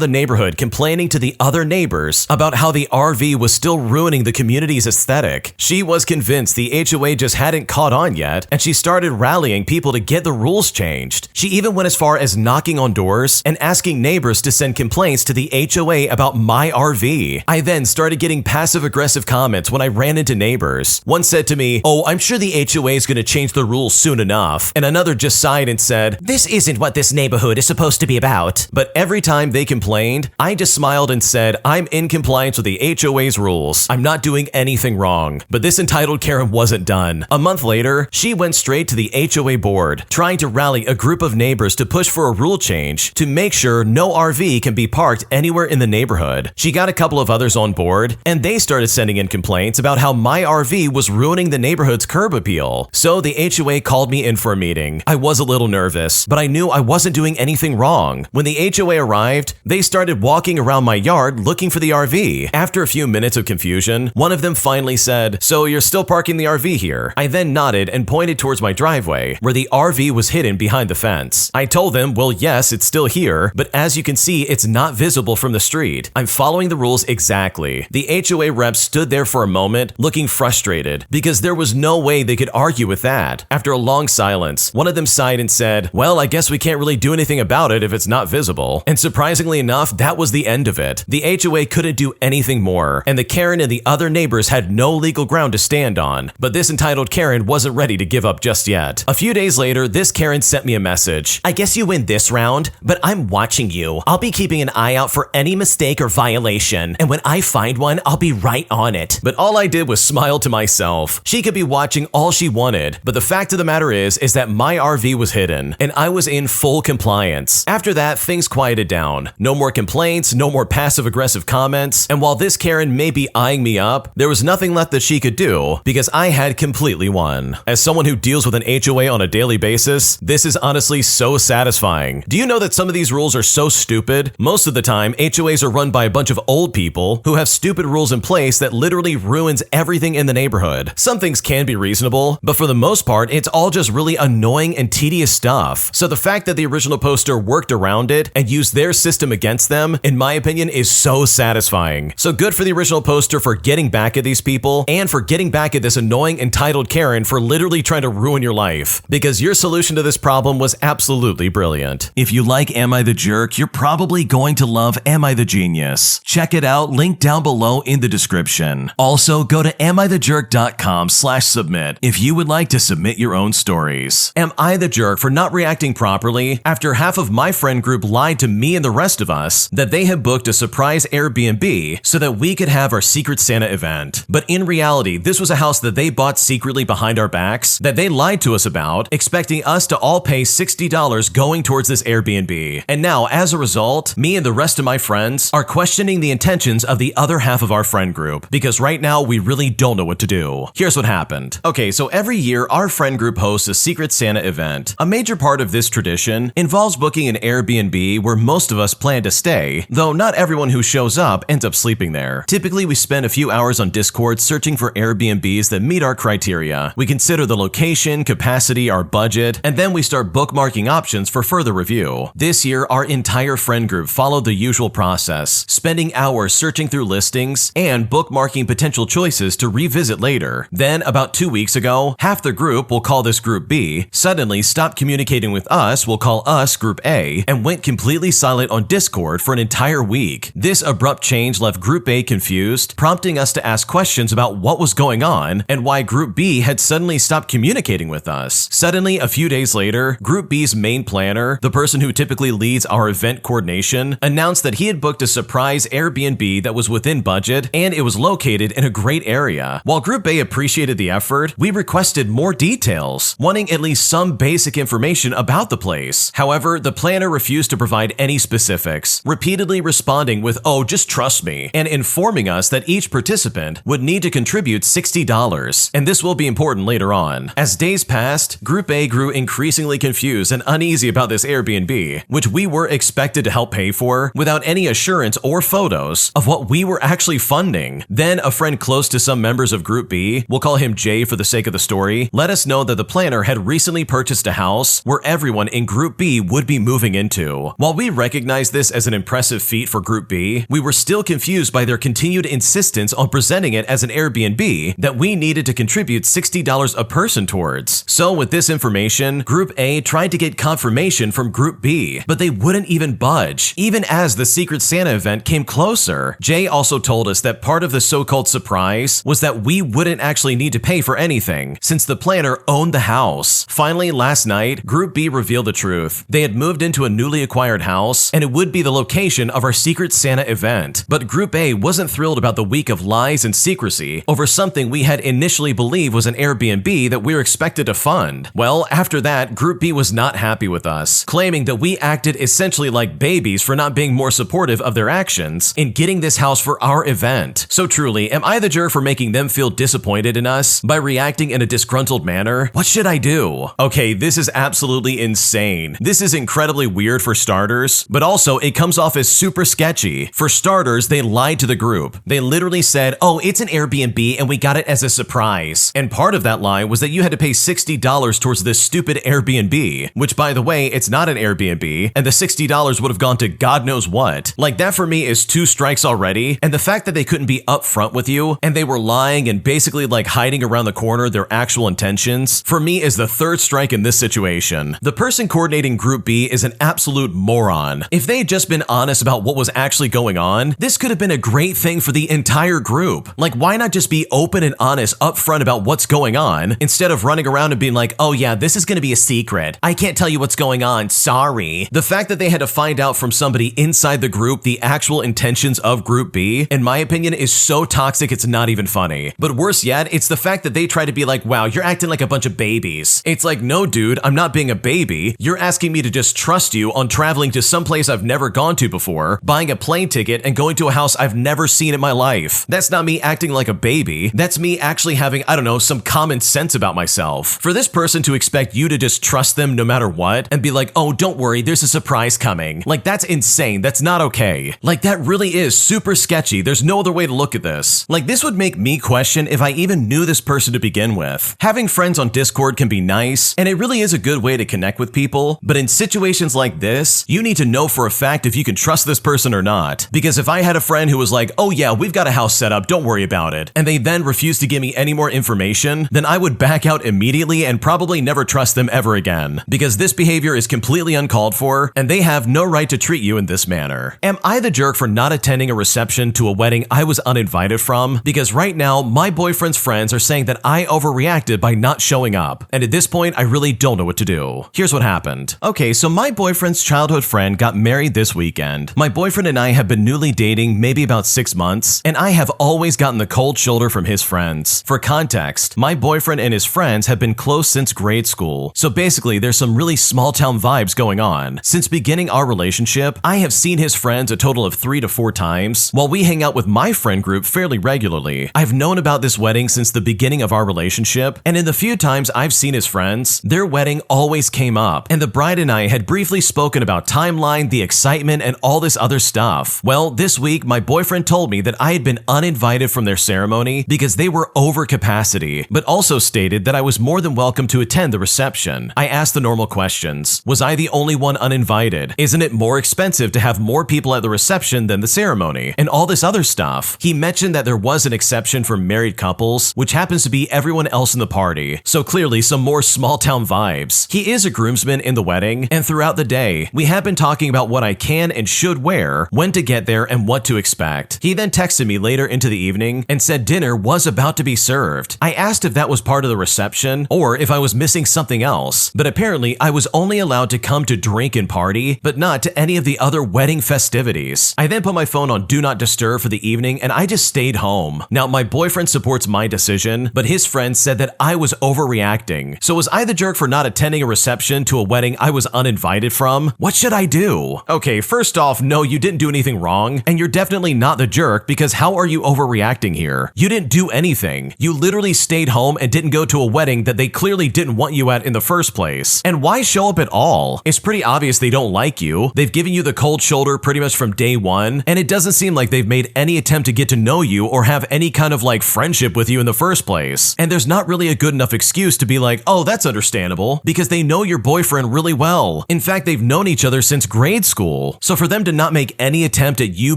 A: the neighborhood complaining to the other neighbors about how the RV was still ruining the community's aesthetic. She was convinced the HOA just hadn't caught on yet, and she started rallying people to get the rules changed. She even went as far as knocking on doors and asking neighbors to send complaints to the HOA about my RV. I then started getting passive-aggressive comments when I ran into neighbors. One said to me, "Oh, I'm sure the HOA is going to change the rules soon enough." And another just sighed and said, "This isn't what this neighborhood is supposed to be about." But every time they complained, I just smiled and said, "I'm in compliance with the HOA's rules. I'm not doing anything wrong." But this entitled Karen wasn't done. A month later, she went straight to the HOA board, trying to rally a group of neighbors to push for a rule change to make sure no RV can be parked anywhere in the neighborhood. She got a couple of others on board, and they started sending in complaints about how my RV was ruining the neighborhood's curb appeal. So the HOA called me in for a meeting. I was a little nervous, but I knew I wasn't doing anything wrong. When the HOA arrived, they started walking around my yard looking for the RV. After a few minutes of confusion, one of them finally said, "So you're still parking the RV here?" I then nodded and pointed towards my driveway, where the RV was hidden behind the fence. I told them, "Well, yes, it's still here, but as you can see, it's not visible from the street. I'm following the rules exactly." The HOA rep stood there for a moment, looking frustrated, because there was no way they could argue with that. After a long silence, one of them sighed and said, "Well, I guess we can't really do anything about it if it's not visible." And surprisingly enough, that was the end of it. The HOA couldn't do anything more, and the Karen and the other neighbors had no legal ground to stand on. But this entitled Karen wasn't ready to give up just yet. A few days later, this Karen sent me a message. "I guess you win this round, but I'm watching you. I'll be keeping an eye out for any mistake or violation, and when I find one, I'll be right on it." But all I did was smile to myself. She could be watching all she wanted, but the fact of the matter is that my RV was hidden, and I was in full compliance. After that, things quieted down. No more complaints, no more passive-aggressive comments, and while this Karen may be eyeing me up, there was nothing left that she could do because I had completely won. As someone who deals with an HOA on a daily basis, this is honestly so satisfying. Do you know that some of these rules are so stupid? Most of the time, HOAs are run by a bunch of old people who have stupid rules in place that literally ruins everything in the neighborhood. Some things can be reasonable, but for the most part, it's all just really annoying and tedious stuff. So the fact that the original poster worked around it and used their system against them, in my opinion, is so satisfying. So good for the original poster for getting back at these people and for getting back at this annoying entitled Karen for literally trying to ruin your life, because your solution to this problem was absolutely brilliant. If you like Am I the Jerk, you're probably going to love Am I the Genius. Check it out, link down below in the description. Also, go to amithejerk.com/submit if you would like to submit your own stories. Am I the jerk for not reacting properly after half of my friend group lied to me and the rest of us that they had booked a surprise Airbnb so that we could have our Secret Santa event? But in reality, this was a house that they bought secretly behind our backs that they lied to us about, expecting us to all pay $60 going towards this Airbnb. And now, as a result, me and the rest of my friends are questioning the intentions of the other half of our friend group, because right now we really don't know what to do. Here's what happened. Okay, so every year our friend group hosts a Secret Santa event. A major part of this tradition involves booking an Airbnb where most of us plan to stay, though not everyone who shows up ends up sleeping there. Typically, we spend a few hours on Discord searching for Airbnbs that meet our criteria. We consider the location, capacity, our budget, and then we start bookmarking options for further review. This year, our entire friend group followed the usual process, spending hours searching through listings and bookmarking potential choices to revisit later. Then, about 2 weeks ago, half the group, we'll call this Group B, suddenly stopped communicating with us, we'll call us Group A, and went completely silent on Discord for an entire week. This abrupt change left Group A confused, prompting us to ask questions about what was going on and why Group B had suddenly stopped communicating with us. Suddenly, a few days later, Group B's main planner, the person who typically leads our event coordination, announced that he had booked a surprise Airbnb that was within budget and it was located in a great area. While Group A appreciated the effort, we requested requested more details, wanting at least some basic information about the place. However, the planner refused to provide any specifics, repeatedly responding with, "Oh, just trust me," and informing us that each participant would need to contribute $60, and this will be important later on. As days passed, Group A grew increasingly confused and uneasy about this Airbnb, which we were expected to help pay for, without any assurance or photos of what we were actually funding. Then a friend close to some members of Group B, we'll call him Jay for the sake of the story, let us know that the planner had recently purchased a house where everyone in Group B would be moving into. While we recognized this as an impressive feat for Group B, we were still confused by their continued insistence on presenting it as an Airbnb that we needed to contribute $60 a person towards. So with this information, Group A tried to get confirmation from Group B, but they wouldn't even budge, even as the Secret Santa event came closer. Jay also told us that part of the so-called surprise was that we wouldn't actually need to pay for anything, since the planner owned the house. Finally, last night, Group B revealed the truth. They had moved into a newly acquired house, and it would be the location of our Secret Santa event. But Group A wasn't thrilled about the week of lies and secrecy over something we had initially believed was an Airbnb that we were expected to fund. Well, after that, Group B was not happy with us, claiming that we acted essentially like babies for not being more supportive of their actions in getting this house for our event. So truly, am I the jerk for making them feel disappointed in us by reacting in a disgruntled manner? What should I do? Okay, this is absolutely insane. This is incredibly weird for starters, but also it comes off as super sketchy. For starters, they lied to the group. They literally said, "Oh, it's an Airbnb and we got it as a surprise." And part of that lie was that you had to pay $60 towards this stupid Airbnb, which by the way, it's not an Airbnb, and the $60 would have gone to God knows what. Like that for me is 2 strikes already, and the fact that they couldn't be upfront with you, and they were lying and basically like hiding around the corner their actual intentions, for me is the 3rd strike in this situation. The person coordinating Group B is an absolute moron. If they had just been honest about what was actually going on, this could have been a great thing for the entire group. Like, why not just be open and honest upfront about what's going on, instead of running around and being like, "Oh yeah, this is gonna be a secret. I can't tell you what's going on, sorry." The fact that they had to find out from somebody inside the group the actual intentions of Group B, in my opinion, is so toxic it's not even funny. But worse yet, it's the fact that they try to be like, "Wow, you're acting like a bunch of babies." It's like, no dude, I'm not being a baby. You're asking me to just trust you on traveling to some place I've never gone to before, buying a plane ticket and going to a house I've never seen in my life. That's not me acting like a baby. That's me actually having, I don't know, some common sense about myself. For this person to expect you to just trust them no matter what and be like, "Oh, don't worry, there's a surprise coming." Like, that's insane. That's not okay. Like, that really is super sketchy. There's no other way to look at this. Like, this would make me question if I even knew this person to begin with. Having friends on Discord can be nice, and it really is a good way to connect with people, but in situations like this, you need to know for a fact if you can trust this person or not. Because if I had a friend who was like, "Oh yeah, we've got a house set up, don't worry about it," and they then refused to give me any more information, then I would back out immediately and probably never trust them ever again. Because this behavior is completely uncalled for, and they have no right to treat you in this manner. Am I the jerk for not attending a reception to a wedding I was uninvited from? Because right now, my boyfriend's friends are saying that I overreacted by not showing up, and at this point, I really don't know what to do. Here's what happened. Okay, so my boyfriend's childhood friend got married this weekend. My boyfriend and I have been newly dating maybe about 6 months, and I have always gotten the cold shoulder from his friends. For context, my boyfriend and his friends have been close since grade school, so basically there's some really small town vibes going on. Since beginning our relationship, I have seen his friends a total of 3 to 4 times, while we hang out with my friend group fairly regularly. I've known about this wedding since the beginning of our relationship, and in the few times I've seen his friends, their wedding always came up, and the bride and I had briefly spoken about timeline, the excitement, and all this other stuff. Well, this week my boyfriend told me that I had been uninvited from their ceremony because they were over capacity, but also stated that I was more than welcome to attend the reception. I asked the normal questions. Was I the only one uninvited? Isn't it more expensive to have more people at the reception than the ceremony? And all this other stuff. He mentioned that there was an exception for married couples, which happens to be everyone else in the party. So clearly some more small town vibes. He is a groomsman in the wedding, and throughout the day, we have been talking about what I can and should wear, when to get there, and what to expect. He then texted me later into the evening and said dinner was about to be served. I asked if that was part of the reception or if I was missing something else, but apparently I was only allowed to come to drink and party, but not to any of the other wedding festivities. I then put my phone on Do Not Disturb for the evening and I just stayed home. Now, my boyfriend supports my decision, but his friends said that I was overreacting. So was I the jerk for not attending a reception to a wedding I was uninvited from? What should I do? Okay, first off, no, you didn't do anything wrong, and you're definitely not the jerk because how are you overreacting here? You didn't do anything. You literally stayed home and didn't go to a wedding that they clearly didn't want you at in the first place. And why show up at all? It's pretty obvious they don't like you. They've given you the cold shoulder pretty much from day one, and it doesn't seem like they've made any attempt to get to know you or have any kind of like friendship with you in the first place. And there's not really a good enough excuse to be like, oh, that's understandable, because they know your boyfriend really well. In fact, they've known each other since grade school. So for them to not make any attempt at you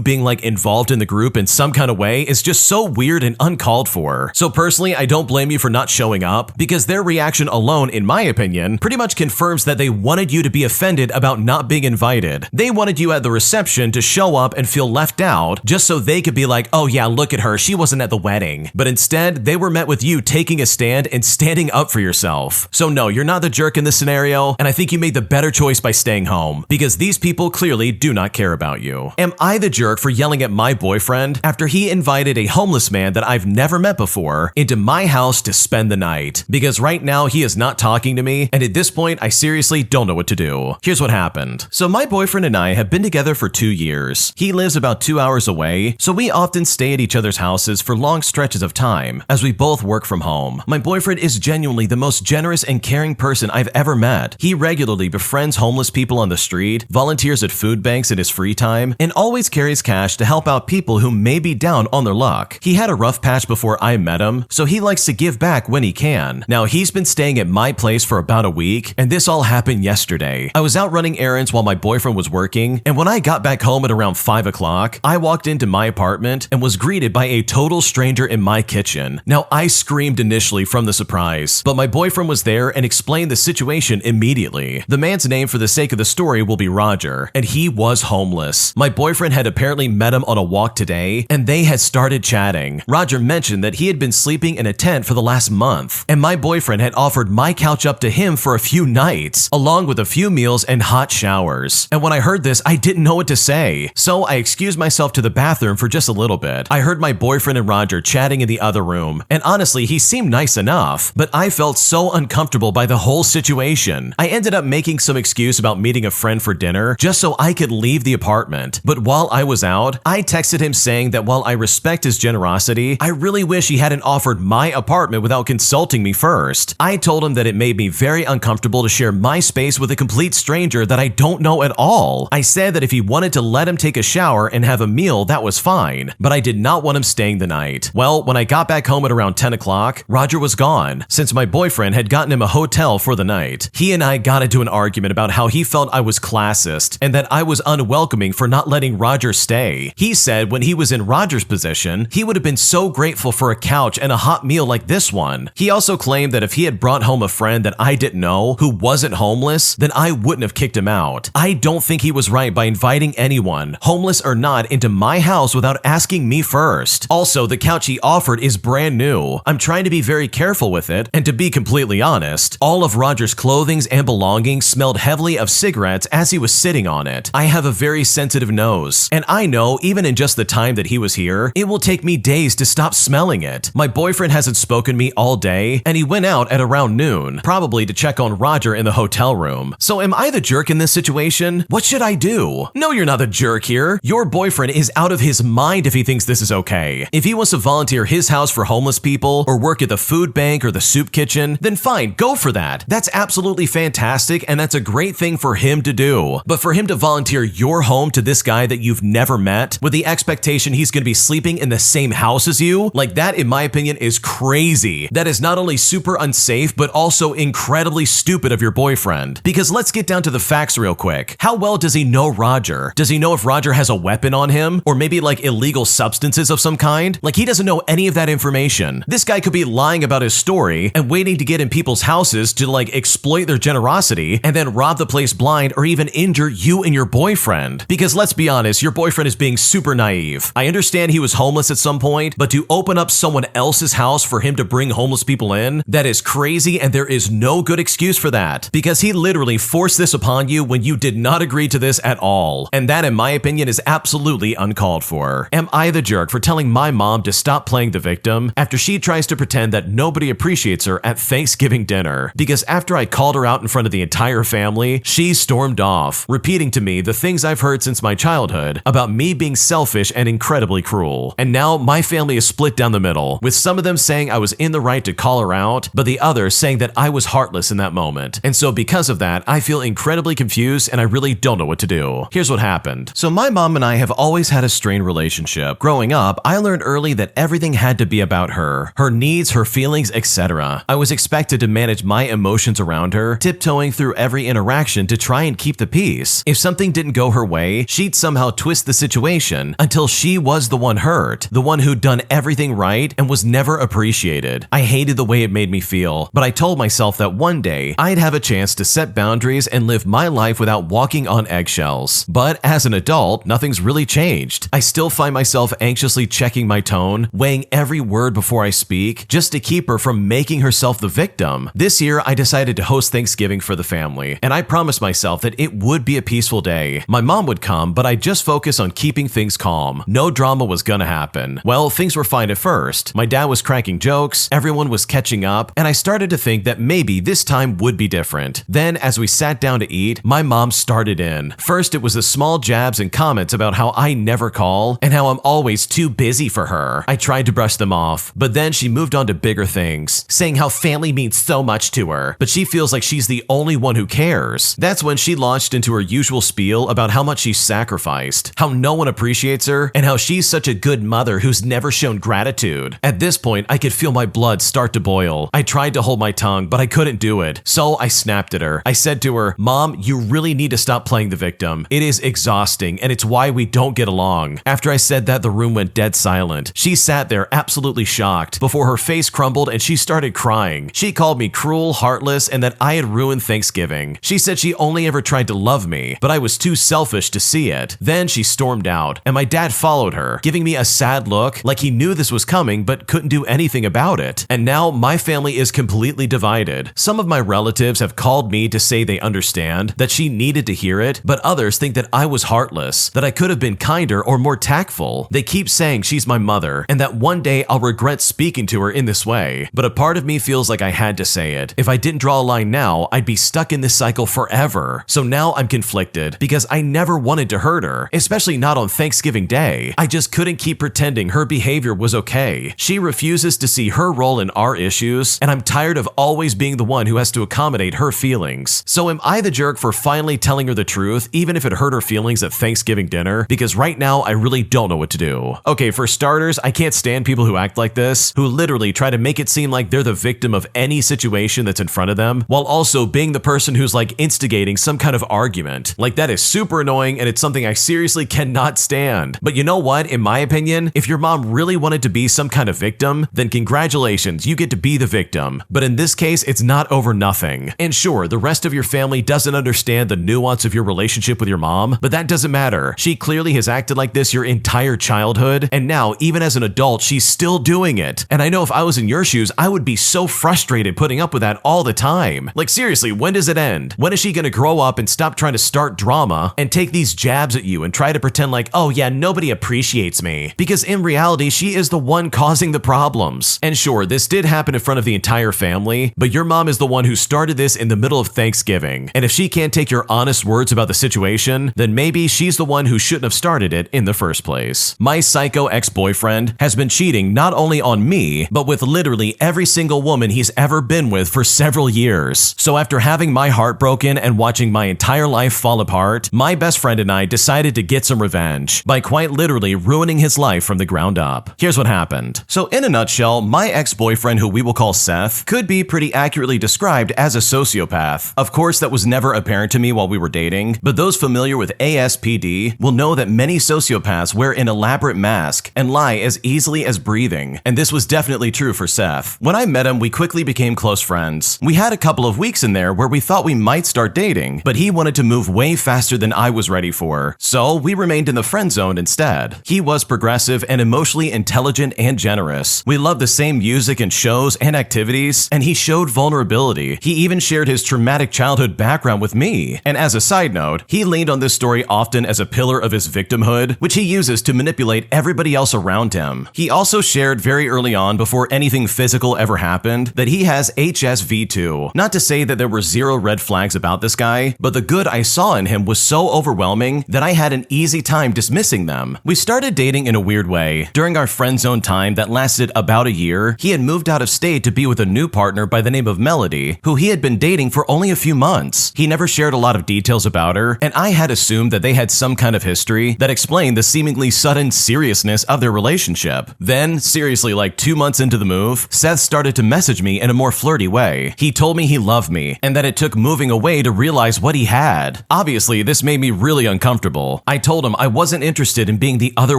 A: being like involved in the group in some kind of way is just so weird and uncalled for. So personally, I don't blame you for not showing up, because their reaction alone, in my opinion, pretty much confirms that they wanted you to be offended about not being invited. They wanted you at the reception to show up and feel left out just so they could be like, oh yeah, look at her, she wasn't at the wedding. But instead, they were met with you taking a stand and standing up for yourself. So no, you're not the jerk in this scenario, and I think you made the better choice by staying home, because these people clearly do not care about you. Am I the jerk for yelling at my boyfriend after he invited a homeless man that I've never met before into my house to spend the night? Because right now he is not talking to me, and at this point I seriously don't know what to do. Here's what happened. So my boyfriend and I have been together for 2 years. He lives about 2 hours away, so we often stay at each other's houses for long stretches of time as we both work from home. My boyfriend is genuinely the most generous and caring person I've ever met. He regularly befriends homeless people on the street, volunteers at food banks in his free time, and always carries cash to help out people who may be down on their luck. He had a rough patch before I met him, so he likes to give back when he can. Now, he's been staying at my place for about a week, and this all happened yesterday. I was out running errands while my boyfriend was working, and when I got back home at around 5 o'clock, I walked into my apartment and was greeted by a total stranger in my kitchen. Now, I screamed initially from the surprise, but my boyfriend was there and explained the situation immediately. The man's name for the sake of the story will be Roger, and he was homeless. My boyfriend had apparently met him on a walk today, and they had started chatting. Roger mentioned that he had been sleeping in a tent for the last month, and my boyfriend had offered my couch up to him for a few nights, along with a few meals and hot showers. And when I heard this, I didn't know what to say, so I excused myself to the bathroom for just a little bit. I heard my boyfriend and Roger chatting in the other room, and honestly, he seemed nice enough, but I felt so uncomfortable by the whole situation. I ended up making some excuse about meeting a friend for dinner just so I could leave the apartment. But while I was out, I texted him saying that while I respect his generosity, I really wish he hadn't offered my apartment without consulting me first. I told him that it made me very uncomfortable to share my space with a complete stranger that I don't know at all. I said that if he wanted to let him take a shower and have a meal, that was fine, but I did not want him staying the night. Well, when I got back home at around 10 o'clock, Roger was gone, since my boyfriend had gotten him a hotel for the night. He and I got into an argument about how he felt I was classist and that I was unwelcoming for not letting Roger stay. He said when he was in Roger's position, he would have been so grateful for a couch and a hot meal like this one. He also claimed that if he had brought home a friend that I didn't know who wasn't homeless, then I wouldn't have kicked him out. I don't think he was right by inviting anyone, homeless or not, into my house without asking me first. Also, the couch he offered is brand new. I'm trying to be very careful with it, and to be completely honest, all of Roger's clothing and belongings smelled heavily of cigarettes as he was sitting on it. I have a very sensitive nose, and I know even in just the time that he was here, it will take me days to stop smelling it. My boyfriend hasn't spoken to me all day, and he went out at around noon, probably to check on Roger in the hotel room. So am I the jerk in this situation? What should I do? No, you're not the jerk here. Your boyfriend is out of his mind if he thinks this is okay. If he wants to volunteer his house for homeless people or work at the food bank or the soup kitchen, then fine, go for that. That's absolutely fantastic, and that's a great thing for him to do. But for him to volunteer your home to this guy that you've never met with the expectation he's going to be sleeping in the same house as you, like that, in my opinion, is crazy. That is not only super unsafe, but also incredibly stupid of your boyfriend. Because let's get down to the facts real quick. How well does he know Roger? Does he know if Roger has a weapon on him? Or maybe like illegal substances of some kind? Like he doesn't know any of that information. This guy could be lying about his story and waiting to get in people's houses to like exploit their generosity and then rob the place blind or even injure you and your boyfriend. Because let's be honest, your boyfriend is being super naive. I understand he was homeless at some point, but to open up someone else's house for him to bring homeless people in, that is crazy, and there is no good excuse for that. Because he literally forced this upon you when you did not agree to this at all. And that, in my opinion, is absolutely uncalled for. Am I the jerk for telling my mom to stop playing the victim after she tries to pretend that nobody nobody appreciates her at Thanksgiving dinner. Because after I called her out in front of the entire family, she stormed off, repeating to me the things I've heard since my childhood about me being selfish and incredibly cruel. And now my family is split down the middle, with some of them saying I was in the right to call her out, but the others saying that I was heartless in that moment. And so because of that, I feel incredibly confused and I really don't know what to do. Here's what happened. So my mom and I have always had a strained relationship. Growing up, I learned early that everything had to be about her needs, her feelings, etc. I was expected to manage my emotions around her, tiptoeing through every interaction to try and keep the peace. If something didn't go her way, she'd somehow twist the situation until she was the one hurt, the one who'd done everything right and was never appreciated. I hated the way it made me feel, but I told myself that one day I'd have a chance to set boundaries and live my life without walking on eggshells. But as an adult, nothing's really changed. I still find myself anxiously checking my tone, weighing every word before I speak, just to keep her from making herself the victim. This year, I decided to host Thanksgiving for the family, and I promised myself that it would be a peaceful day. My mom would come, but I'd just focus on keeping things calm. No drama was gonna happen. Well, things were fine at first. My dad was cracking jokes, everyone was catching up, and I started to think that maybe this time would be different. Then, as we sat down to eat, my mom started in. First, it was the small jabs and comments about how I never call, and how I'm always too busy for her. I tried to brush them off, but then she moved on to bigger things, saying how family means so much to her, but she feels like she's the only one who cares. That's when she launched into her usual spiel about how much she's sacrificed, how no one appreciates her, and how she's such a good mother who's never shown gratitude. At this point, I could feel my blood start to boil. I tried to hold my tongue, but I couldn't do it, so I snapped at her. I said to her, "Mom, you really need to stop playing the victim. It is exhausting, and it's why we don't get along." After I said that, the room went dead silent. She sat there absolutely shocked before her face crumbled and she started crying. She called me cruel, heartless, and that I had ruined Thanksgiving. She said she only ever tried to love me, but I was too selfish to see it. Then she stormed out, and my dad followed her, giving me a sad look like he knew this was coming but couldn't do anything about it. And now my family is completely divided. Some of my relatives have called me to say they understand, that she needed to hear it, but others think that I was heartless, that I could have been kinder or more tactful. They keep saying she's my mother, and that one day I'll regret speaking to her in this way. But a part of me feels like I had to say it. If I didn't draw a line now, I'd be stuck in this cycle forever. So now I'm conflicted, because I never wanted to hurt her, especially not on Thanksgiving Day. I just couldn't keep pretending her behavior was okay. She refuses to see her role in our issues, and I'm tired of always being the one who has to accommodate her feelings. So am I the jerk for finally telling her the truth, even if it hurt her feelings at Thanksgiving dinner? Because right now, I really don't know what to do. Okay, for starters, I can't stand people who act like this, who literally try to make it seem like they're the victim of any situation that's in front of them, while also being the person who's like instigating some kind of argument. Like, that is super annoying, and it's something I seriously cannot stand. But you know what? In my opinion, if your mom really wanted to be some kind of victim, then congratulations, you get to be the victim. But in this case, it's not over nothing. And sure, the rest of your family doesn't understand the nuance of your relationship with your mom, but that doesn't matter. She clearly has acted like this your entire childhood, and now, even as an adult, she's still doing it. And I know if I was in your shoes, I would be so frustrated putting up with that all the time. Like, seriously, when does it end? When is she gonna grow up and stop trying to start drama and take these jabs at you and try to pretend like, oh yeah, nobody appreciates me? Because in reality, she is the one causing the problems. And sure, this did happen in front of the entire family, but your mom is the one who started this in the middle of Thanksgiving. And if she can't take your honest words about the situation, then maybe she's the one who shouldn't have started it in the first place. My psycho ex-boyfriend has been cheating not only on me, but with literally every single woman he's ever been with for several years. So after having my heart broken and watching my entire life fall apart, my best friend and I decided to get some revenge by quite literally ruining his life from the ground up. Here's what happened. So in a nutshell, my ex-boyfriend, who we will call Seth, could be pretty accurately described as a sociopath. Of course, that was never apparent to me while we were dating, but those familiar with ASPD will know that many sociopaths wear an elaborate mask and lie as easily as breathing, and this was definitely true for Seth. When I met him, we quickly became close friends. We had a couple of weeks in there where we thought we might start dating, but he wanted to move way faster than I was ready for, so we remained in the friend zone instead. He was progressive and emotionally intelligent and generous. We loved the same music and shows and activities, and he showed vulnerability. He even shared his traumatic childhood background with me. And as a side note, he leaned on this story often as a pillar of his victimhood, which he uses to manipulate everybody else around him. He also shared very early on, before anything physical ever happened, that he has HSV2. Not to say that there were zero red flags about this guy, but the good I saw in him was so overwhelming that I had an easy time dismissing them. We started dating in a weird way. During our friend zone time that lasted about a year, he had moved out of state to be with a new partner by the name of Melody, who he had been dating for only a few months. He never shared a lot of details about her, and I had assumed that they had some kind of history that explained the seemingly sudden seriousness of their relationship. Then, seriously, like 2 months into the move, Seth started to message me in a more flirty way. He told me he loved me, and that it took moving away to realize what he had. Obviously, this made me really uncomfortable. I told him I wasn't interested in being the other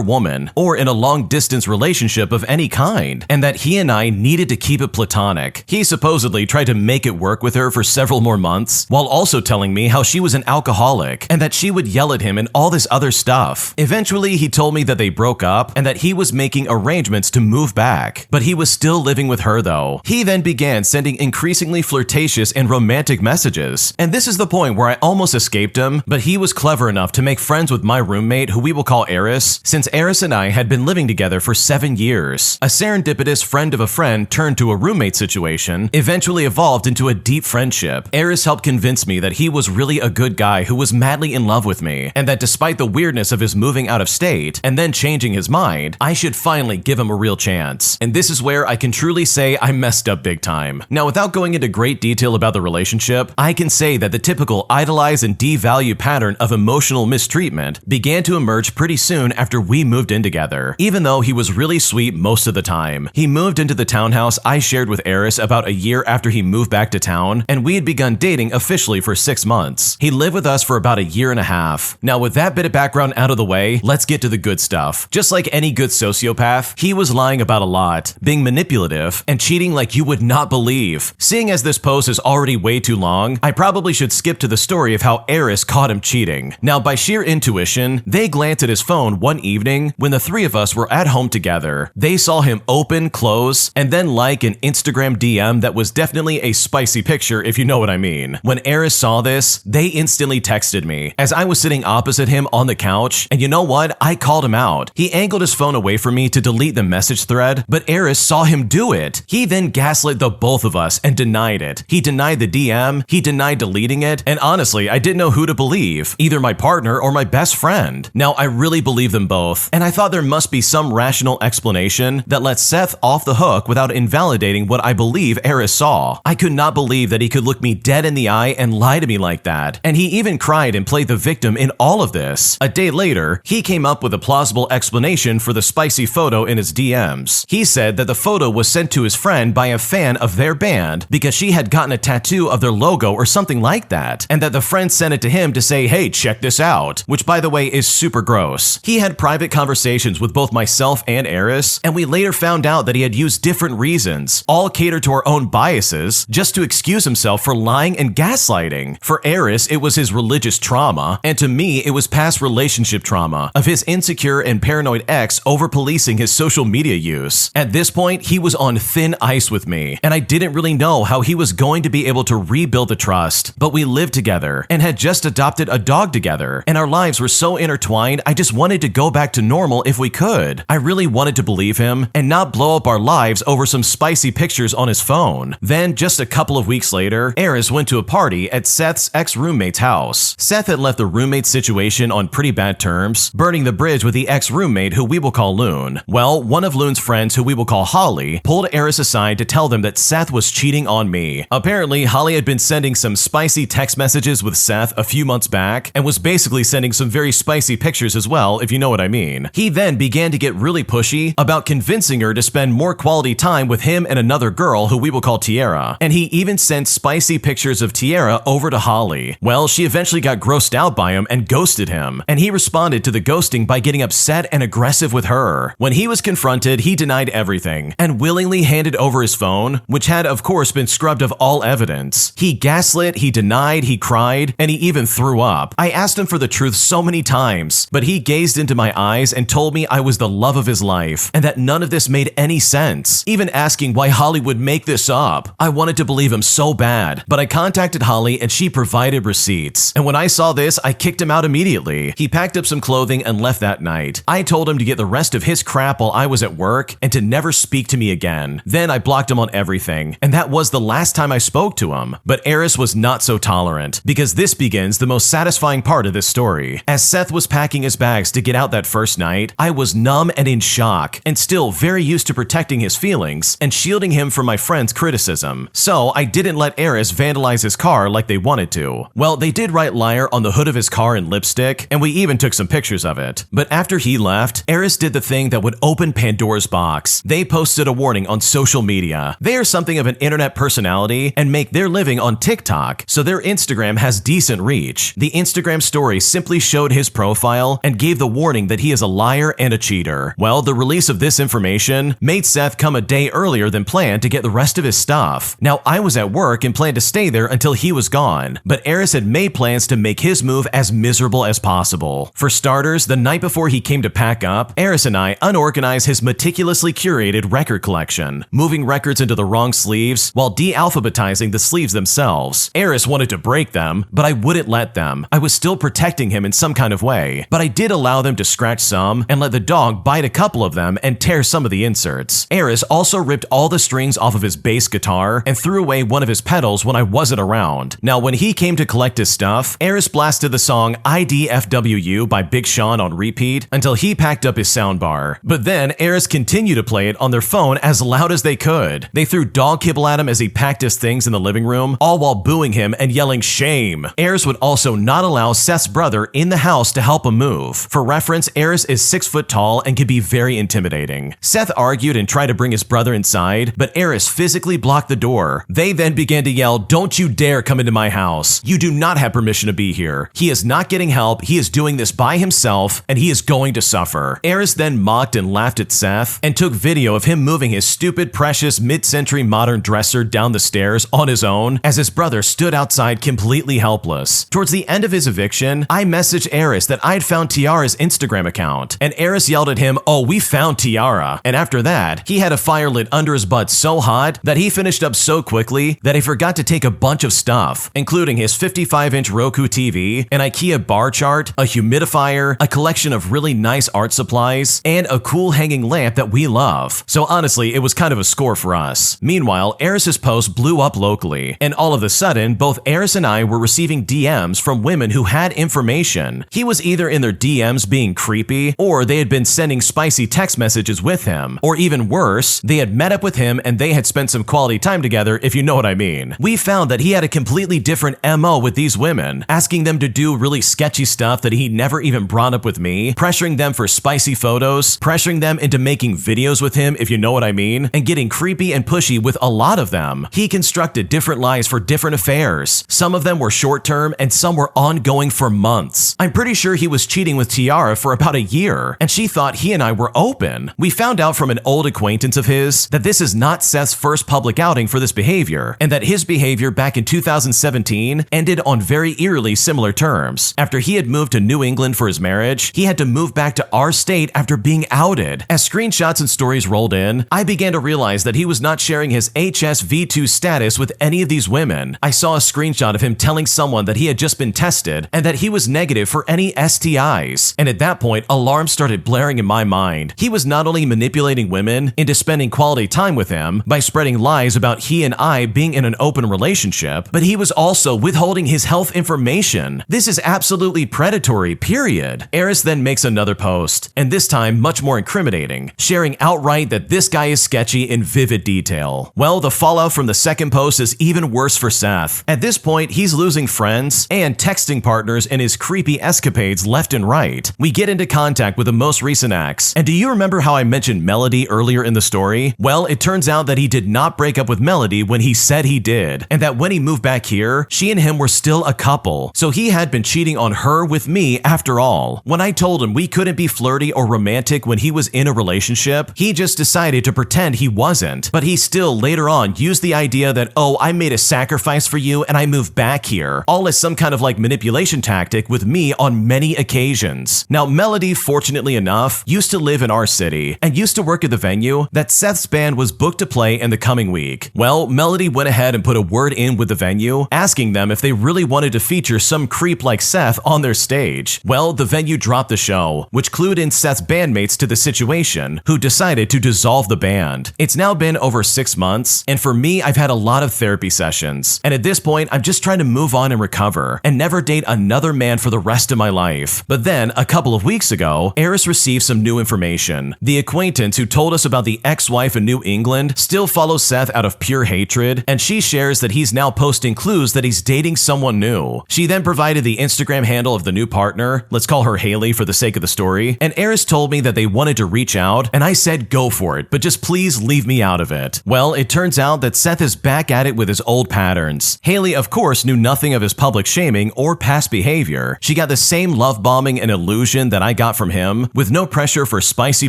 A: woman, or in a long-distance relationship of any kind, and that he and I needed to keep it platonic. He supposedly tried to make it work with her for several more months, while also telling me how she was an alcoholic, and that she would yell at him and all this other stuff. Eventually, he told me that they broke up, and that he was making arrangements to move back, but he was still living with her though. He then began sending increasingly flirtatious and romantic messages, and this is the point where I almost escaped him, but he was clever enough to make friends with my roommate, who we will call Eris, since Eris and I had been living together for 7 years. A serendipitous friend of a friend turned to a roommate situation eventually evolved into a deep friendship. Eris helped convince me that he was really a good guy who was madly in love with me, and that despite the weirdness of his moving out of state and then changing his mind, I should finally give him a real chance. And this is where I can truly say I messed up big time. Now, without going into great detail about the relationship, I can say that the typical idolize and devalue pattern of emotional mistreatment began to emerge pretty soon after we moved in together. Even though he was really sweet most of the time, he moved into the townhouse I shared with Eris about a year after he moved back to town, and we had begun dating officially for 6 months. He lived with us for about a year and a half. Now, with that bit of background out of the way, let's get to the good stuff. Just like any good sociopath, he was lying about a lot, being manipulative, and cheating like you would not believe. Seeing as this post is already way too long, I probably should skip to the story of how Eris caught him cheating. Now, by sheer intuition, they glanced at his phone one evening when the three of us were at home together. They saw him open, close, and then like an Instagram DM that was definitely a spicy picture, if you know what I mean. When Eris saw this, they instantly texted me as I was sitting opposite him on the couch, and you know what? I called him out. He angled his phone away from me to delete the message thread, but Eris saw him do it. He then gaslit the both of us and denied it. He denied the DM, he denied deleting it, and honestly, I didn't know who to believe, either my partner or my best friend. Now, I really believe them both, and I thought there must be some rational explanation that lets Seth off the hook without invalidating what I believe Eris saw. I could not believe that he could look me dead in the eye and lie to me like that, and he even cried and played the victim in all of this. A day later, he came up with a plausible explanation for the spicy photo in his DMs. He said that the photo was sent to his friend by a fan of their band because she had gotten a tattoo of their logo or something like that, and that the friend sent it to him to say, hey, check this out, which by the way is super gross. He had private conversations with both myself and Eris, and we later found out that he had used different reasons, all catered to our own biases, just to excuse himself for lying and gaslighting. For Eris, it was his religious trauma, and to me, it was past relationship trauma of his insecure and paranoid ex over-policing his social media use. At this point, he was on thin ice with me, and I didn't really know how he was going to be able to rebuild the trust. But we lived together and had just adopted a dog together, and our lives were so intertwined, I just wanted to go back to normal if we could. I really wanted to believe him and not blow up our lives over some spicy pictures on his phone. Then, just a couple of weeks later, Eris went to a party at Seth's ex-roommate's house. Seth had left the roommate situation on pretty bad terms, burning the bridge with the ex-roommate who we will call Loon. Well, one of Loon's friends, who we will call Holly, pulled Eris aside to tell them that Seth was cheating on me. Apparently, Holly had been sending some spicy text messages with Seth a few months back, and was basically sending some very spicy pictures as well, if you know what I mean. He then began to get really pushy about convincing her to spend more quality time with him and another girl who we will call Tiara, and he even sent spicy pictures of Tiara over to Holly. Well, she eventually got grossed out by him and ghosted him, and he responded to the ghosting by getting upset and aggressive with her. When he was confronted, he denied everything and willingly handed over his phone, which had of course been scrubbed of all evidence. He gaslit, he denied, he cried, and he even threw up. I asked him for the truth so many times, but he gazed into my eyes and told me I was the love of his life, and that none of this made any sense, even asking why Holly would make this up. I wanted to believe him so bad, but I contacted Holly and she provided receipts, and when I saw this, I kicked him out immediately. He packed up some clothing and left that night. I told him to get the rest of his crap while I was at work and to never speak to me again. again. Then I blocked him on everything, and that was the last time I spoke to him. But Eris was not so tolerant, because this begins the most satisfying part of this story. As Seth was packing his bags to get out that first night, I was numb and in shock, and still very used to protecting his feelings and shielding him from my friend's criticism. So I didn't let Eris vandalize his car like they wanted to. Well, they did write liar on the hood of his car in lipstick, and we even took some pictures of it. But after he left, Eris did the thing that would open Pandora's box. They posted a warning on social media. They are something of an internet personality and make their living on TikTok, so their Instagram has decent reach. The Instagram story simply showed his profile and gave the warning that he is a liar and a cheater. Well, the release of this information made Seth come a day earlier than planned to get the rest of his stuff. Now, I was at work and planned to stay there until he was gone, but Eris had made plans to make his move as miserable as possible. For starters, the night before he came to pack up, Eris and I unorganized his meticulously curated record collection, moving records into the wrong sleeves while de-alphabetizing the sleeves themselves. Eris wanted to break them, but I wouldn't let them. I was still protecting him in some kind of way, but I did allow them to scratch some and let the dog bite a couple of them and tear some of the inserts. Eris also ripped all the strings off of his bass guitar and threw away one of his pedals when I wasn't around. Now, when he came to collect his stuff, Eris blasted the song IDFWU by Big Sean on repeat until he packed up his soundbar. But then Eris continued to play it on their phone as loud as they could. They threw dog kibble at him as he packed his things in the living room, all while booing him and yelling shame. Eris would also not allow Seth's brother in the house to help him move. For reference, Eris is 6 foot tall and can be very intimidating. Seth argued and tried to bring his brother inside, but Eris physically blocked the door. They then began to yell, "Don't you dare come into my house. You do not have permission to be here. He is not getting help. He is doing this by himself, and he is going to suffer." Eris then mocked and laughed at Seth and took video of him moving his stupid, precious, mid-century modern dresser down the stairs on his own as his brother stood outside completely helpless. Towards the end of his eviction, I messaged Eris that I'd found Tiara's Instagram account, and Eris yelled at him, "Oh, we found Tiara." And after that, he had a fire lit under his butt so hot that he finished up so quickly that he forgot to take a bunch of stuff, including his 55-inch Roku TV, an IKEA bar chart, a humidifier, a collection of really nice art supplies, and a cool hanging lamp that we love. So honestly, it was kind of a score for us. Meanwhile, Eris's post blew up locally, and all of a sudden, both Eris and I were receiving DMs from women who had information. He was either in their DMs being creepy, or they had been sending spicy text messages with him, or even worse, they had met up with him and they had spent some quality time together, if you know what I mean. We found that he had a completely different MO with these women, asking them to do really sketchy stuff that he never even brought up with me, pressuring them for spicy photos, pressuring them into making videos with him, if you know what I mean, and getting creepy and pushy with a lot of them. He constructed different lies for different affairs. Some of them were short-term and some were ongoing for months. I'm pretty sure he was cheating with Tiara for about a year, and she thought he and I were open. We found out from an old acquaintance of his that this is not Seth's first public outing for this behavior, and that his behavior back in 2017 ended on very eerily similar terms. After he had moved to New England for his marriage, he had to move back to our state after being outed. As screenshots and stories rolled in, I began to realize that he was not sharing his HSV2 status with any of these women. I saw a screenshot of him telling someone that he had just been tested and that he was negative for any STIs. And at that point, alarms started blaring in my mind. He was not only manipulating women into spending quality time with him by spreading lies about he and I being in an open relationship, but he was also withholding his health information. This is absolutely predatory, period. Eris then makes another post, and this time much more incriminating, sharing outright that this guy is sketchy in vivid detail. Well, the fallout from the second post is even worse for Seth. At this point, he's losing friends and texting partners in his creepy escapades left and right. We get into contact with the most recent ex, and do you remember how I mentioned Melody earlier in the story? Well, it turns out that he did not break up with Melody when he said he did, and that when he moved back here, she and him were still a couple, so he had been cheating on her with me after all. When I told him we couldn't be flirty or romantic when he was in a relationship, he just decided to pretend he wasn't, but he still later on used the idea that, oh, I made a sacrifice for you and I moved back here, all as some kind of like manipulation tactic with me on many occasions. Now, Melody, fortunately enough, used to live in our city and used to work at the venue that Seth's band was booked to play in the coming week. Well, Melody went ahead and put a word in with the venue, asking them if they really wanted to feature some creep like Seth on their stage. Well, the venue dropped the show, which clued in Seth's bandmates to the situation, who decided to dissolve the band hand. It's now been over 6 months, and for me, I've had a lot of therapy sessions. And at this point, I'm just trying to move on and recover, and never date another man for the rest of my life. But then, a couple of weeks ago, Eris received some new information. The acquaintance who told us about the ex-wife in New England still follows Seth out of pure hatred, and she shares that he's now posting clues that he's dating someone new. She then provided the Instagram handle of the new partner, let's call her Haley for the sake of the story, and Eris told me that they wanted to reach out, and I said go for it, but just please leave me out of it. Well, it turns out that Seth is back at it with his old patterns. Haley, of course, knew nothing of his public shaming or past behavior. She got the same love bombing and illusion that I got from him, with no pressure for spicy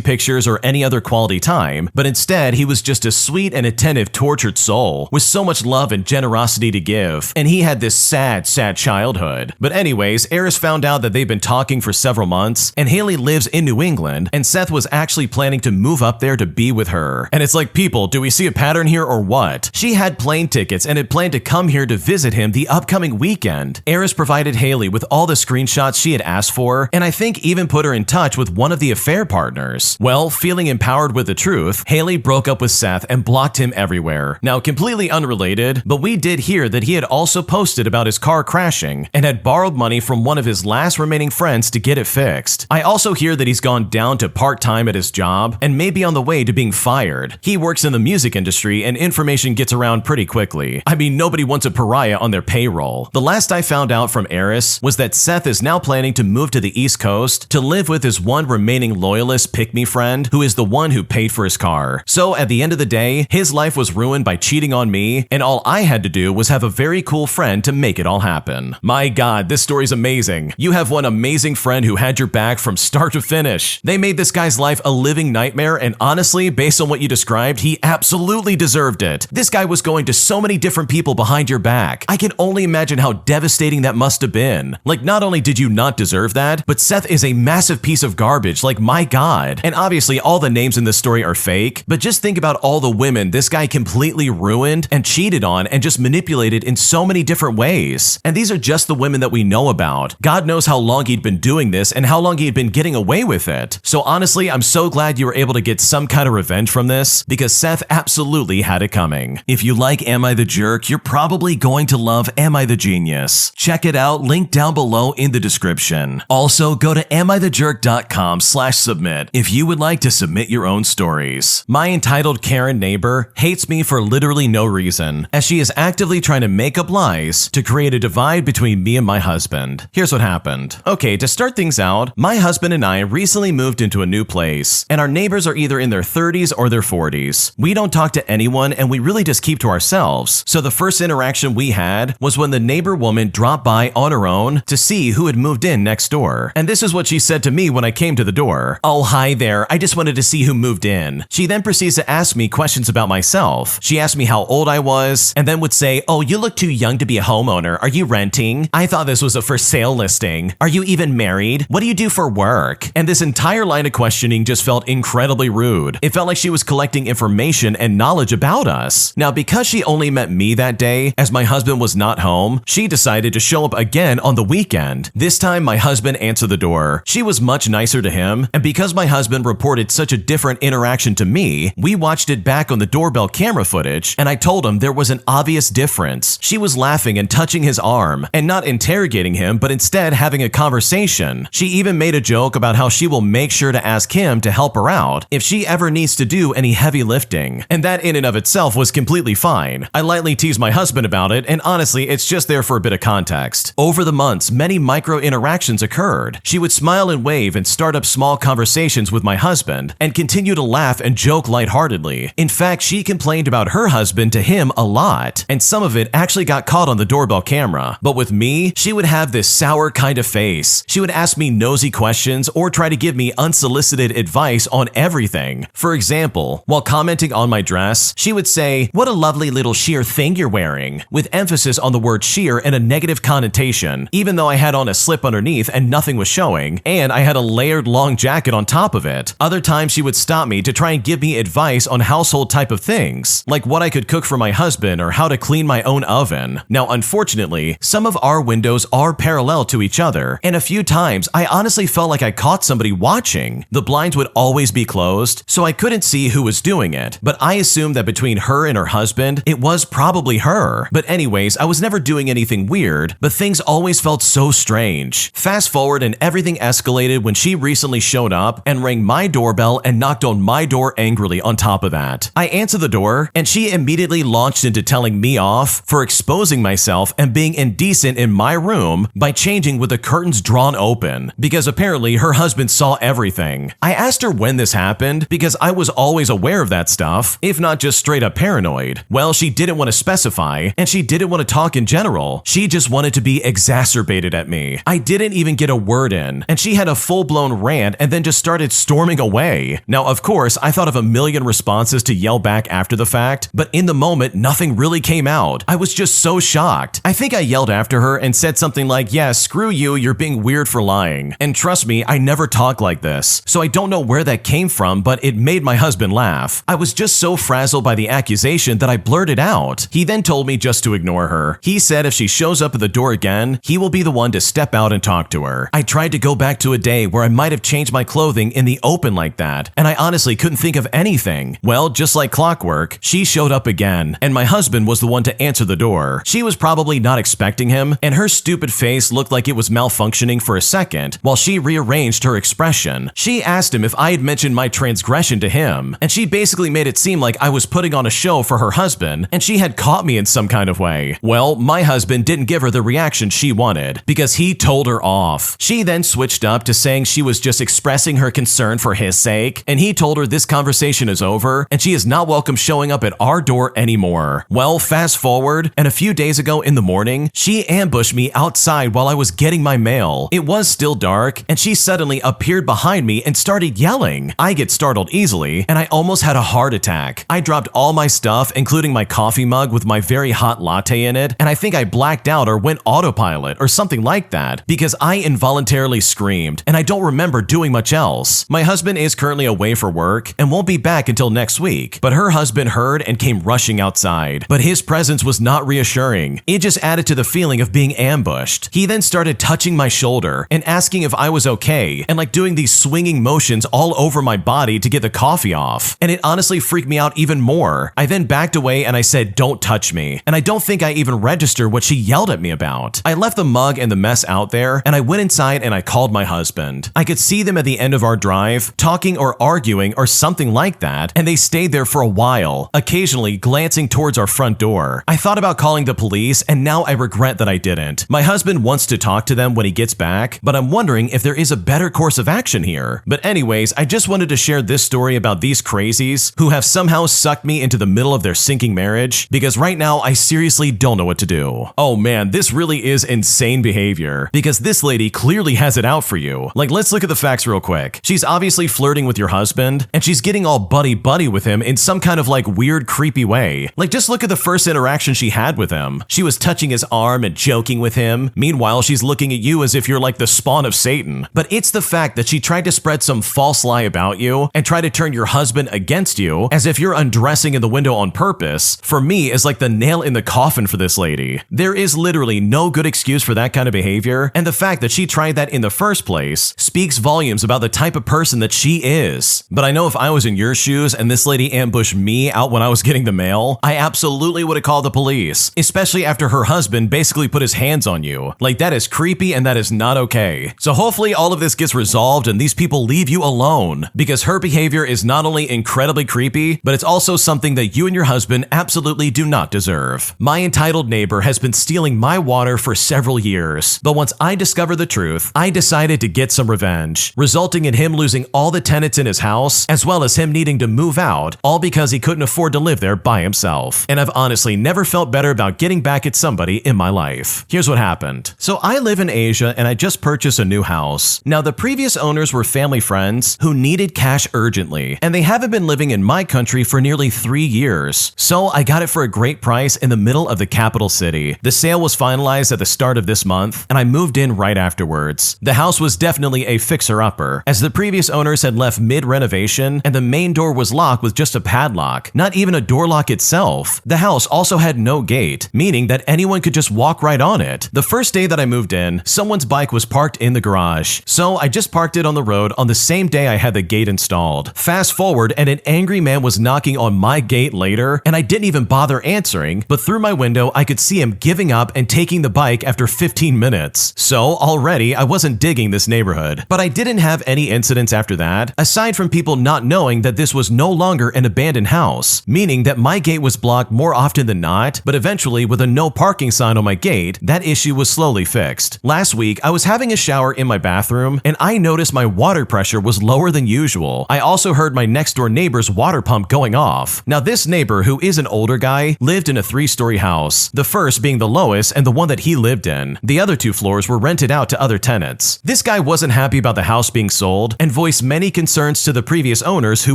A: pictures or any other quality time, but instead he was just a sweet and attentive tortured soul with so much love and generosity to give, and he had this sad childhood. But anyways, Eris found out that they've been talking for several months, and Haley lives in New England, and Seth was actually planning to move up there to be with her. And it's like, people, do we see a pattern here or what? She had plane tickets and had planned to come here to visit him the upcoming weekend. Eris provided Haley with all the screenshots she had asked for, and I think even put her in touch with one of the affair partners. Well, feeling empowered with the truth, Haley broke up with Seth and blocked him everywhere. Now, completely unrelated, but we did hear that he had also posted about his car crashing and had borrowed money from one of his last remaining friends to get it fixed. I also hear that he's gone down to part-time at his job and may be on the way to being fired. He works in the music industry and information gets around pretty quickly. I mean, nobody wants a pariah on their payroll. The last I found out from Eris was that Seth is now planning to move to the East Coast to live with his one remaining loyalist pick-me friend, who is the one who paid for his car. So at the end of the day, his life was ruined by cheating on me, and all I had to do was have a very cool friend to make it all happen. My God, this story's amazing. You have one amazing friend who had your back from start to finish. They made this guy's life a living nightmare, and honestly, based on what you described, he absolutely deserved it. This guy was going to so many different people behind your back. I can only imagine how devastating that must have been. Like, not only did you not deserve that, but Seth is a massive piece of garbage, like my God. And obviously all the names in this story are fake, but just think about all the women this guy completely ruined and cheated on and just manipulated in so many different ways. And these are just the women that we know about. God knows how long he'd been doing this and how long he had been getting away with it. So honestly, I'm so glad you were able to get some kind of revenge from this, because Seth absolutely had it coming. If you like Am I the Jerk, you're probably going to love Am I the Genius. Check it out, link down below in the description. Also, go to AmITheJerk.com/submit if you would like to submit your own stories. My entitled Karen neighbor hates me for literally no reason, as she is actively trying to make up lies to create a divide between me and my husband. Here's what happened. Okay, to start things out, my husband and I recently moved into a new place, and our neighbors are either in their 30s or their 40s. We don't talk to anyone, and we really just keep to ourselves. So the first interaction we had was when the neighbor woman dropped by on her own to see who had moved in next door. And this is what she said to me when I came to the door. "Oh, hi there. I just wanted to see who moved in." She then proceeds to ask me questions about myself. She asked me how old I was, and then would say, "Oh, you look too young to be a homeowner. Are you renting? I thought this was a for sale listing. Are you even married? What do you do for work?" And this entire line of questioning just felt incredibly rude. It felt like she was collecting information and knowledge about us. Now, because she only met me that day, as my husband was not home, she decided to show up again on the weekend. This time, my husband answered the door. She was much nicer to him, and because my husband reported such a different interaction to me, we watched it back on the doorbell camera footage, and I told him there was an obvious difference. She was laughing and touching his arm, and not interrogating him, but instead having a conversation. She even made a joke about how she will make sure to ask him to help her out if she ever needs to do any heavy lifting. And that in and of itself was completely fine. I lightly teased my husband about it, and honestly, it's just there for a bit of context. Over the months, many micro interactions occurred. She would smile and wave and start up small conversations with my husband, and continue to laugh and joke lightheartedly. In fact, she complained about her husband to him a lot, and some of it actually got caught on the doorbell camera. But with me, she would have this sour kind of face. She would ask me nosy questions or try to give me unsolicited advice on everything. For example, while commenting on my dress, she would say, "What a lovely little sheer thing you're wearing," with emphasis on the word sheer and a negative connotation, even though I had on a slip underneath and nothing was showing, and I had a layered long jacket on top of it. Other times she would stop me to try and give me advice on household type of things, like what I could cook for my husband or how to clean my own oven. Now, unfortunately, some of our windows are parallel to each other, and a few times I honestly felt like I caught somebody watching. The blinds would always be closed, so I couldn't see see who was doing it, but I assumed that between her and her husband, it was probably her. But anyways, I was never doing anything weird, but things always felt so strange. Fast forward and everything escalated when she recently showed up and rang my doorbell and knocked on my door angrily on top of that. I answered the door and she immediately launched into telling me off for exposing myself and being indecent in my room by changing with the curtains drawn open, because apparently her husband saw everything. I asked her when this happened because I was always aware of that stuff, if not just straight up paranoid. Well, she didn't want to specify and she didn't want to talk in general. She just wanted to be exacerbated at me. I didn't even get a word in and she had a full-blown rant and then just started storming away. Now, of course, I thought of a million responses to yell back after the fact, but in the moment, nothing really came out. I was just so shocked. I think I yelled after her and said something like, yeah, screw you, you're being weird for lying. And trust me, I never talk like this. So I don't know where that came from, but it made my husband laugh. I was just so frazzled by the accusation that I blurted out. He then told me just to ignore her. He said if she shows up at the door again, he will be the one to step out and talk to her. I tried to go back to a day where I might have changed my clothing in the open like that, and I honestly couldn't think of anything. Well, just like clockwork, she showed up again, and my husband was the one to answer the door. She was probably not expecting him, and her stupid face looked like it was malfunctioning for a second while she rearranged her expression. She asked him if I had mentioned my transgression to him, and she basically made it seem like I was putting on a show for her husband and she had caught me in some kind of way. Well, my husband didn't give her the reaction she wanted because he told her off. She then switched up to saying she was just expressing her concern for his sake, and he told her this conversation is over and she is not welcome showing up at our door anymore. Well, fast forward, and a few days ago in the morning, she ambushed me outside while I was getting my mail. It was still dark, and she suddenly appeared behind me and started yelling. I get startled easily, and I almost had a heart attack. I dropped all my stuff, including my coffee mug with my very hot latte in it, and I think I blacked out or went autopilot or something like that because I involuntarily screamed, and I don't remember doing much else. My husband is currently away for work and won't be back until next week, but her husband heard and came rushing outside. But his presence was not reassuring. It just added to the feeling of being ambushed. He then started touching my shoulder and asking if I was okay and like doing these swinging motions all over my body to get the coffee off. And it honestly freaked me out even more. I then backed away and I said, don't touch me. And I don't think I even registered what she yelled at me about. I left the mug and the mess out there and I went inside and I called my husband. I could see them at the end of our drive, talking or arguing or something like that, and they stayed there for a while, occasionally glancing towards our front door. I thought about calling the police and now I regret that I didn't. My husband wants to talk to them when he gets back, but I'm wondering if there is a better course of action here. But anyways, I just wanted to share this story about these crazies who have somehow sucked me into the middle of their sinking marriage, because right now I seriously don't know what to do. Oh man, this really is insane behavior, because this lady clearly has it out for you. Like, let's look at the facts real quick. She's obviously flirting with your husband, and she's getting all buddy-buddy with him in some kind of like weird, creepy way. Like, just look at the first interaction she had with him. She was touching his arm and joking with him. Meanwhile, she's looking at you as if you're like the spawn of Satan. But it's the fact that she tried to spread some false lie about you and try to turn your husband against you as if you're undressing in the window on purpose, for me is like the nail in the coffin for this lady. There is literally no good excuse for that kind of behavior, and the fact that she tried that in the first place speaks volumes about the type of person that she is. But I know if I was in your shoes and this lady ambushed me out when I was getting the mail, I absolutely would have called the police, especially after her husband basically put his hands on you. Like, that is creepy and that is not okay. So hopefully all of this gets resolved and these people leave you alone, because her behavior is not only incredibly creepy, but it's also something that you and your husband absolutely do not deserve. My entitled neighbor has been stealing my water for several years, but once I discovered the truth, I decided to get some revenge, resulting in him losing all the tenants in his house, as well as him needing to move out, all because he couldn't afford to live there by himself. And I've honestly never felt better about getting back at somebody in my life. Here's what happened. So I live in Asia and I just purchased a new house. Now, the previous owners were family friends who needed cash urgently, and they haven't been living in my country for nearly 3 years. So I got it for a great price in the middle of the capital city. The sale was finalized at the start of this month, and I moved in right afterwards. The house was definitely a fixer-upper, as the previous owners had left mid-renovation, and the main door was locked with just a padlock, not even a door lock itself. The house also had no gate, meaning that anyone could just walk right on it. The first day that I moved in, someone's bike was parked in the garage, so I just parked it on the road on the same day I had the gate installed. Fast forward forward and an angry man was knocking on my gate later, and I didn't even bother answering, but through my window I could see him giving up and taking the bike after 15 minutes. So already I wasn't digging this neighborhood. But I didn't have any incidents after that, aside from people not knowing that this was no longer an abandoned house, meaning that my gate was blocked more often than not, but eventually with a no parking sign on my gate, that issue was slowly fixed. Last week, I was having a shower in my bathroom, and I noticed my water pressure was lower than usual. I also heard my next door neighbor's water pump going off. Now this neighbor, who is an older guy, lived in a 3-story house, the first being the lowest and the one that he lived in. The other 2 floors were rented out to other tenants. This guy wasn't happy about the house being sold and voiced many concerns to the previous owners who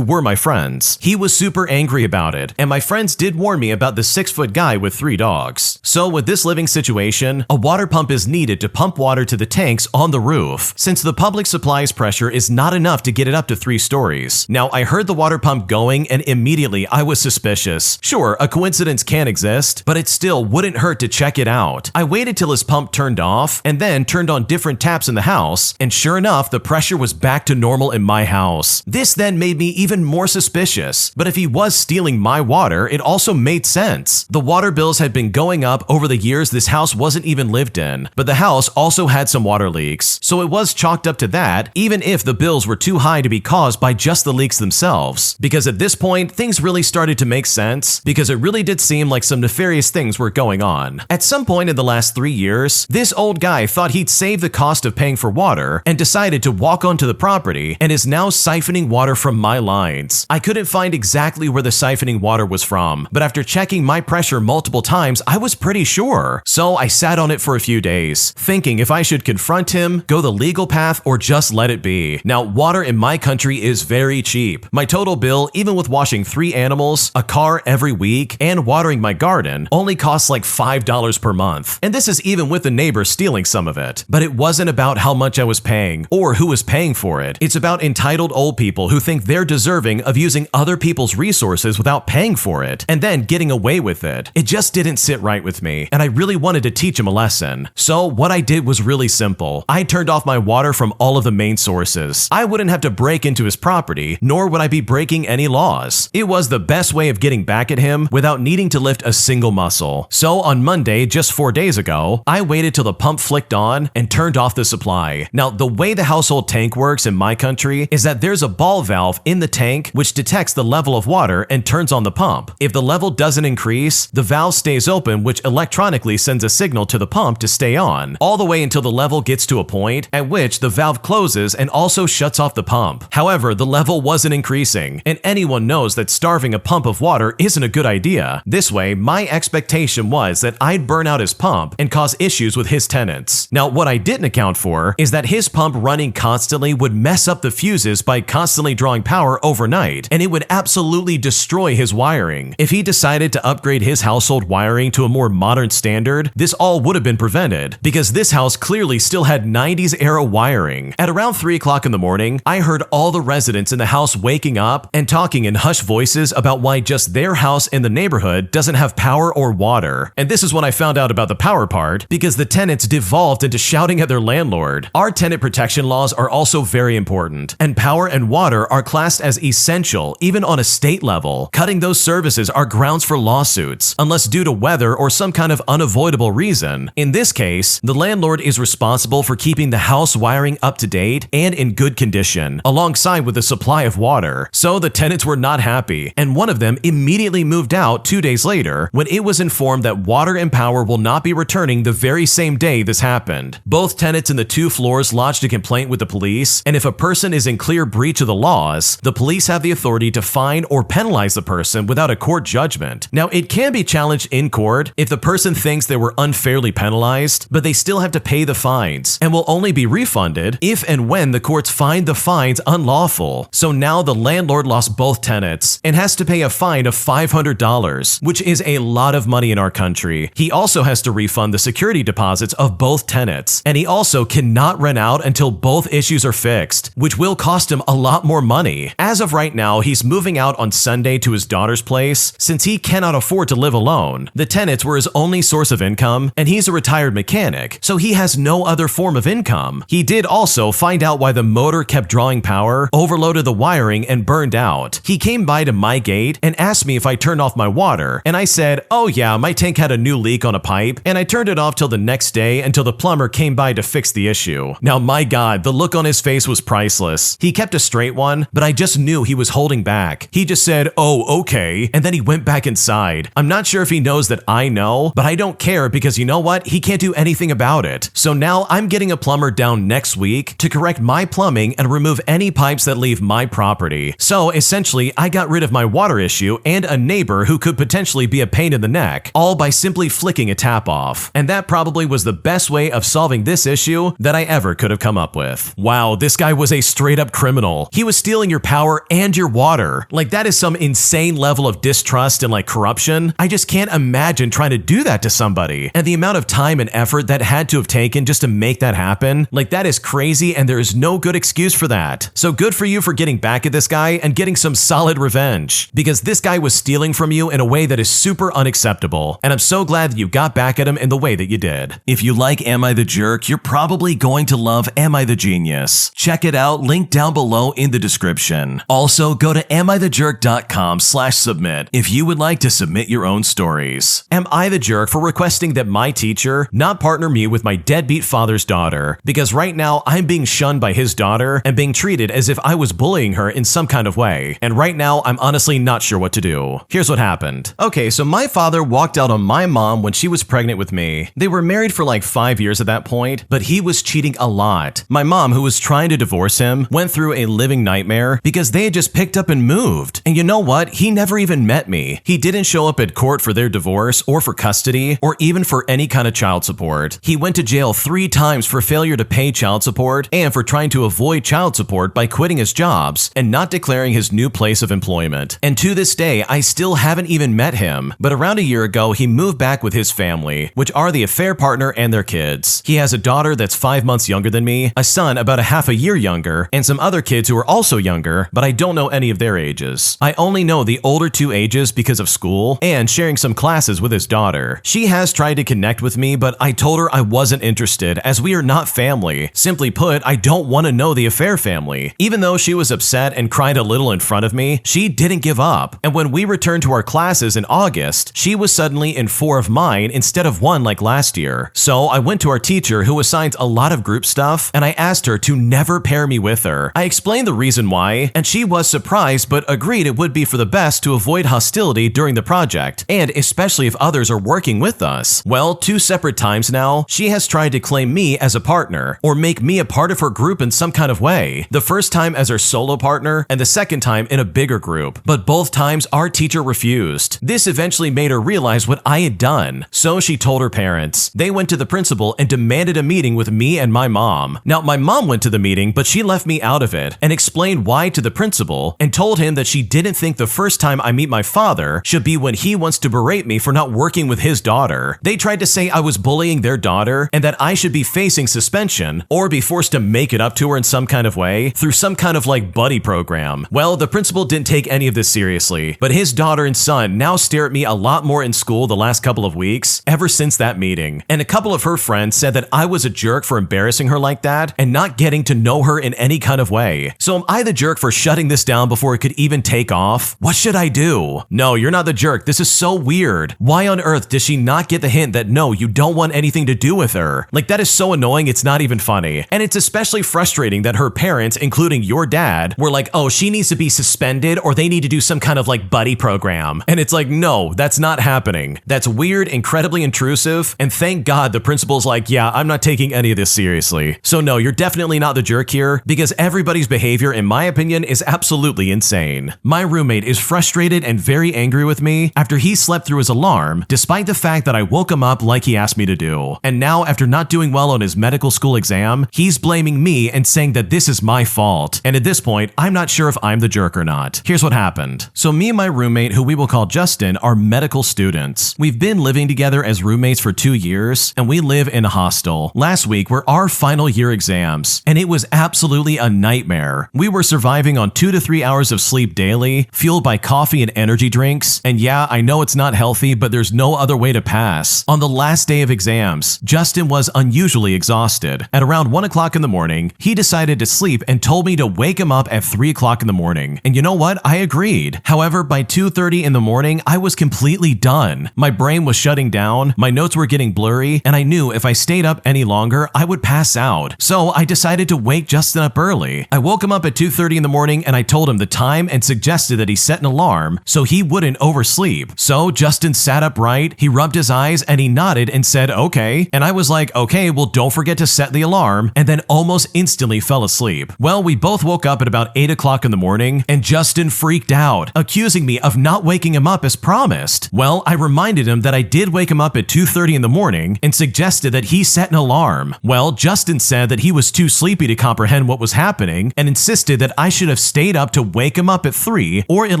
A: were my friends. He was super angry about it, and my friends did warn me about the 6-foot guy with 3 dogs. So with this living situation, a water pump is needed to pump water to the tanks on the roof, since the public supplies pressure is not enough to get it up to 3 stories. Now I heard the water pump going and immediately I was suspicious. Sure, a coincidence can exist, but it still wouldn't hurt to check it out. I waited till his pump turned off and then turned on different taps in the house, and sure enough, the pressure was back to normal in my house. This then made me even more suspicious, but if he was stealing my water, it also made sense. The water bills had been going up over the years this house wasn't even lived in, but the house also had some water leaks, so it was chalked up to that, even if the bills were too high to be caused by just the leaks themselves. Because at this point, things really started to make sense, because it really did seem like some nefarious things were going on. At some point in the last 3 years, this old guy thought he'd save the cost of paying for water and decided to walk onto the property and is now siphoning water from my lines. I couldn't find exactly where the siphoning water was from, but after checking my pressure multiple times, I was pretty sure. So I sat on it for a few days, thinking if I should confront him, go the legal path, or just let it be. Now, water in my country is very cheap. My total bill, even with washing 3 animals, a car every week, and watering my garden, only costs like $5 per month. And this is even with the neighbor stealing some of it. But it wasn't about how much I was paying, or who was paying for it. It's about entitled old people who think they're deserving of using other people's resources without paying for it, and then getting away with it. It just didn't sit right with me, and I really wanted to teach him a lesson. So what I did was really simple. I turned off my water from all of the main sources. I wouldn't have to break into his property, nor would I be breaking any laws. It was the best way of getting back at him without needing to lift a single muscle. So on Monday, just 4 days ago, I waited till the pump flicked on and turned off the supply. Now, the way the household tank works in my country is that there's a ball valve in the tank which detects the level of water and turns on the pump. If the level doesn't increase, the valve stays open, which electronically sends a signal to the pump to stay on, all the way until the level gets to a point at which the valve closes and also shuts off the pump. However, the level wasn't increasing, and anyone knows that starving a pump of water isn't a good idea. This way, my expectation was that I'd burn out his pump and cause issues with his tenants. Now, what I didn't account for is that his pump running constantly would mess up the fuses by constantly drawing power overnight, and it would absolutely destroy his wiring. If he decided to upgrade his household wiring to a more modern standard, this all would have been prevented, because this house clearly still had 90s era wiring. At around 3 o'clock in the morning, I heard all the residents in the house waking up and talking in hushed voices about why just their house in the neighborhood doesn't have power or water. And this is when I found out about the power part, because the tenants devolved into shouting at their landlord. Our tenant protection laws are also very important, and power and water are classed as essential even on a state level. Cutting those services are grounds for lawsuits, unless due to weather or some kind of unavoidable reason. In this case, the landlord is responsible for keeping the house wiring up to date and in good condition, alongside with the supply of water. So the tenants were not happy, and one of them immediately moved out 2 days later when it was informed that water and power will not be returning the very same day this happened. Both tenants in the 2 floors lodged a complaint with the police, and if a person is in clear breach of the laws, the police have the authority to fine or penalize the person without a court judgment. Now, it can be challenged in court if the person thinks they were unfairly penalized, but they still have to pay the fines, and will only be refunded if and when the courts find the fines unlawful. So now the landlord lost both tenants and has to pay a fine of $500, which is a lot of money in our country. He also has to refund the security deposits of both tenants, and he also cannot rent out until both issues are fixed, which will cost him a lot more money. As of right now, he's moving out on Sunday to his daughter's place since he cannot afford to live alone. The tenants were his only source of income, and he's a retired mechanic, so he has no other form of income. He did also find out why the motor kept drawing power, overloaded the wiring, plumbing and burned out. He came by to my gate and asked me if I turned off my water, and I said, oh yeah, my tank had a new leak on a pipe, and I turned it off till the next day until the plumber came by to fix the issue. Now my God, the look on his face was priceless. He kept a straight one, but I just knew he was holding back. He just said, oh, okay, and then he went back inside. I'm not sure if he knows that I know, but I don't care because you know what? He can't do anything about it. So now I'm getting a plumber down next week to correct my plumbing and remove any pipes that leave my property. So essentially, I got rid of my water issue and a neighbor who could potentially be a pain in the neck, all by simply flicking a tap off. And that probably was the best way of solving this issue that I ever could have come up with. Wow, this guy was a straight up criminal. He was stealing your power and your water. Like, that is some insane level of distrust and like corruption. I just can't imagine trying to do that to somebody. And the amount of time and effort that had to have taken just to make that happen, like, that is crazy, and there is no good excuse for that. So good for you for getting back at this guy and getting some solid revenge, because this guy was stealing from you in a way that is super unacceptable, and I'm so glad that you got back at him in the way that you did. If you like Am I the Jerk, you're probably going to love Am I the Genius. Check it out, link down below in the description. Also, go to AmITheJerk.com/submit if you would like to submit your own stories. Am I the jerk for requesting that my teacher not partner me with my deadbeat father's daughter? Because right now I'm being shunned by his daughter and being treated as if I was bullying her in some kind of way. And right now I'm honestly not sure what to do. Here's what happened. Okay, so my father walked out on my mom when she was pregnant with me. They were married for like 5 years at that point, but he was cheating a lot. My mom, who was trying to divorce him, went through a living nightmare because they had just picked up and moved. And you know what? He never even met me. He didn't show up at court for their divorce or for custody or even for any kind of child support. He went to jail 3 times for failure to pay child support and for trying to avoid child support by quitting his jobs and not declaring his new place of employment. And to this day, I still haven't even met him. But around a year ago, he moved back with his family, which are the affair partner and their kids. He has a daughter that's 5 months younger than me, a son about a half a year younger, and some other kids who are also younger, but I don't know any of their ages. I only know the older 2 ages because of school and sharing some classes with his daughter. She has tried to connect with me, but I told her I wasn't interested as we are not family. Simply put, I don't want to know the affair family. Even though she was upset and cried a little in front of me, she didn't give up. And when we returned to our classes in August, she was suddenly in 4 of mine instead of 1 like last year. So I went to our teacher, who assigns a lot of group stuff, and I asked her to never pair me with her. I explained the reason why, and she was surprised but agreed it would be for the best to avoid hostility during the project, and especially if others are working with us. Well, 2 separate times now, she has tried to claim me as a partner, or make me a part of her group in some kind of way. The first time as her solo partner, and the second time in a bigger group. But both times our teacher refused. This eventually made her realize what I had done. So she told her parents. They went to the principal and demanded a meeting with me and my mom. Now, my mom went to the meeting, but she left me out of it and explained why to the principal and told him that she didn't think the first time I meet my father should be when he wants to berate me for not working with his daughter. They tried to say I was bullying their daughter and that I should be facing suspension or be forced to make it up to her in some kind of way through some kind of like buddy program. Well, the principal didn't take any of this seriously, but his daughter and son now stare at me a lot more in school the last couple of weeks ever since that meeting. And a couple of her friends said that I was a jerk for embarrassing her like that and not getting to know her in any kind of way. So am I the jerk for shutting this down before it could even take off? What should I do? No, you're not the jerk. This is so weird. Why on earth does she not get the hint that no, you don't want anything to do with her? Like, that is so annoying, it's not even funny. And it's especially frustrating that her parents, including your dad, were like, oh, she needs to be suspended or they need to do some kind of like buddy program. And it's like, no, that's not happening. That's weird, incredibly intrusive, and thank God the principal's like, yeah, I'm not taking any of this seriously. So no, you're definitely not the jerk here, because everybody's behavior, in my opinion, is absolutely insane. My roommate is frustrated and very angry with me after he slept through his alarm, despite the fact that I woke him up like he asked me to do. And now, after not doing well on his medical school exam, he's blaming me and saying that this is my fault. And at this point, I'm not sure if I'm the jerk or not. Here's what happened. So me and my roommate, who we will call Justin, are medical students. We've been living together as roommates for 2 years, and we live in a hostel. Last week were our final year exams, and it was absolutely a nightmare. We were surviving on 2 to 3 hours of sleep daily, fueled by coffee and energy drinks, and yeah, I know it's not healthy, but there's no other way to pass. On the last day of exams, Justin was unusually exhausted. At around 1 o'clock in the morning, he decided to sleep and told me to wake him up at 3 3 o'clock in the morning. And you know what? I agreed. However, by 2:30 in the morning, I was completely done. My brain was shutting down, my notes were getting blurry, and I knew if I stayed up any longer, I would pass out. So I decided to wake Justin up early. I woke him up at 2:30 in the morning and I told him the time and suggested that he set an alarm so he wouldn't oversleep. So Justin sat upright, he rubbed his eyes, and he nodded and said, okay. And I was like, okay, well, don't forget to set the alarm, and then almost instantly fell asleep. Well, we both woke up at about 8 o'clock in the morning, and Justin freaked out, accusing me of not waking him up as promised. Well, I reminded him that I did wake him up at 2:30 in the morning and suggested that he set an alarm. Well, Justin said that he was too sleepy to comprehend what was happening and insisted that I should have stayed up to wake him up at 3, or at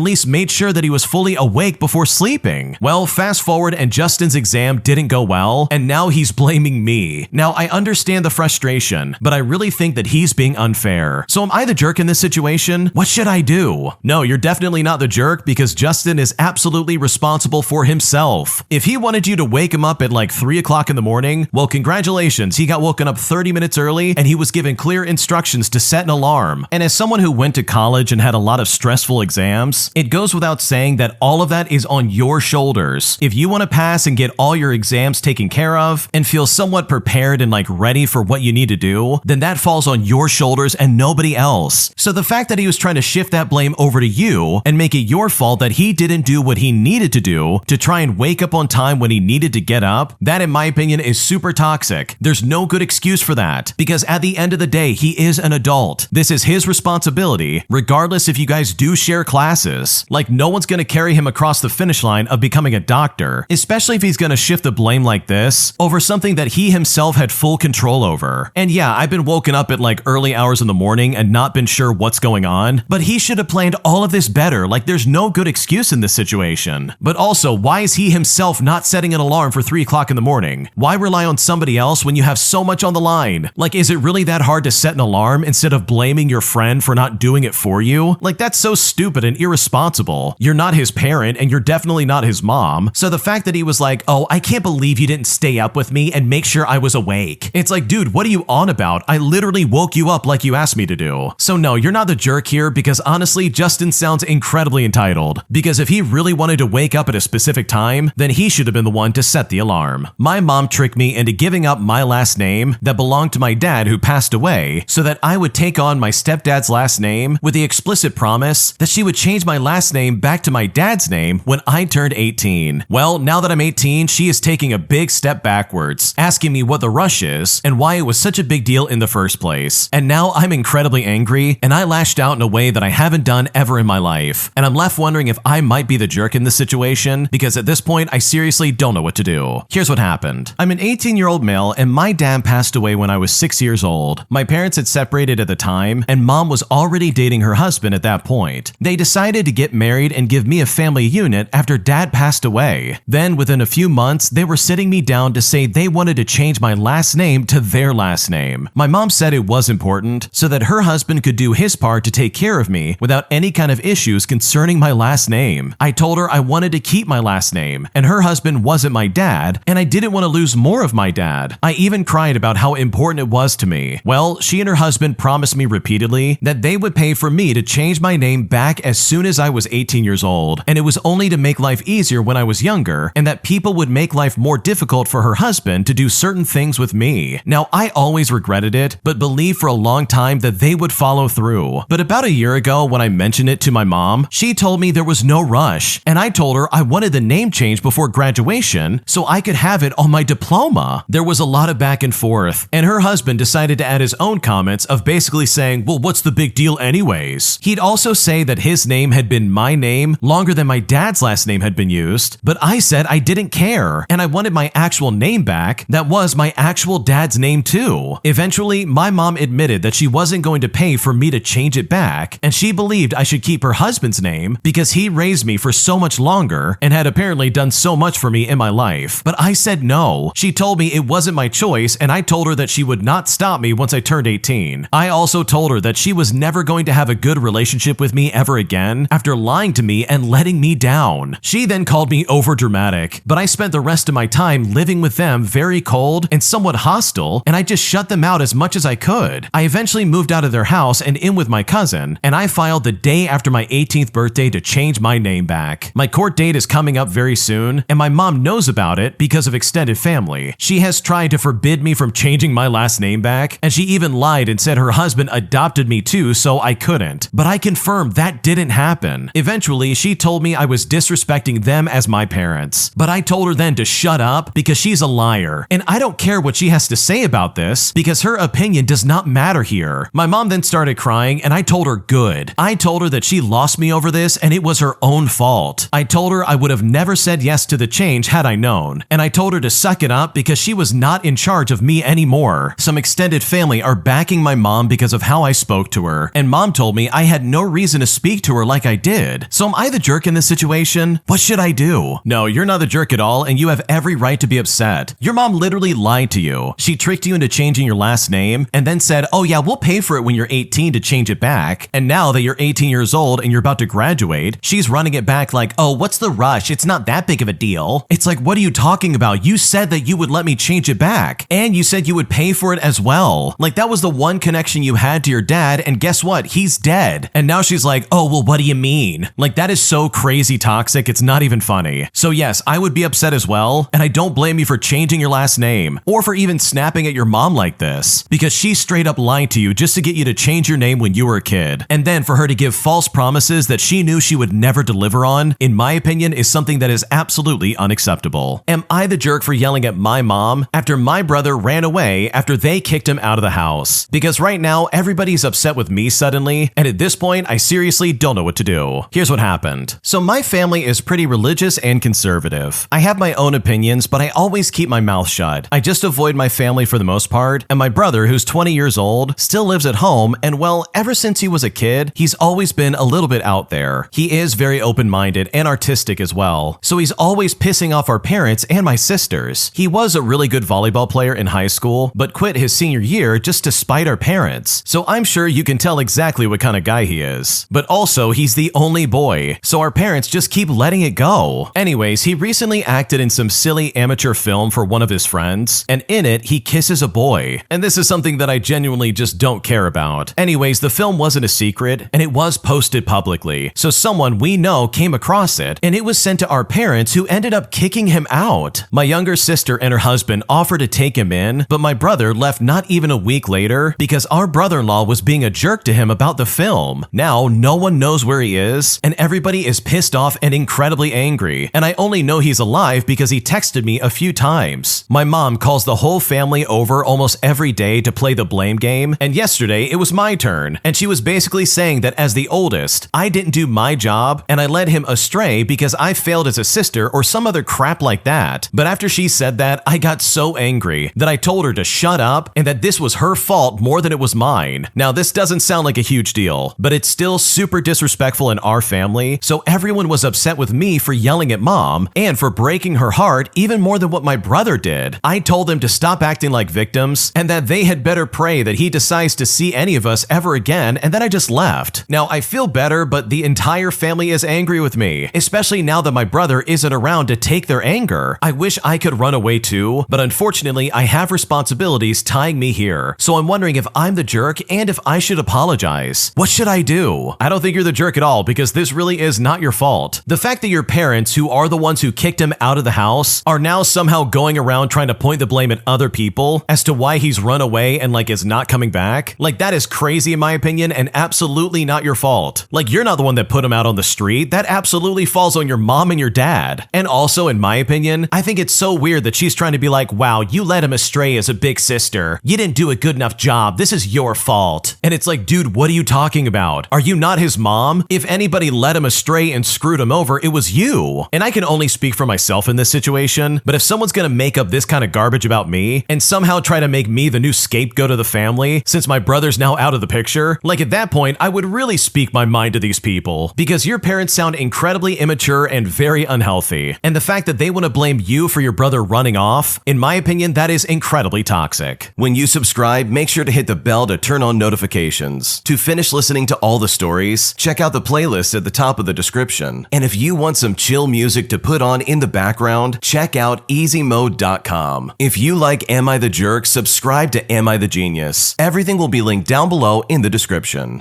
A: least made sure that he was fully awake before sleeping. Well, fast forward and Justin's exam didn't go well, and now he's blaming me. Now, I understand the frustration, but I really think that he's being unfair. So am I the jerk in this situation? What should I do? No, you're definitely not the jerk, because Justin is absolutely responsible for himself. If he wanted you to wake him up at like 3 o'clock in the morning, well, congratulations, he got woken up 30 minutes early and he was given clear instructions to set an alarm. And as someone who went to college and had a lot of stressful exams, it goes without saying that all of that is on your shoulders. If you want to pass and get all your exams taken care of and feel somewhat prepared and like ready for what you need to do, then that falls on your shoulders and nobody else. So the fact that he was trying to shift that blame over to you and make it your fault that he didn't do what he needed to do to try and wake up on time when he needed to get up, that in my opinion is super toxic. There's no good excuse for that, because at the end of the day, he is an adult. This is his responsibility, regardless if you guys do share classes. Like, no one's gonna carry him across the finish line of becoming a doctor, especially if he's gonna shift the blame like this over something that he himself had full control over. And yeah, I've been woken up at like early hours in the morning and not been sure what's going on, but he should have planned all of this better. Like, there's no good excuse in this situation. But also, why is he himself not setting an alarm for 3 o'clock in the morning? Why rely on somebody else when you have so much on the line? Like, is it really that hard to set an alarm instead of blaming your friend for not doing it for you? Like, that's so stupid and irresponsible. You're not his parent and you're definitely not his mom. So the fact that he was like, oh, I can't believe you didn't stay up with me and make sure I was awake. It's like, dude, what are you on about? I literally woke you up like you asked me to do. So no, you're not the jerk here, because honestly, Justin sounds incredibly entitled. Because if he really wanted to wake up at a specific time, then he should have been the one to set the alarm. My mom tricked me into giving up my last name that belonged to my dad who passed away so that I would take on my stepdad's last name with the explicit promise that she would change my last name back to my dad's name when I turned 18. Well, now that I'm 18, she is taking a big step backwards, asking me what the rush is and why it was such a big deal in the first place. And now I'm incredibly angry, and I lashed out in a way that I haven't done ever in my life. And I'm left wondering if I might be the jerk in this situation, because at this point, I seriously don't know what to do. Here's what happened. I'm an 18-year-old male, and my dad passed away when I was 6 years old. My parents had separated at the time, and mom was already dating her husband at that point. They decided to get married and give me a family unit after dad passed away. Then, within a few months, they were sitting me down to say they wanted to change my last name to their last name. My mom said it was important so that her husband could do his part to take care of me without any kind of issues concerning my last name. I told her I wanted to keep my last name, and her husband wasn't my dad, and I didn't want to lose more of my dad. I even cried about how important it was to me. Well, she and her husband promised me repeatedly that they would pay for me to change my name back as soon as I was 18 years old, and it was only to make life easier when I was younger, and that people would make life more difficult for her husband to do certain things with me. Now, I always regretted it, but believed for a long time that they would follow through. But about a year ago, when I mentioned it to my mom, she told me there was no rush, and I told her I wanted the name change before graduation so I could have it on my diploma. There was a lot of back and forth, and her husband decided to add his own comments of basically saying, well, what's the big deal anyways? He'd also say that his name had been my name longer than my dad's last name had been used, but I said I didn't care, and I wanted my actual name back that was my actual dad's name too. Eventually, my mom admitted that she wasn't going to pay for me to change it back, and she believed I should keep her husband's name because he raised me for so much longer and had apparently done so much for me in my life. But I said no. She told me it wasn't my choice, and I told her that she would not stop me once I turned 18. I also told her that she was never going to have a good relationship with me ever again after lying to me and letting me down. She then called me overdramatic, but I spent the rest of my time living with them very cold and somewhat hostile, and I just shut them out as much as I could. I eventually moved out of their house and in with my cousin, and I filed the day after my 18th birthday to change my name back. My court date is coming up very soon, and my mom knows about it because of extended family. She has tried to forbid me from changing my last name back, and she even lied and said her husband adopted me too, so I couldn't. But I confirmed that didn't happen. Eventually, she told me I was disrespecting them as my parents. But I told her then to shut up because she's a liar. And I don't care what she has to say about this because her opinion does not matter here. My mom then started crying and I told her good. I told her that she lost me over this and it was her own fault. I told her I would have never said yes to the change had I known. And I told her to suck it up because she was not in charge of me anymore. Some extended family are backing my mom because of how I spoke to her. And mom told me I had no reason to speak to her like I did. So am I the jerk in this situation? What should I do? No, you're not the jerk at all and you have every right to be upset. Your mom literally lied to you. She tricked you into changing your last name and then said, oh yeah, we'll pay for it when you're 18 to change it back. And now that you're 18 years old and you're about to graduate, she's running it back like, oh, what's the rush? It's not that big of a deal. It's like, what are you talking about? You said that you would let me change it back. And you said you would pay for it as well. Like that was the one connection you had to your dad and guess what? He's dead. And now she's like, oh, well, what do you mean? Like that is so crazy toxic. It's not even funny. So yes, I would be upset as well. And I don't blame you for changing your last name or for even snapping at your mom like this because she straight up lied to you just to get you to change your name when you were a kid. And then for her to give false promises that she knew she would never deliver on, in my opinion, is something that is absolutely unacceptable. Am I the jerk for yelling at my mom after my brother ran away after they kicked him out of the house? Because right now, everybody's upset with me suddenly, and at this point, I seriously don't know what to do. Here's what happened. So my family is pretty religious and conservative. I have my own opinions, but I always keep my mouth shut. I just avoid my family for the most part, and my brother, who's 20 years old, still lives at home, and well, ever since he was a kid, he's always been a little bit out there. He is very open-minded and artistic as well, so he's always pissing off our parents and my sisters. He was a really good volleyball player in high school, but quit his senior year just to spite our parents, so I'm sure you can tell exactly what kind of guy he is. But also, he's the only boy, so our parents just keep letting it go. Anyways, he recently acted in some silly amateur film for one of his friends, and in it, he kisses a boy. And this is something that I genuinely just don't care about. Anyways, the film wasn't a secret, and it was posted publicly, so someone we know came across it, and it was sent to our parents who ended up kicking him out. My younger sister and her husband offered to take him in, but my brother left not even a week later because our brother-in-law was being a jerk to him about the film. Now, no one knows where he is, and everybody is pissed off and incredibly angry, and I only know he's alive because he texted me a few times. My mom calls the whole family over almost every day to play the blame game, and yesterday it was my turn, and she was basically saying that as the oldest, I didn't do my job and I led him astray because I failed as a sister or some other crap like that. But after she said that, I got so angry that I told her to shut up and that this was her fault more than it was mine. Now, this doesn't sound like a huge deal, but it's still super disrespectful in our family, so everyone was upset with me for yelling at mom and for breaking her heart even more than what my brother did. I told them to stop acting like victims and that they had better pray that he decides to see any of us ever again, and then I just left. Now, I feel better, but the entire family is angry with me, especially now that my brother isn't around to take their anger. I wish I could run away too, but unfortunately, I have responsibilities tying me here, so I'm wondering if I'm the jerk and if I should apologize. What should I do? I don't think you're the jerk at all because this really is not your fault. The fact that your parents, who are the ones who kicked him out of the house, are now somehow going around trying to point the blame at other people as to why he's run away and like is not coming back, like that is crazy in my opinion and absolutely not your fault. Like you're not the one that put him out on the street. That absolutely falls on your mom and your dad. And also, in my opinion, I think it's so weird that she's trying to be like, wow, you led him astray as a big sister. You didn't do a good enough job. This is your fault. And it's like, dude, what are you talking about? Are you not his mom? If anybody led him astray and screwed him over, it was you. And I can only speak for myself in this situation, but if someone's gonna make up this kind of garbage about me and somehow try to make me the new scapegoat of the family since my brother's now out of the picture, like at that point, I would really speak my mind to these people because your parents sound incredibly immature and very unhealthy. And the fact that they want to blame you for your brother running off, in my opinion, that is incredibly toxic. When you subscribe, make sure to hit the bell to turn on notifications. To finish listening to all the stories, check out the playlist at the top of the description. And if you want some chill music to put on in the background, check out easymode.com. If you like Am I the Jerk, subscribe to Am I the Genius. Everything will be linked down below in the description.